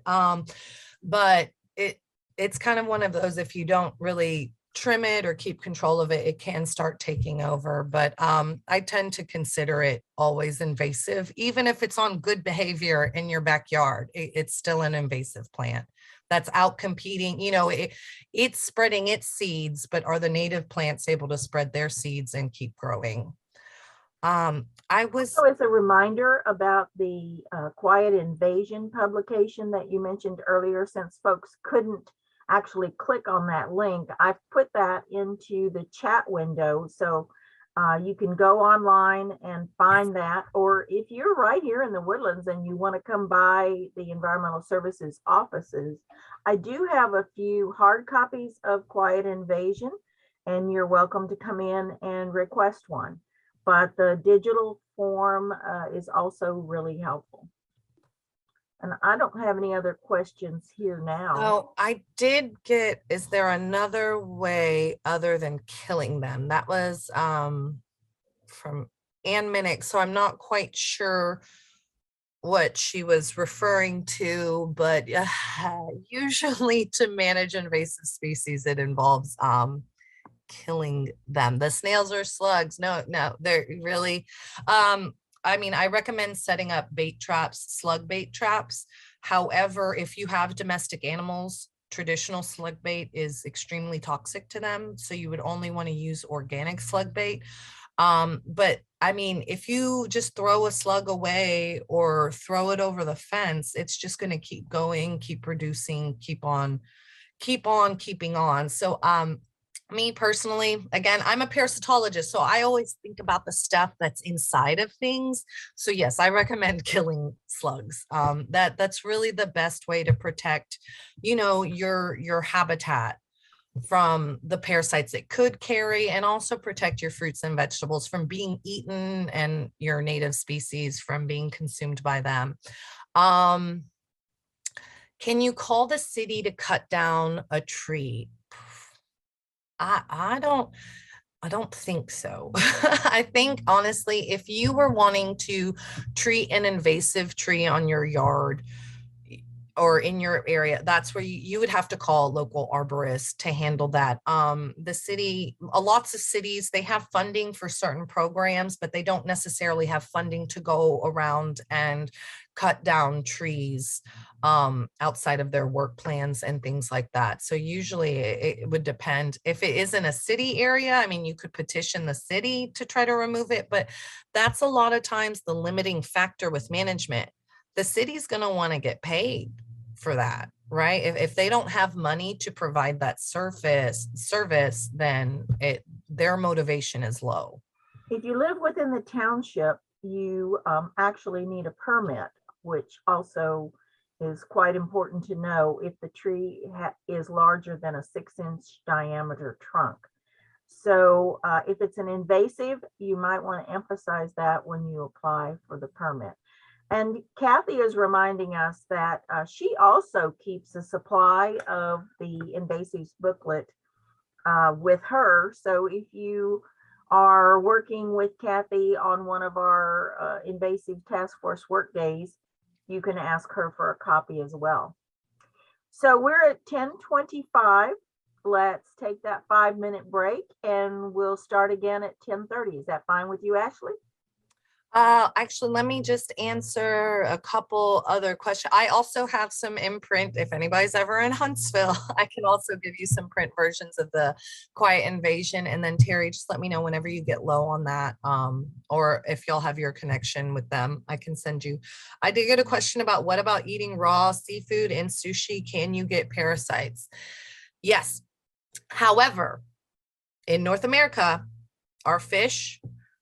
But it's kind of one of those, if you don't really trim it or keep control of it, it can start taking over. But I tend to consider it always invasive, even if it's on good behavior in your backyard. It's still an invasive plant that's out competing. You know, it's spreading its seeds, but are the native plants able to spread their seeds and keep growing? So as a reminder about the Quiet Invasion publication that you mentioned earlier, since folks couldn't actually click on that link, I've put that into the chat window. So you can go online and find that, or if you're right here in the Woodlands and you want to come by the Environmental Services offices, I do have a few hard copies of Quiet Invasion, and you're welcome to come in and request one. But the digital form is also really helpful. And I don't have any other questions here now. Oh, I did get, is there another way other than killing them? That was from Ann Minnick. So I'm not quite sure what she was referring to, but usually to manage invasive species, it involves killing them. The snails or slugs, no, they're really, I mean, I recommend setting up bait traps, slug bait traps. However, if you have domestic animals, traditional slug bait is extremely toxic to them. So you would only want to use organic slug bait. But I mean, if you just throw a slug away or throw it over the fence, it's just going to keep going, keep producing, keep on keeping on. So, me personally, again, I'm a parasitologist, so I always think about the stuff that's inside of things. So yes, I recommend killing slugs. That's really the best way to protect, you know, your habitat from the parasites it could carry, and also protect your fruits and vegetables from being eaten and your native species from being consumed by them. Can you call the city to cut down a tree? I don't think so. I think honestly, if you were wanting to treat an invasive tree on your yard or in your area, that's where you would have to call a local arborist to handle that. The city, lots of cities, they have funding for certain programs, but they don't necessarily have funding to go around and cut down trees outside of their work plans and things like that. So usually it would depend. If it is in a city area, I mean, you could petition the city to try to remove it, but that's a lot of times the limiting factor with management. The city's going to want to get paid for that, right? If they don't have money to provide that service, then their motivation is low. If you live within the township, you actually need a permit, which also is quite important to know if the tree is larger than a 6-inch diameter trunk. So if it's an invasive, you might want to emphasize that when you apply for the permit. And Kathy is reminding us that she also keeps a supply of the invasives booklet with her. So if you are working with Kathy on one of our invasive task force work days, you can ask her for a copy as well. So we're at 10:25. Let's take that 5-minute break and we'll start again at 10:30. Is that fine with you, Ashley? Actually, let me just answer a couple other questions. I also have some in print. If anybody's ever in Huntsville, I can also give you some print versions of the Quiet Invasion. And then Terry, just let me know whenever you get low on that. Or if y'all have your connection with them, I can send you. I did get a question about what about eating raw seafood in sushi? Can you get parasites? Yes. However, in North America, our fish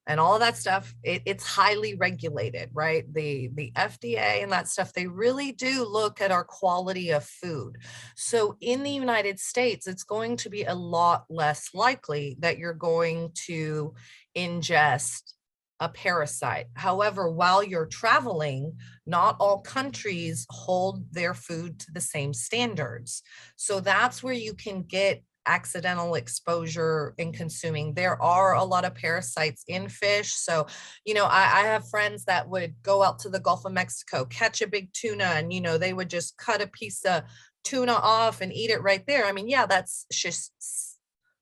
and all of that stuff, it's highly regulated, right? The FDA and that stuff, they really do look at our quality of food. So in the United States, it's going to be a lot less likely that you're going to ingest a parasite. However, while you're traveling, not all countries hold their food to the same standards. So that's where you can get accidental exposure in consuming. There are a lot of parasites in fish. So, you know, I have friends that would go out to the Gulf of Mexico, catch a big tuna, and, you know, they would just cut a piece of tuna off and eat it right there. I mean, yeah, that's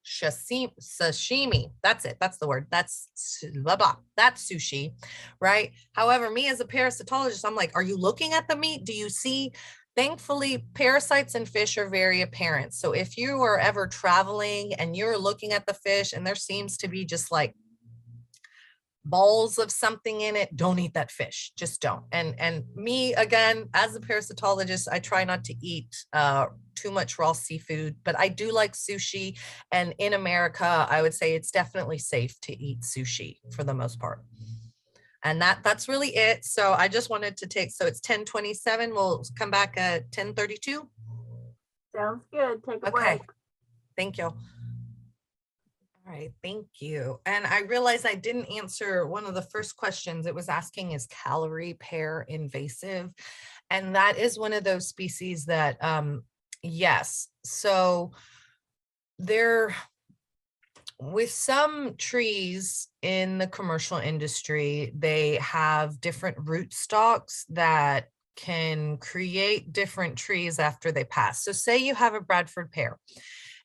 sashimi. That's it. That's the word. That's blah, blah. That's sushi, right? However, me as a parasitologist, I'm like, are you looking at the meat? Do you see? Thankfully, parasites in fish are very apparent. So if you are ever traveling and you're looking at the fish and there seems to be just like balls of something in it, don't eat that fish. Just don't. And me, again, as a parasitologist, I try not to eat too much raw seafood, but I do like sushi. And in America, I would say it's definitely safe to eat sushi for the most part. And that's really it. So I just wanted to take, so it's 10:27. We'll come back at 10:32. Sounds good. Take a Okay. break. Thank you. All right. Thank you. And I realized I didn't answer one of the first questions. It was asking, is Calorie pear invasive? And that is one of those species that, yes. So there, with some trees in the commercial industry, they have different root stocks that can create different trees after they pass. So say you have a Bradford pear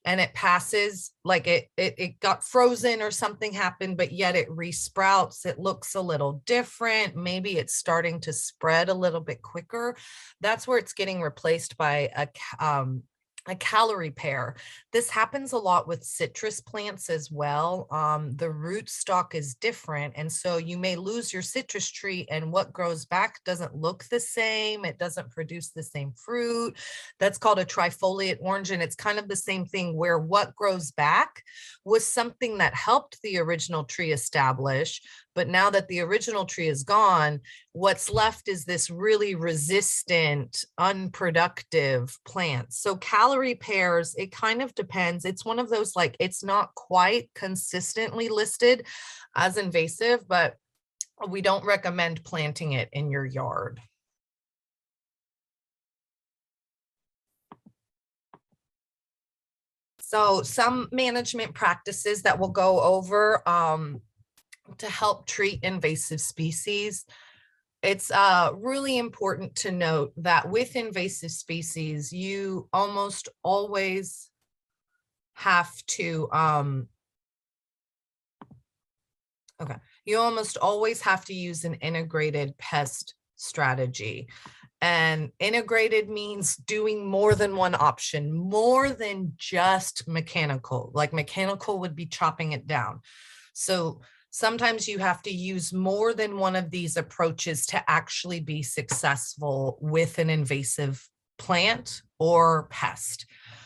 and it passes, like it got frozen or something happened, but yet it resprouts. It looks a little different. Maybe it's starting to spread a little bit quicker. That's where it's getting replaced by a calorie pear. This happens a lot with citrus plants as well. The root stock is different. And so you may lose your citrus tree and what grows back doesn't look the same. It doesn't produce the same fruit. That's called a trifoliate orange. And it's kind of the same thing where what grows back was something that helped the original tree establish. But now that the original tree is gone, what's left is this really resistant, unproductive plant. So calorie pears, it kind of depends. It's one of those, like, it's not quite consistently listed as invasive, but we don't recommend planting it in your yard. So some management practices that we'll go over to help treat invasive species. It's really important to note that with invasive species, you almost always have to, you almost always have to use an integrated pest strategy. And integrated means doing more than one option, more than just mechanical. Like mechanical would be chopping it down. So sometimes you have to use more than one of these approaches to actually be successful with an invasive plant or pest.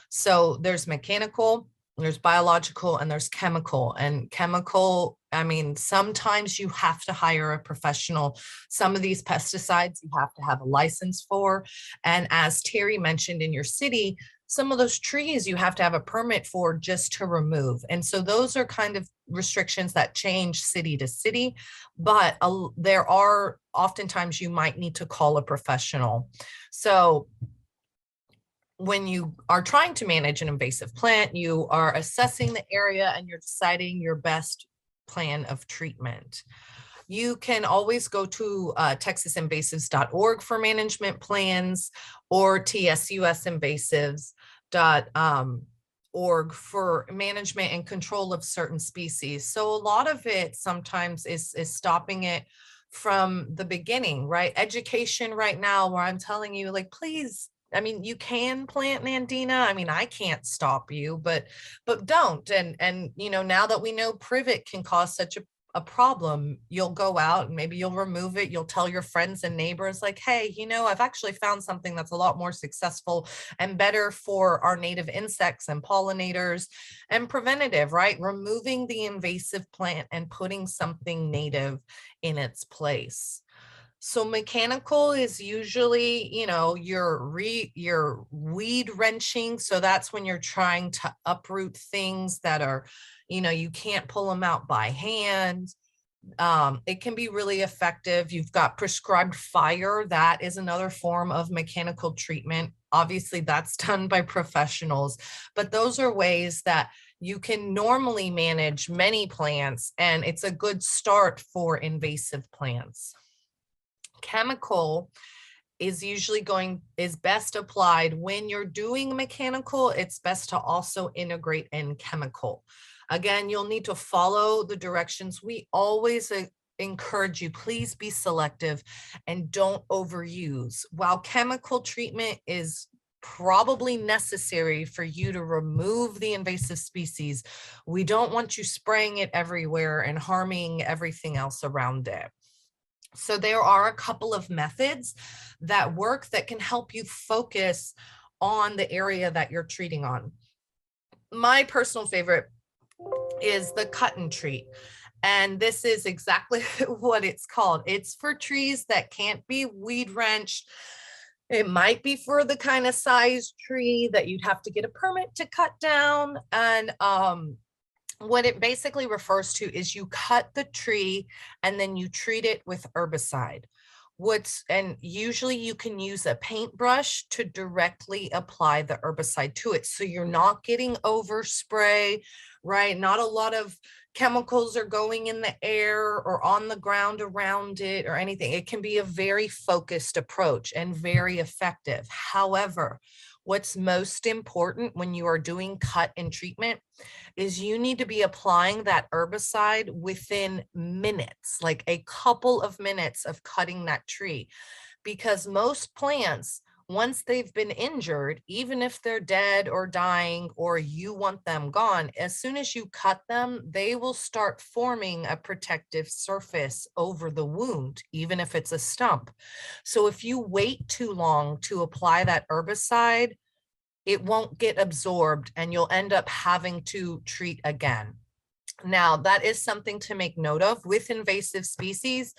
So there's mechanical, There's biological and there's chemical. And chemical, I mean, sometimes you have to hire a professional. Some of these pesticides you have to have a license for. And as Terry mentioned, in your city, some of those trees you have to have a permit for just to remove. And so those are kind of restrictions that change city to city, but there are oftentimes you might need to call a professional. So when you are trying to manage an invasive plant, you are assessing the area and you're deciding your best plan of treatment. You can always go to texasinvasives.org for management plans, or tsusinvasives.org for management and control of certain species. So a lot of it sometimes is stopping it from the beginning, right? Education right now, where I'm telling you, like, please, I mean, you can plant Nandina. I mean, I can't stop you, but don't. And you know, now that we know Privet can cause such a problem, you'll go out and maybe you'll remove it. You'll tell your friends and neighbors, like, hey, you know, I've actually found something that's a lot more successful and better for our native insects and pollinators and preventative, right? Removing the invasive plant and putting something native in its place. So mechanical is usually, you know, your weed wrenching. So that's when you're trying to uproot things that are, you know, you can't pull them out by hand. It can be really effective. You've got prescribed fire. That is another form of mechanical treatment. Obviously, that's done by professionals, but those are ways that you can normally manage many plants, and it's a good start for invasive plants. Chemical is best applied when you're doing mechanical. It's best to also integrate in chemical. Again, you'll need to follow the directions. We always encourage you, please be selective and don't overuse. While chemical treatment is probably necessary for you to remove the invasive species, we don't want you spraying it everywhere and harming everything else around it. So there are a couple of methods that work that can help you focus on the area that you're treating on. My personal favorite is the cut and treat. And this is exactly what it's called. It's for trees that can't be weed wrenched. It might be for the kind of size tree that you'd have to get a permit to cut down. And what it basically refers to is you cut the tree and then you treat it with herbicide. And usually you can use a paintbrush to directly apply the herbicide to it. So you're not getting overspray, right? Not a lot of chemicals are going in the air or on the ground around it or anything. It can be a very focused approach and very effective. However, what's most important when you are doing cut and treatment is you need to be applying that herbicide within minutes, like a couple of minutes of cutting that tree, because most plants, once they've been injured, even if they're dead or dying or you want them gone, as soon as you cut them, they will start forming a protective surface over the wound, even if it's a stump. So if you wait too long to apply that herbicide, it won't get absorbed and you'll end up having to treat again. Now, that is something to make note of with invasive species.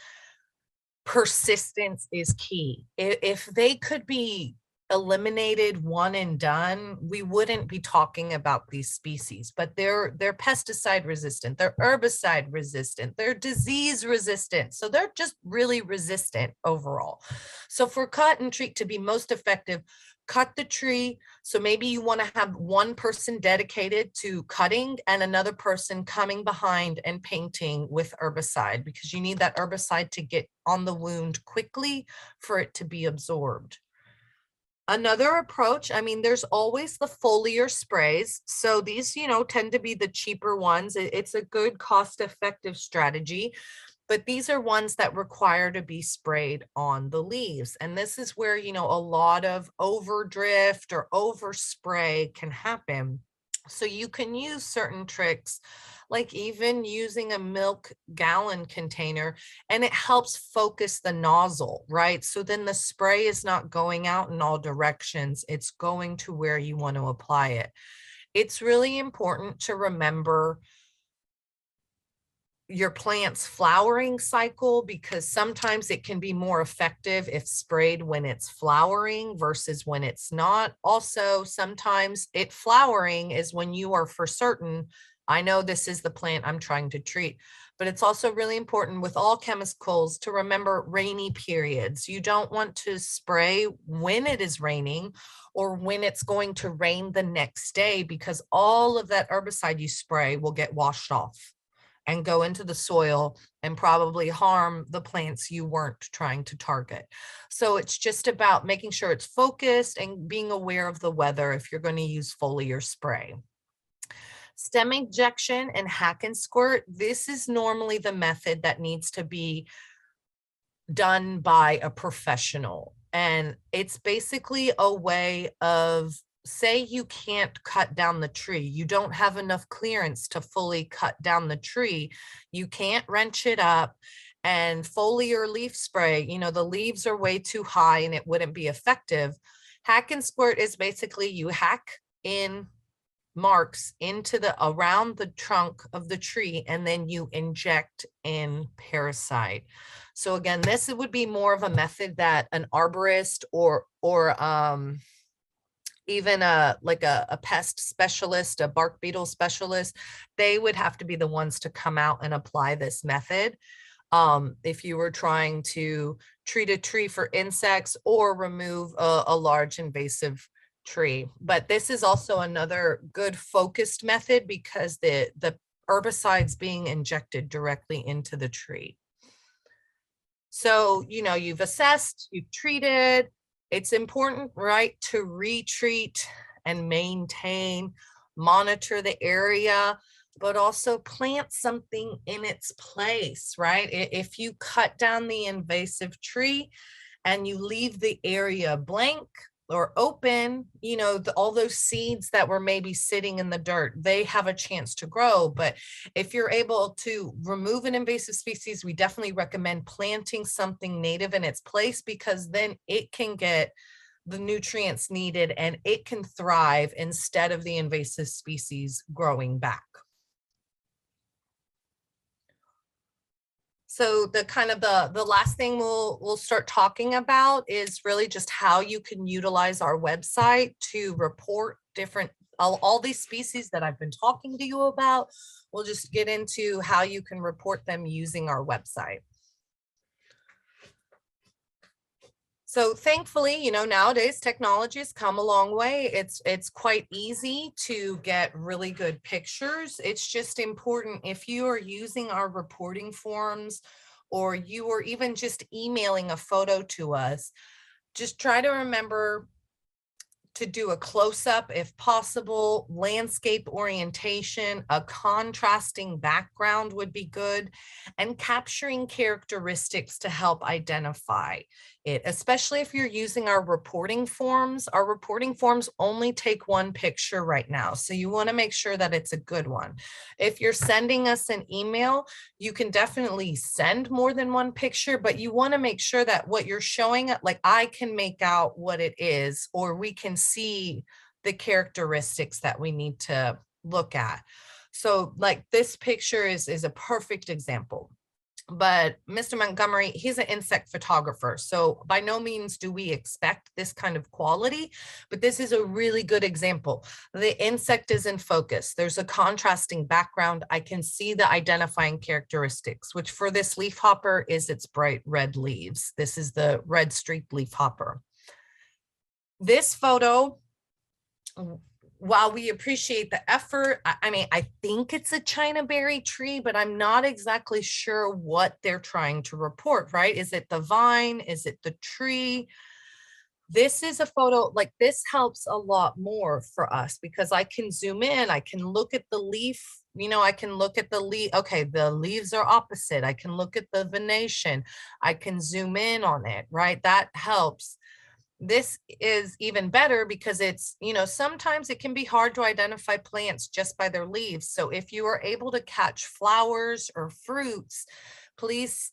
Persistence is key. If they could be eliminated one and done, we wouldn't be talking about these species, but they're pesticide resistant, they're herbicide resistant, they're disease resistant. So they're just really resistant overall. So for cut and treat to be most effective, cut the tree. So maybe you want to have one person dedicated to cutting and another person coming behind and painting with herbicide, because you need that herbicide to get on the wound quickly for it to be absorbed. Another approach, I mean, there's always the foliar sprays. So these, you know, tend to be the cheaper ones. It's a good cost-effective strategy, but these are ones that require to be sprayed on the leaves. And this is where, you know, a lot of overdrift or overspray can happen. So you can use certain tricks, like even using a milk gallon container, and it helps focus the nozzle, right? So then the spray is not going out in all directions. It's going to where you want to apply it. it's really important to remember your plant's flowering cycle, because sometimes it can be more effective if sprayed when it's flowering versus when it's not. Also, sometimes it flowering is when you are for certain, I know this is the plant I'm trying to treat, but it's also really important with all chemicals to remember rainy periods. You don't want to spray when it is raining or when it's going to rain the next day, because all of that herbicide you spray will get washed off and go into the soil and probably harm the plants you weren't trying to target. So it's just about making sure it's focused and being aware of the weather if you're going to use foliar spray. Stem ejection and hack and squirt, this is normally the method that needs to be done by a professional. And it's basically a way of, say you can't cut down the tree, you don't have enough clearance to fully cut down the tree, you can't wrench it up and foliar leaf spray, you know, the leaves are way too high and it wouldn't be effective. Hack and squirt is basically you hack in marks into the around the trunk of the tree and then you inject in parasite. So again, this would be more of a method that an arborist or even like a pest specialist, a bark beetle specialist, they would have to be the ones to come out and apply this method. If you were trying to treat a tree for insects or remove a large invasive tree. But this is also another good focused method because the herbicide's being injected directly into the tree. So, you know, you've assessed, you've treated. It's important, right, to retreat and maintain, monitor the area, but also plant something in its place, right? If you cut down the invasive tree and you leave the area blank or open, you know, all those seeds that were maybe sitting in the dirt, they have a chance to grow. But if you're able to remove an invasive species, we definitely recommend planting something native in its place, because then it can get the nutrients needed and it can thrive instead of the invasive species growing back. So the kind of the last thing we'll start talking about is really just how you can utilize our website to report different all these species that I've been talking to you about. We'll just get into how you can report them using our website. So thankfully, you know, nowadays technology has come a long way. It's quite easy to get really good pictures. It's just important, if you are using our reporting forms or you are even just emailing a photo to us, just try to remember to do a close-up if possible, landscape orientation, a contrasting background would be good, and capturing characteristics to help identify it, especially if you're using our reporting forms. Our reporting forms only take one picture right now, so you want to make sure that it's a good one. If you're sending us an email, you can definitely send more than one picture, but you want to make sure that what you're showing, like I can make out what it is, or we can see the characteristics that we need to look at. So like this picture is a perfect example. But Mr. Montgomery, he's an insect photographer. So by no means do we expect this kind of quality, but this is a really good example. The insect is in focus. There's a contrasting background. I can see the identifying characteristics, which for this leafhopper is its bright red leaves. This is the red streaked leafhopper. This photo, while we appreciate the effort, I mean, I think it's a China berry tree, but I'm not exactly sure what they're trying to report, right? Is it the vine? Is it the tree? This is a photo, like this helps a lot more for us because I can zoom in, I can look at the leaf, you know, I can look at the leaf. Okay, the leaves are opposite. I can look at the venation. I can zoom in on it, right? That helps. This is even better because it's, sometimes it can be hard to identify plants just by their leaves. So if you are able to catch flowers or fruits, please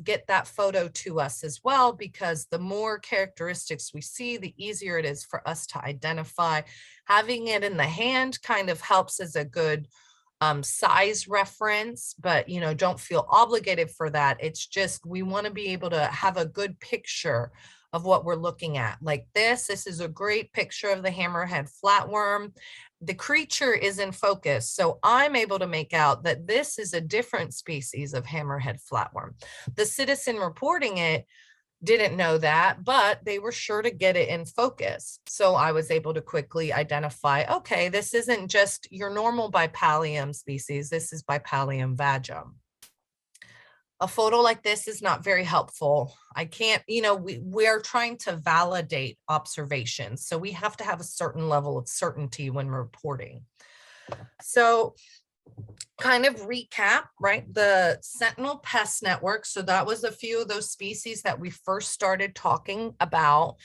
get that photo to us as well, because the more characteristics we see, the easier it is for us to identify. Having it in the hand kind of helps as a good size reference, but don't feel obligated for that. It's just, we want to be able to have a good picture of what we're looking at. Like this is a great picture of the Hammerhead Flatworm. The creature is in focus, so I'm able to make out that this is a different species of Hammerhead Flatworm. The citizen reporting it didn't know that, but they were sure to get it in focus. So I was able to quickly identify, okay, this isn't just your normal Bipalium species, this is Bipalium vagum. A photo like this is not very helpful. I can't, we're trying to validate observations. So we have to have a certain level of certainty when reporting. So kind of recap, right? The Sentinel Pest Network. So that was a few of those species that we first started talking about.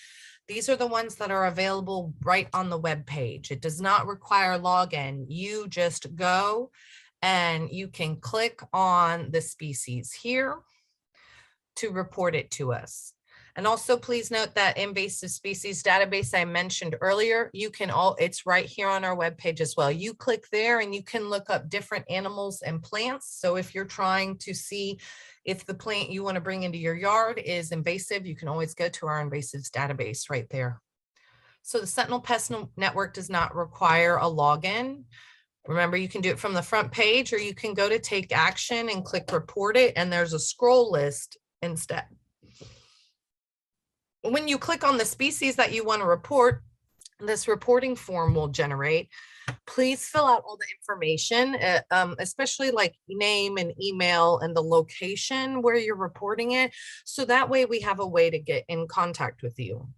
These are the ones that are available right on the web page. It does not require login. You just go and you can click on the species here to report it to us. And also please note that Invasive Species Database I mentioned earlier, it's right here on our webpage as well. You click there and you can look up different animals and plants. So if you're trying to see if the plant you want to bring into your yard is invasive, you can always go to our Invasives Database right there. So the Sentinel Pest Network does not require a login. Remember, you can do it from the front page, or you can go to Take Action and click Report It, and there's a scroll list instead. When you click on the species that you want to report, this reporting form will generate. Please fill out all the information, especially like name and email and the location where you're reporting it. So that way we have a way to get in contact with you.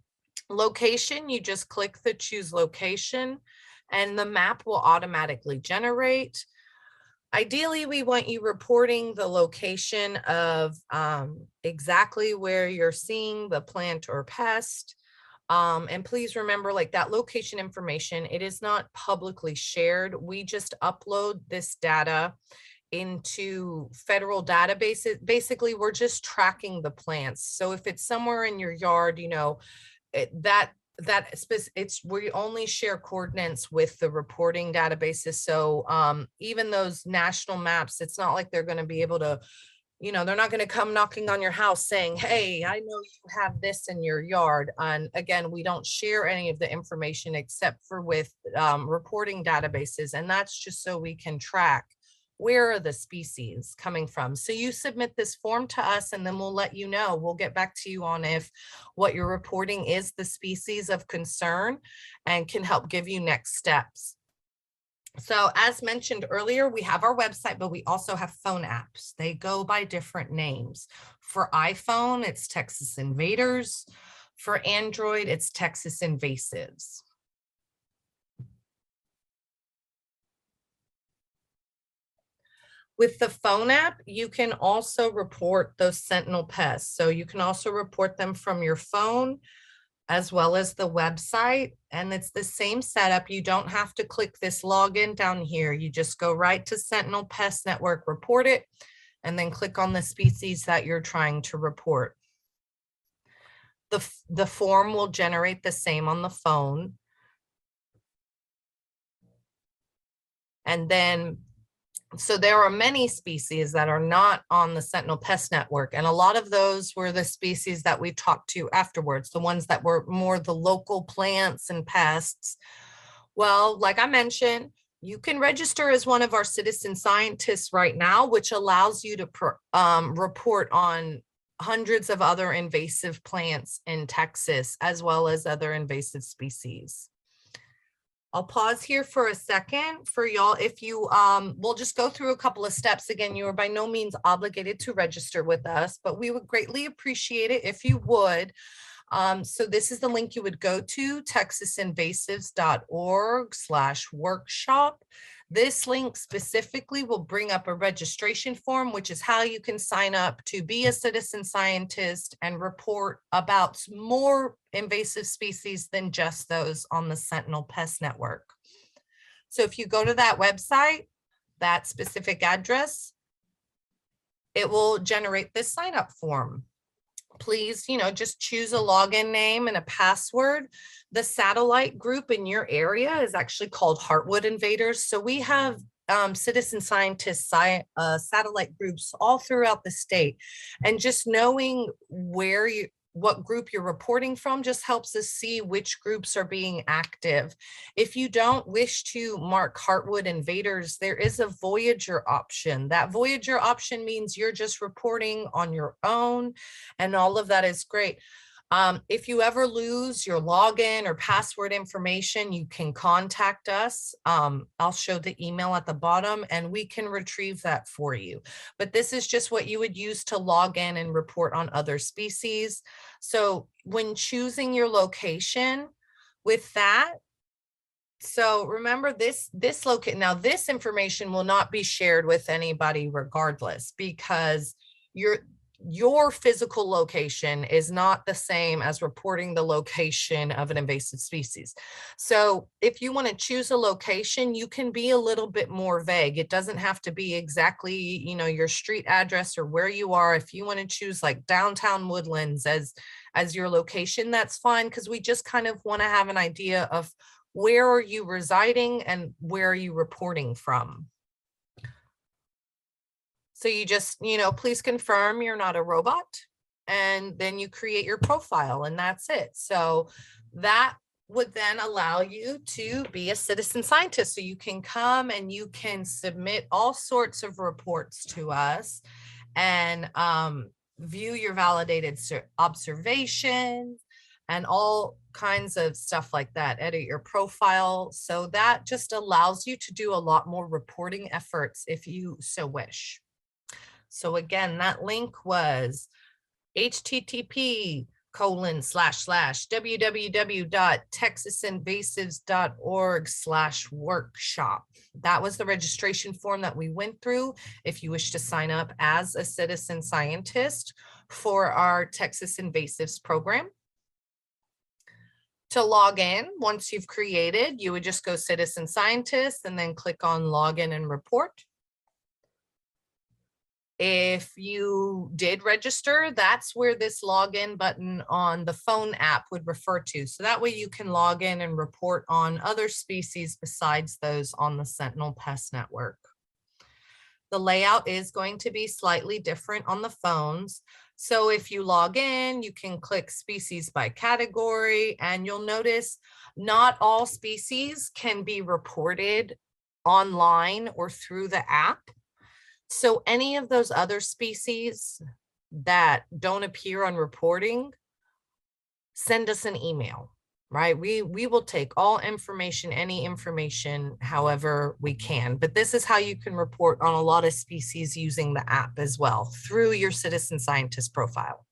Location, you just click the choose location and the map will automatically generate. Ideally, we want you reporting the location of exactly where you're seeing the plant or pest. And please remember, like that location information, it is not publicly shared. We just upload this data into federal databases. Basically, we're just tracking the plants. So if it's somewhere in your yard, we only share coordinates with the reporting databases. So even those national maps, it's not like they're going to be able to, they're not going to come knocking on your house saying, hey, I know you have this in your yard. And again, we don't share any of the information except for with reporting databases. And that's just so we can track where are the species coming from. So you submit this form to us and then we'll let you know. We'll get back to you on if what you're reporting is the species of concern and can help give you next steps. So as mentioned earlier, we have our website, but we also have phone apps. They go by different names. For iPhone, it's Texas Invaders. For Android, it's Texas Invasives. With the phone app, you can also report those Sentinel pests. So you can also report them from your phone as well as the website. And it's the same setup. You don't have to click this login down here. You just go right to Sentinel Pest Network, report it, and then click on the species that you're trying to report. The form will generate the same on the phone. And then so there are many species that are not on the Sentinel Pest Network, and a lot of those were the species that we talked to afterwards, the ones that were more the local plants and pests. Well, like I mentioned, you can register as one of our citizen scientists right now, which allows you to report on hundreds of other invasive plants in Texas, as well as other invasive species. I'll pause here for a second for y'all. If you, we'll just go through a couple of steps. Again, you are by no means obligated to register with us, but we would greatly appreciate it if you would. So this is the link you would go to, texasinvasives.org/workshop. This link specifically will bring up a registration form, which is how you can sign up to be a citizen scientist and report about more invasive species than just those on the Sentinel Pest Network. So if you go to that website, that specific address, it will generate this sign up form. Please, just choose a login name and a password. The satellite group in your area is actually called Heartwood Invaders. So we have citizen scientists, satellite groups all throughout the state. And just knowing what group you're reporting from just helps us see which groups are being active. If you don't wish to mark Heartwood Invaders, there is a Voyager option. That Voyager option means you're just reporting on your own, and all of that is great. If you ever lose your login or password information, you can contact us. I'll show the email at the bottom and we can retrieve that for you. But this is just what you would use to log in and report on other species. So when choosing your location with that, so remember this location. Now this information will not be shared with anybody regardless, because your physical location is not the same as reporting the location of an invasive species. So if you want to choose a location, you can be a little bit more vague. It doesn't have to be exactly, your street address or where you are. If you want to choose like downtown Woodlands as your location, that's fine, because we just kind of want to have an idea of where are you residing and where are you reporting from. So you just, please confirm you're not a robot, and then you create your profile and that's it. So that would then allow you to be a citizen scientist. So you can come and you can submit all sorts of reports to us and view your validated observations and all kinds of stuff like that, edit your profile. So that just allows you to do a lot more reporting efforts if you so wish. So again, that link was http://www.texasinvasives.org/workshop. That was the registration form that we went through if you wish to sign up as a citizen scientist for our Texas Invasives program. To log in, once you've created, you would just go citizen scientist and then click on login and report. If you did register, that's where this login button on the phone app would refer to. So that way you can log in and report on other species besides those on the Sentinel Pest Network. The layout is going to be slightly different on the phones. So if you log in, you can click species by category, and you'll notice not all species can be reported online or through the app. So any of those other species that don't appear on reporting, send us an email, right? We will take all information, any information, however we can. But this is how you can report on a lot of species using the app as well through your citizen scientist profile.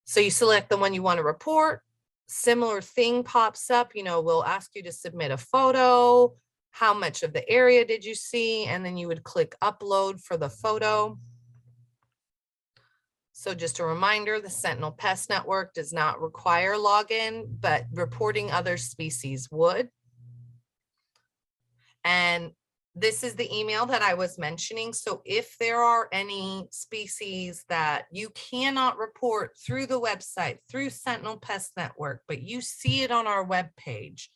So you select the one you want to report, similar thing pops up, we'll ask you to submit a photo. How much of the area did you see? And then you would click upload for the photo. So just a reminder, the Sentinel Pest Network does not require login, but reporting other species would. And this is the email that I was mentioning. So if there are any species that you cannot report through the website, through Sentinel Pest Network, but you see it on our webpage,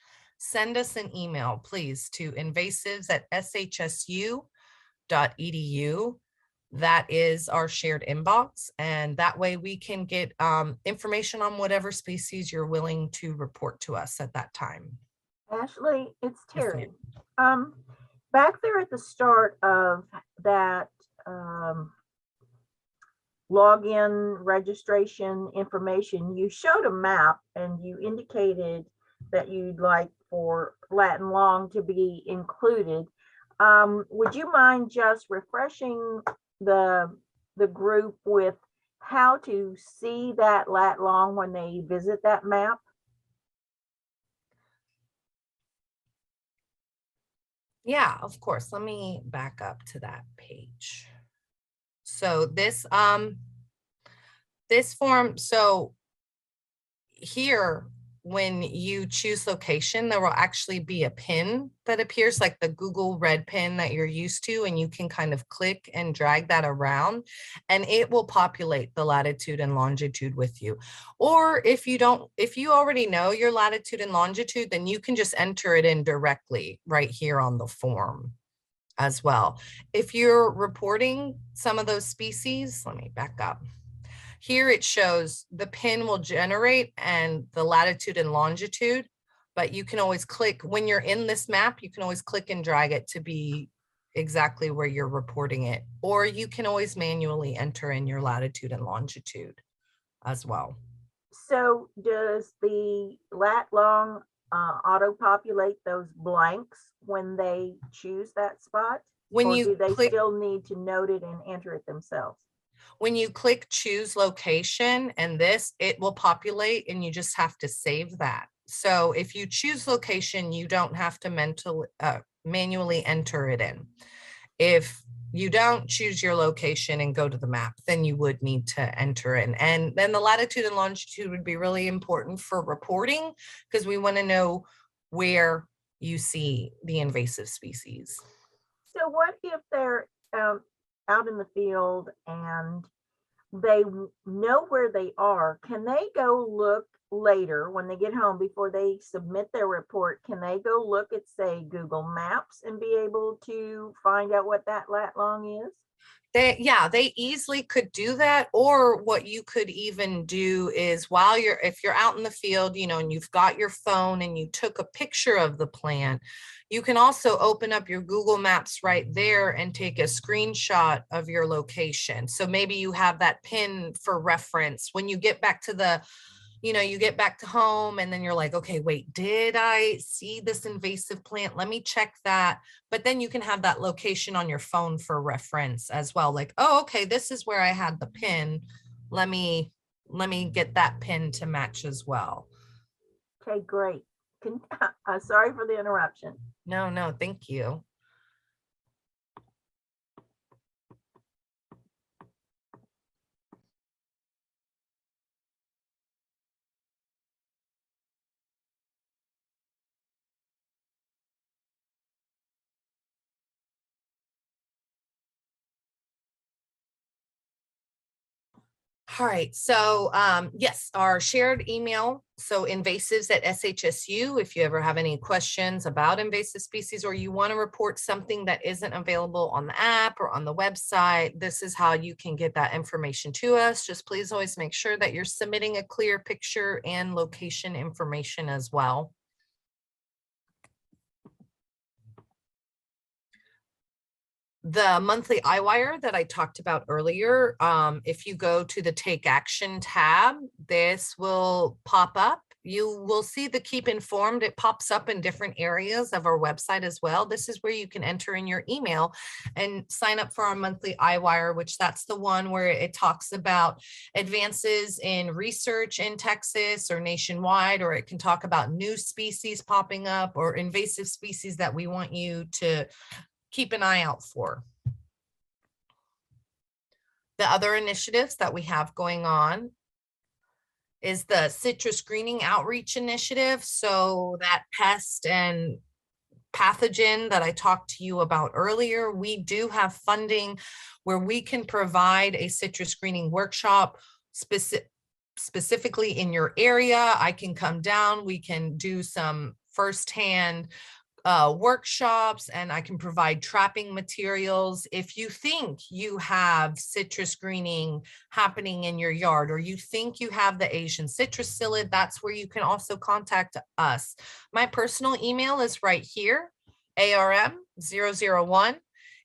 send us an email, please, to invasives@shsu.edu. That is our shared inbox. And that way we can get information on whatever species you're willing to report to us at that time. Ashley, it's Terry. Back there at the start of that login registration information, you showed a map and you indicated that you'd like for Latin long to be included. Would you mind just refreshing the group with how to see that lat long when they visit that map? Yeah, of course. Let me back up to that page. So this form, so here, when you choose location, there will actually be a pin that appears, like the Google red pin that you're used to, and you can kind of click and drag that around and it will populate the latitude and longitude with you. Or if you already know your latitude and longitude, then you can just enter it in directly right here on the form as well. If you're reporting some of those species, let me back up. Here it shows the pin will generate and the latitude and longitude, but you can always click, when you're in this map, you can always click and drag it to be exactly where you're reporting it. Or you can always manually enter in your latitude and longitude as well. So does the lat long auto-populate those blanks when they choose that spot? When Or you do they click, still need to note it and enter it themselves? when you click choose location and this, it will populate and you just have to save that. So if you choose location, you don't have to manually enter it in. If you don't choose your location and go to the map, then you would need to enter in. And then the latitude and longitude would be really important for reporting because we want to know where you see the invasive species. So what if they're out in the field and they know where they are? Can they go look later when they get home before they submit their report? Can they go look at, say, Google Maps and be able to find out what that lat long is? They easily could do that. Or what you could even do is if you're out in the field, and you've got your phone and you took a picture of the plant, you can also open up your Google Maps right there and take a screenshot of your location. So maybe you have that pin for reference when you get back to you get back to home and then you're like, okay, wait, did I see this invasive plant? Let me check that. But then you can have that location on your phone for reference as well. Like, oh, okay, this is where I had the pin. Let me get that pin to match as well. Okay, great. Sorry for the interruption. No, thank you. All right, so yes, our shared email, so invasives@SHSU, if you ever have any questions about invasive species or you want to report something that isn't available on the app or on the website, this is how you can get that information to us. Just please always make sure that you're submitting a clear picture and location information as well. The monthly iWire that I talked about earlier, if you go to the Take Action tab, this will pop up. You will see the Keep Informed. It pops up in different areas of our website as well. This is where you can enter in your email and sign up for our monthly iWire, which that's the one where it talks about advances in research in Texas or nationwide, or it can talk about new species popping up or invasive species that we want you to keep an eye out for. The other initiatives that we have going on is the citrus screening outreach initiative. So that pest and pathogen that I talked to you about earlier, we do have funding where we can provide a citrus screening workshop specifically in your area. I can come down, we can do some firsthand workshops, and I can provide trapping materials. If you think you have citrus greening happening in your yard, or you think you have the Asian citrus psyllid, that's where you can also contact us. My personal email is right here, ARM001.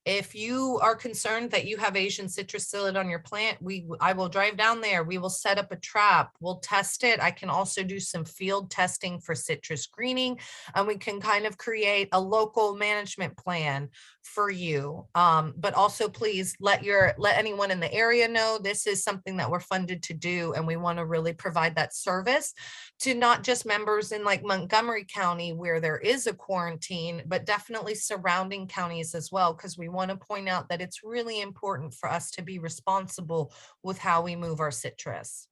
If you are concerned that you have Asian citrus psyllid on your plant, I will drive down there. We will set up a trap. We'll test it. I can also do some field testing for citrus greening, and we can kind of create a local management plan for you. But also please let anyone in the area know this is something that we're funded to do, and we want to really provide that service to not just members in like Montgomery County where there is a quarantine, but definitely surrounding counties as well, because we want to point out that it's really important for us to be responsible with how we move our citrus.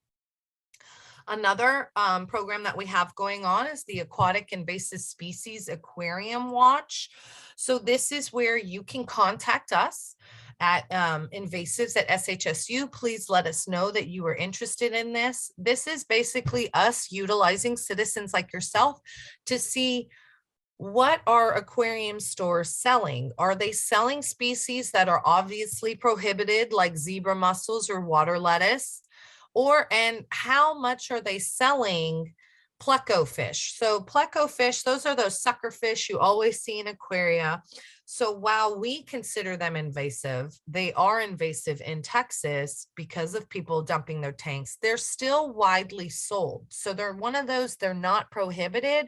Another program that we have going on is the Aquatic Invasive Species Aquarium Watch. So this is where you can contact us at invasives at SHSU. Please let us know that you are interested in this. This is basically us utilizing citizens like yourself to see what are aquarium stores selling. Are they selling species that are obviously prohibited, like zebra mussels or water lettuce? And how much are they selling pleco fish? So pleco fish, those are those sucker fish you always see in aquaria. So while we consider them invasive, they are invasive in Texas because of people dumping their tanks. They're still widely sold. So they're one of those, they're not prohibited,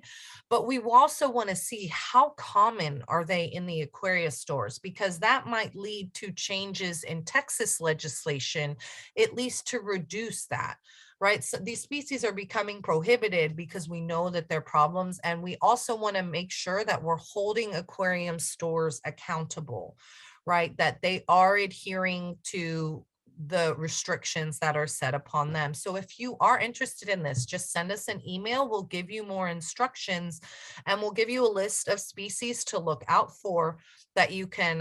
but we also want to see how common are they in the aquaria stores, because that might lead to changes in Texas legislation, at least to reduce that. Right. So these species are becoming prohibited because we know that they're problems. And we also want to make sure that we're holding aquarium stores accountable, right? That they are adhering to the restrictions that are set upon them. So if you are interested in this, just send us an email. We'll give you more instructions, and we'll give you a list of species to look out for that you can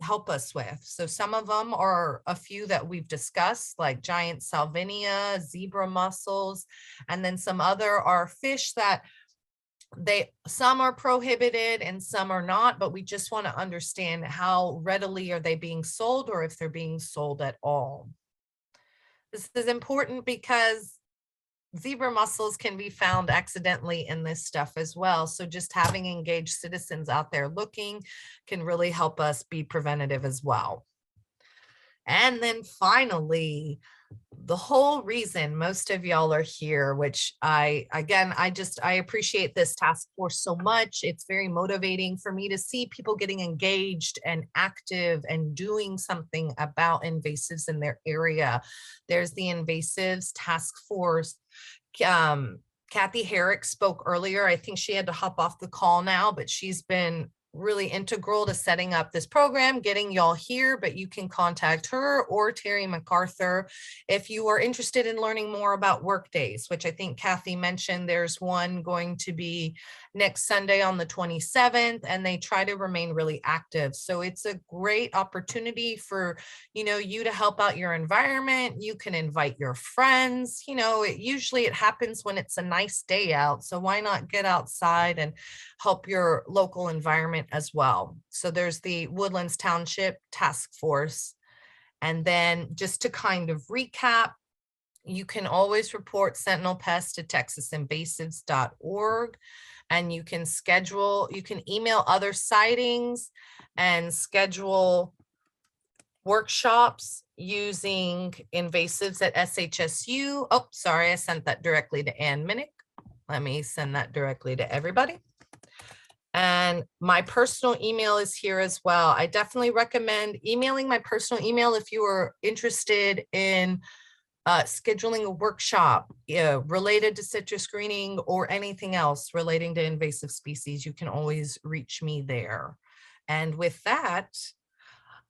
help us with. So some of them are a few that we've discussed, like giant Salvinia, zebra mussels, and then some other are fish that some are prohibited and some are not, but we just want to understand how readily are they being sold, or if they're being sold at all. This is important because zebra mussels can be found accidentally in this stuff as well. So just having engaged citizens out there looking can really help us be preventative as well. And then finally, the whole reason most of y'all are here, which I appreciate this task force so much. It's very motivating for me to see people getting engaged and active and doing something about invasives in their area. There's the Invasives Task Force. Kathy Herrick spoke earlier. I think she had to hop off the call now, but she's been really integral to setting up this program, getting y'all here, but you can contact her or Terry MacArthur if you are interested in learning more about work days, which I think Kathy mentioned. There's one going to be next Sunday on the 27th, and they try to remain really active. So it's a great opportunity for, you to help out your environment. You can invite your friends. Usually it happens when it's a nice day out. So why not get outside and help your local environment as well? So there's the Woodlands Township Task Force. And then just to kind of recap, you can always report Sentinel Pest to texasinvasives.org, and you can email other sightings and schedule workshops using invasives at SHSU. Oh, sorry, I sent that directly to Ann Minnick. Let me send that directly to everybody. And my personal email is here as well. I definitely recommend emailing my personal email if you are interested in scheduling a workshop related to citrus greening or anything else relating to invasive species. You can always reach me there. And with that,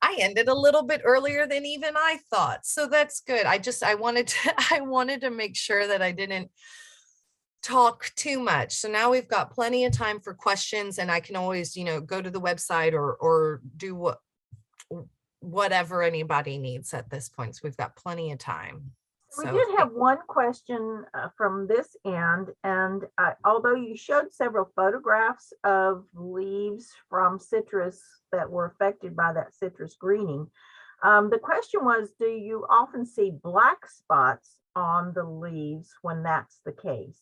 I ended a little bit earlier than even I thought. So that's good. I wanted to make sure that I didn't talk too much. So now we've got plenty of time for questions, and I can always, go to the website or do whatever anybody needs at this point. So we've got plenty of time. We did have one question from this end, and although you showed several photographs of leaves from citrus that were affected by that citrus greening, the question was, do you often see black spots on the leaves when that's the case?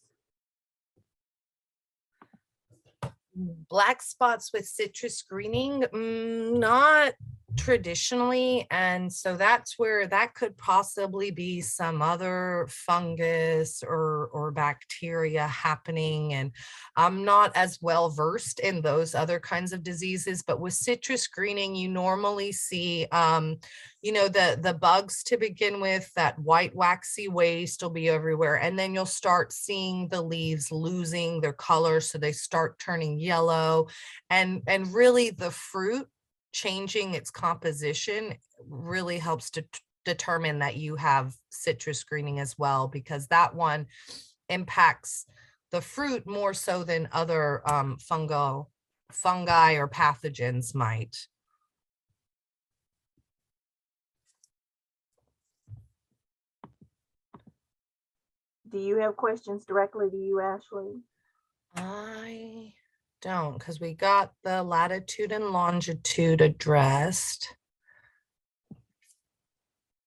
Black spots with citrus greening, not traditionally, and so that's where that could possibly be some other fungus or bacteria happening. And I'm not as well versed in those other kinds of diseases, but with citrus greening, you normally see the bugs to begin with. That white waxy waste will be everywhere, and then you'll start seeing the leaves losing their color, so they start turning yellow, and really the fruit changing its composition really helps to determine that you have citrus greening as well, because that one impacts the fruit more so than other fungi or pathogens might. Do you have questions directly to you, Ashley? I don't, because we got the latitude and longitude addressed.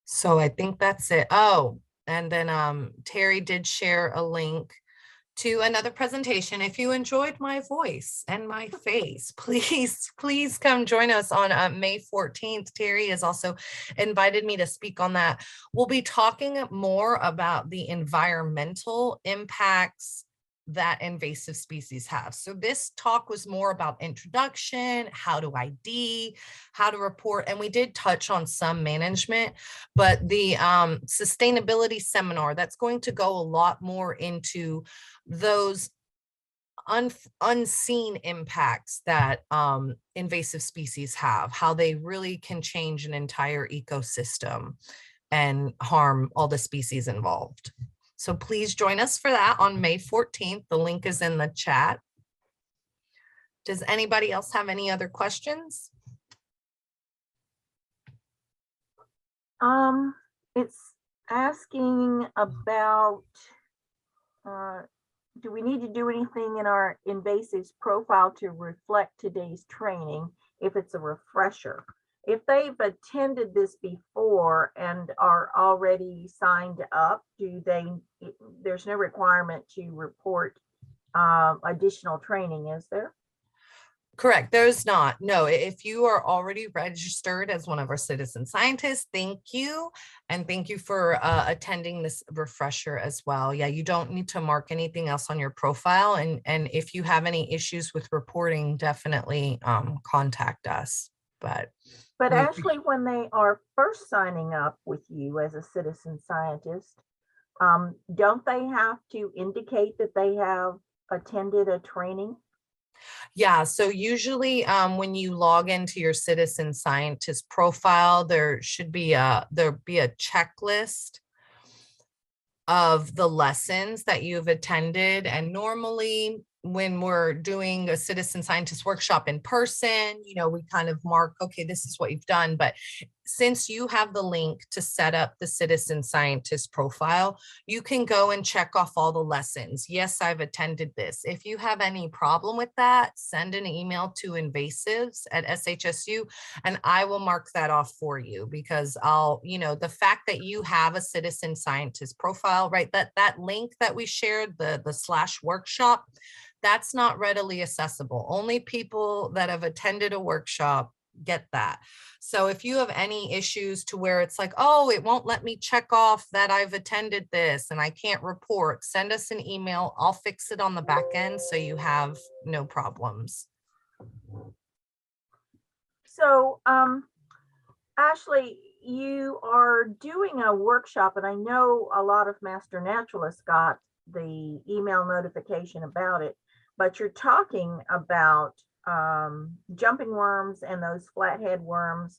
So I think that's it. Oh, and then Terry did share a link to another presentation. If you enjoyed my voice and my face, please come join us on May 14th. Terry has also invited me to speak on that. We'll be talking more about the environmental impacts that invasive species have. So this talk was more about introduction, how to ID, how to report, and we did touch on some management, but the sustainability seminar, that's going to go a lot more into those unseen impacts that invasive species have, how they really can change an entire ecosystem and harm all the species involved. So please join us for that on May 14th. The link is in the chat. Does anybody else have any other questions? It's asking about, do we need to do anything in our invasives profile to reflect today's training if it's a refresher? If they've attended this before and are already signed up, there's no requirement to report additional training, is there? Correct. There's not. No, if you are already registered as one of our citizen scientists, thank you. And thank you for attending this refresher as well. Yeah, you don't need to mark anything else on your profile. And if you have any issues with reporting, definitely contact us. But Ashley, when they are first signing up with you as a citizen scientist, don't they have to indicate that they have attended a training? Yeah, so usually when you log into your citizen scientist profile, there should be a checklist of the lessons that you've attended. And normally when we're doing a citizen scientist workshop in person, we kind of mark, okay, this is what you've done. But since you have the link to set up the citizen scientist profile, you can go and check off all the lessons. Yes, I've attended this. If you have any problem with that, send an email to invasives@shsu and I will mark that off for you, because the fact that you have a citizen scientist profile, right? That link that we shared, the /workshop, that's not readily accessible. Only people that have attended a workshop get that. So if you have any issues to where it's like, oh, it won't let me check off that I've attended this and I can't report, send us an email. I'll fix it on the back end so you have no problems. So, Ashley, you are doing a workshop, and I know a lot of master naturalists got the email notification about it, but you're talking about jumping worms and those flathead worms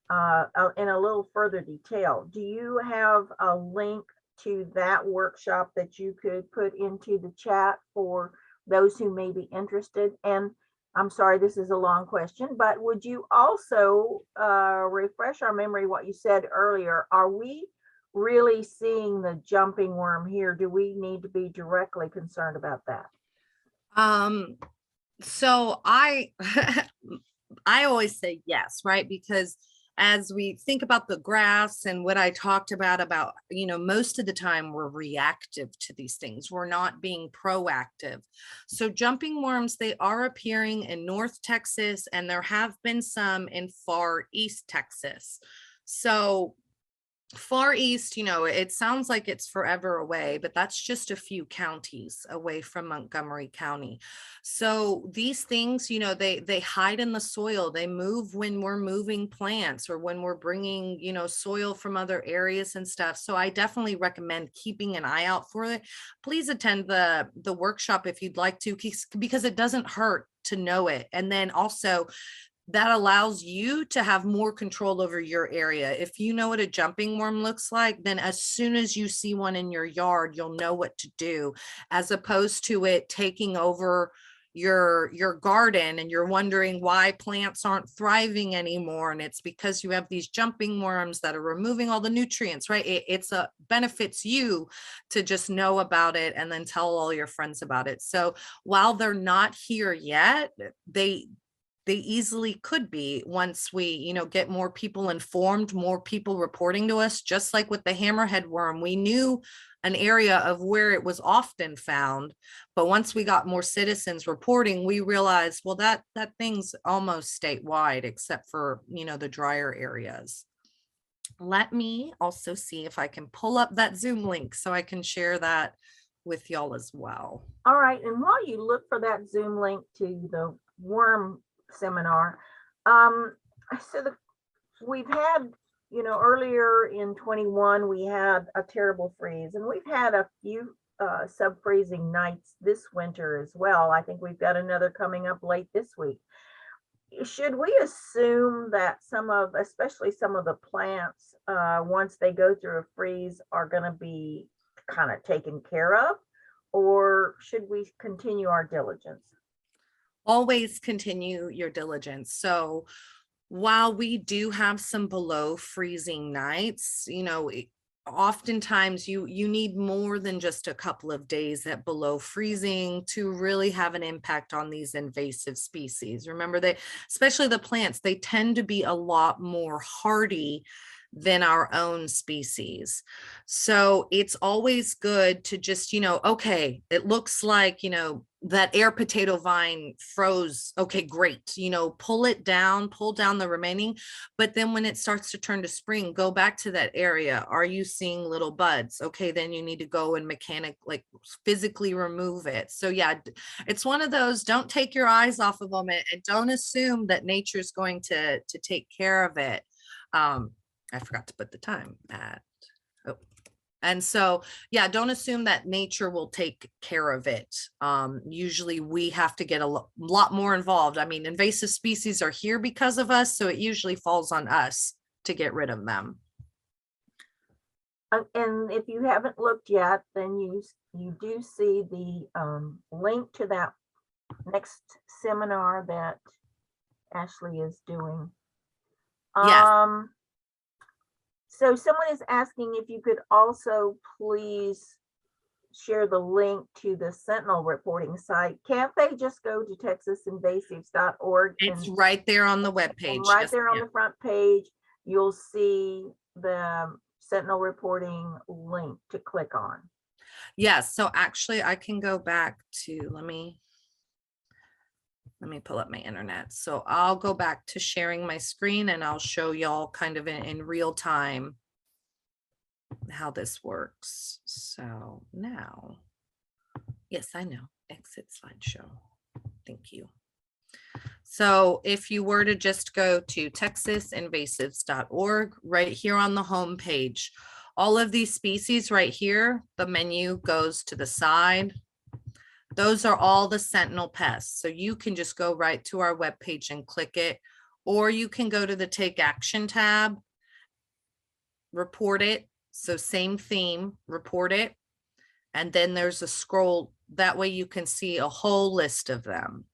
in a little further detail. Do you have a link to that workshop that you could put into the chat for those who may be interested? And I'm sorry, this is a long question, but would you also refresh our memory what you said earlier? Are we really seeing the jumping worm here? Do we need to be directly concerned about that? So I I always say yes, right? Because as we think about the grass and what I talked about, most of the time we're reactive to these things. We're not being proactive. So jumping worms, they are appearing in North Texas, and there have been some in far East Texas. So far east, it sounds like it's forever away, but that's just a few counties away from Montgomery County. So these things, they hide in the soil. They move when we're moving plants or when we're bringing, soil from other areas and stuff. So I definitely recommend keeping an eye out for it. Please attend the workshop if you'd like to, because it doesn't hurt to know it. And then also, that allows you to have more control over your area. If you know what a jumping worm looks like, then as soon as you see one in your yard, you'll know what to do, as opposed to it taking over your garden and you're wondering why plants aren't thriving anymore. And it's because you have these jumping worms that are removing all the nutrients, right? It's benefits you to just know about it and then tell all your friends about it. So while they're not here yet, they easily could be once we, get more people informed, more people reporting to us. Just like with the hammerhead worm, we knew an area of where it was often found, but once we got more citizens reporting, we realized, well, that thing's almost statewide, except for, the drier areas. Let me also see if I can pull up that Zoom link so I can share that with y'all as well. All right, and while you look for that Zoom link to the worm seminar, we've had, earlier in 21 we had a terrible freeze, and we've had a few sub-freezing nights this winter as well. I think we've got another coming up late this week. Should we assume that especially some of the plants, once they go through a freeze, are going to be kind of taken care of, or should we continue our diligence? Always continue your diligence. So while we do have some below freezing nights, oftentimes you need more than just a couple of days at below freezing to really have an impact on these invasive species. Remember, especially the plants, they tend to be a lot more hardy than our own species. So it's always good to just, okay, it looks like, that air potato vine froze. Okay, great. Pull down the remaining, but then when it starts to turn to spring, go back to that area. Are you seeing little buds? Okay, then you need to go and physically remove it. So yeah, it's one of those, don't take your eyes off of them and don't assume that nature's going to take care of it. I forgot to put the time at, and so, yeah, don't assume that nature will take care of it. Usually we have to get a lot more involved. I mean, invasive species are here because of us, so it usually falls on us to get rid of them. And if you haven't looked yet, then you do see the link to that next seminar that Ashley is doing. Yes. So someone is asking if you could also please share the link to the Sentinel reporting site. Can't they just go to texasinvasives.org? It's right there on the webpage. Right there on the front page, you'll see the Sentinel reporting link to click on. Yes. So actually I can go back to, let me pull up my internet. So I'll go back to sharing my screen and I'll show y'all kind of in real time how this works. So now, yes, I know, exit slideshow. Thank you. So if you were to just go to texasinvasives.org, right here on the home page, all of these species right here, the menu goes to the side. Those are all the Sentinel pests. So you can just go right to our webpage and click it, or you can go to the Take Action tab, report it. So same theme, report it. And then there's a scroll. That way you can see a whole list of them.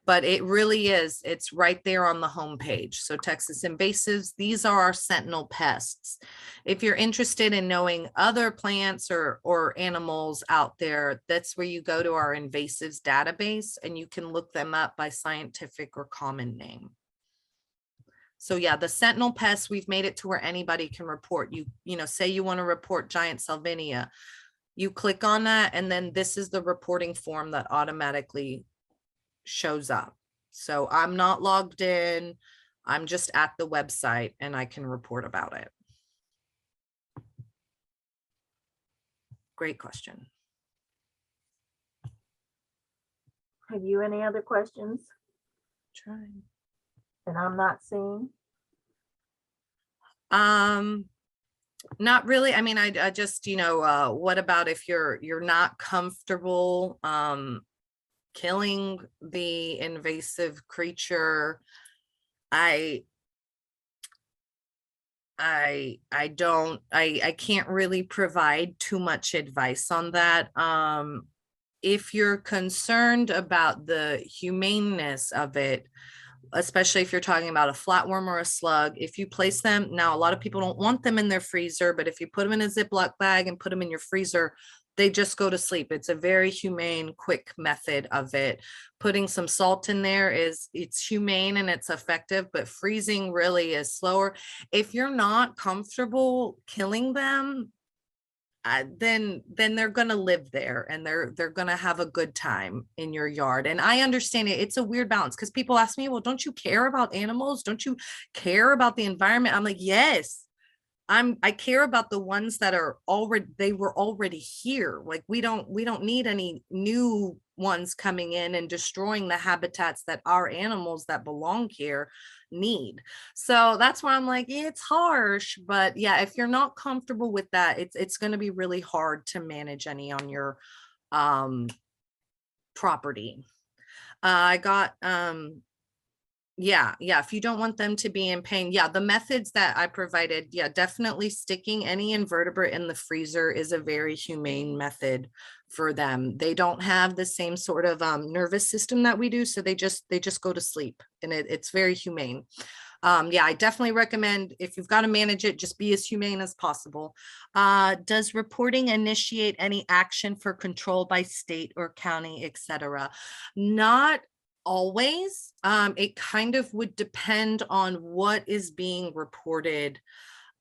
But it really is, it's right there on the home page. So Texas Invasives, these are our Sentinel pests. If you're interested in knowing other plants or animals out there, that's where you go to our Invasives database and you can look them up by scientific or common name. So yeah, the Sentinel Pests, we've made it to where anybody can report. Say you want to report giant Salvinia, you click on that, and then this is the reporting form that automatically shows up. So I'm not logged in. I'm just at the website and I can report about it. Great question. Have you any other questions Trying. that I'm not seeing? Not really. I mean, I just, what about if you're not comfortable killing the invasive creature? I can't really provide too much advice on that. If you're concerned about the humaneness of it, especially if you're talking about a flatworm or a slug, if you place them, now a lot of people don't want them in their freezer, but if you put them in a Ziploc bag and put them in your freezer, they just go to sleep. It's a very humane, quick method of it. Putting some salt in there it's humane and it's effective, but freezing really is slower. If you're not comfortable killing them, then they're going to live there and they're going to have a good time in your yard. And I understand it. It's a weird balance because people ask me, well, don't you care about animals? Don't you care about the environment? I'm like, yes, I care about the ones that are they were already here. Like we don't need any new ones coming in and destroying the habitats that our animals that belong here need. So that's why I'm like, it's harsh, but yeah, if you're not comfortable with that, it's going to be really hard to manage any on your property. I got yeah, if you don't want them to be in pain, yeah, the methods that I provided, yeah, definitely sticking any invertebrate in the freezer is a very humane method for them. They don't have the same sort of nervous system that we do, so they just go to sleep, and it's very humane. Yeah, I definitely recommend, if you've got to manage it, just be as humane as possible. Does reporting initiate any action for control by state or county, etc.? Not always. It kind of would depend on what is being reported.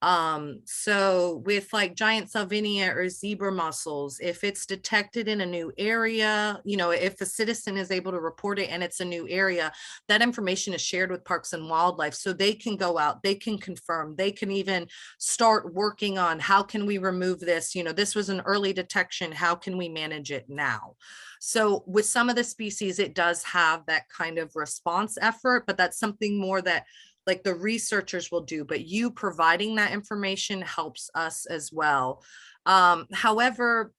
So with like giant Salvinia or zebra mussels, if it's detected in a new area, if a citizen is able to report it and it's a new area, that information is shared with Parks and Wildlife, so they can go out, they can confirm, they can even start working on how can we remove this. This was an early detection, how can we manage it now? So with some of the species, it does have that kind of response effort, but that's something more that like the researchers will do, but you providing that information helps us as well. However,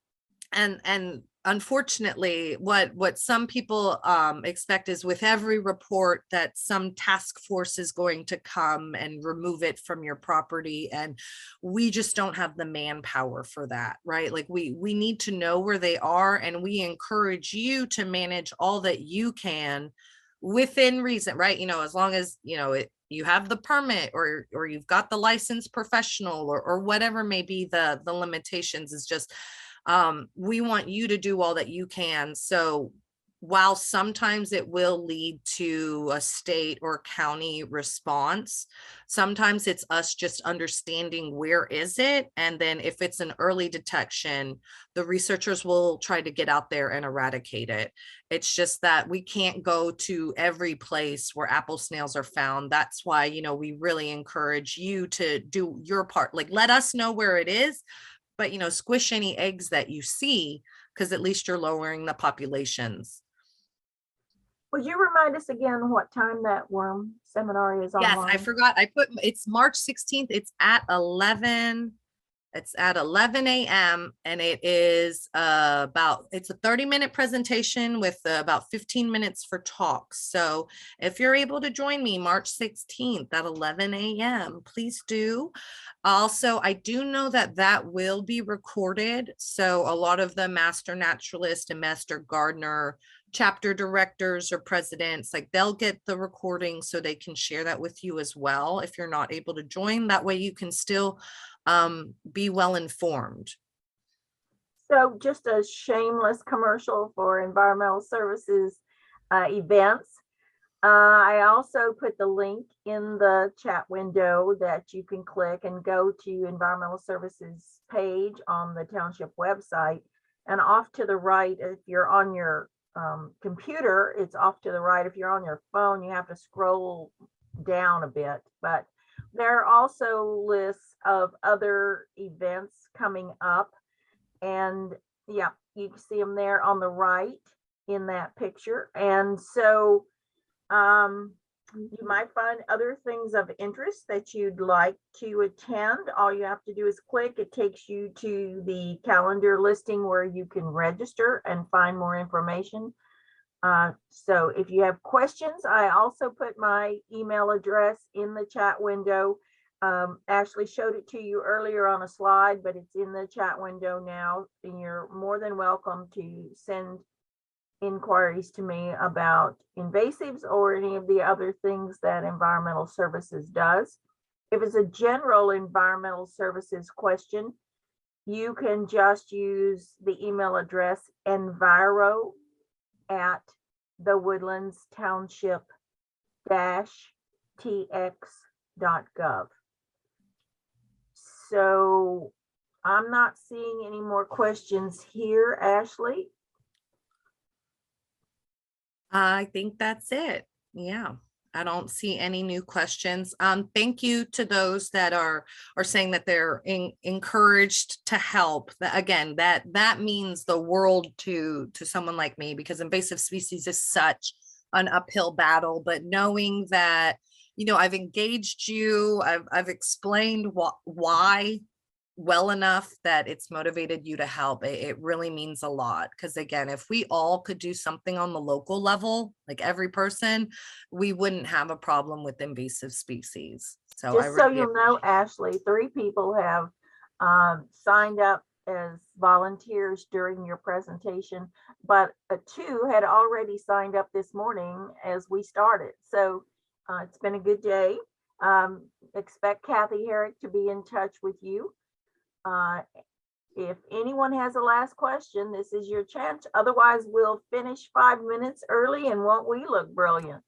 and unfortunately, what some people expect is with every report that some task force is going to come and remove it from your property, and we just don't have the manpower for that, right? Like we need to know where they are, and we encourage you to manage all that you can within reason, right? As long as you have the permit or you've got the licensed professional or whatever may be the limitations. Is just we want you to do all that you can. So while sometimes it will lead to a state or county response, sometimes it's us just understanding where is it, and then if it's an early detection, the researchers will try to get out there and eradicate it. It's just that we can't go to every place where apple snails are found. That's why we really encourage you to do your part. Like, let us know where it is, but squish any eggs that you see, because at least you're lowering the populations. Would you remind us again what time that worm seminar is online? Yes, I forgot. It's March 16th. It's at 11 a.m. and it is it's a 30-minute presentation with about 15 minutes for talks. So if you're able to join me March 16th at 11 a.m., please do. Also, I do know that will be recorded. So a lot of the master naturalist and master gardener chapter directors or presidents, like they'll get the recording so they can share that with you as well if you're not able to join. That way you can still be well informed. So just a shameless commercial for environmental services events. I also put the link in the chat window that you can click and go to Environmental Services page on the township website. And off to the right, if you're on your computer, it's off to the right. If you're on your phone, you have to scroll down a bit. But there are also lists of other events coming up. And yeah, you can see them there on the right in that picture. And so you might find other things of interest that you'd like to attend. All you have to do is click. It takes you to the calendar listing where you can register and find more information. So if you have questions, I also put my email address in the chat window. Ashley showed it to you earlier on a slide, but it's in the chat window now, and you're more than welcome to send inquiries to me about invasives or any of the other things that environmental services does. If it's a general environmental services question, you can just use the email address enviro@thewoodlands-township-tx.gov. So I'm not seeing any more questions here, Ashley. I think that's it. Yeah, I don't see any new questions. Thank you to those that are saying that they're encouraged to help. Again, that means the world to someone like me, because invasive species is such an uphill battle. But knowing that, you know, I've engaged you, I've explained why well enough that it's motivated you to help, it really means a lot. Because again, if we all could do something on the local level, like every person, we wouldn't have a problem with invasive species. So just so you know, Ashley, 3 people have signed up as volunteers during your presentation, but 2 had already signed up this morning as we started. So it's been a good day. Expect Kathy Herrick to be in touch with you. If anyone has a last question, this is your chance. Otherwise, we'll finish 5 minutes early, and won't we look brilliant?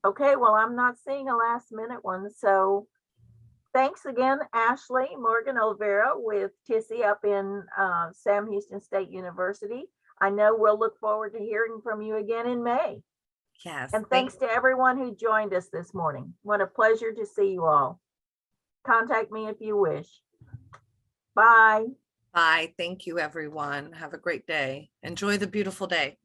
Okay, well, I'm not seeing a last minute one. So thanks again, Ashley Morgan-Olvera with TISI up in Sam Houston State University. I know we'll look forward to hearing from you again in May. Yes. And thanks to everyone who joined us this morning. What a pleasure to see you all. Contact me if you wish. Bye. Bye. Thank you, everyone. Have a great day. Enjoy the beautiful day.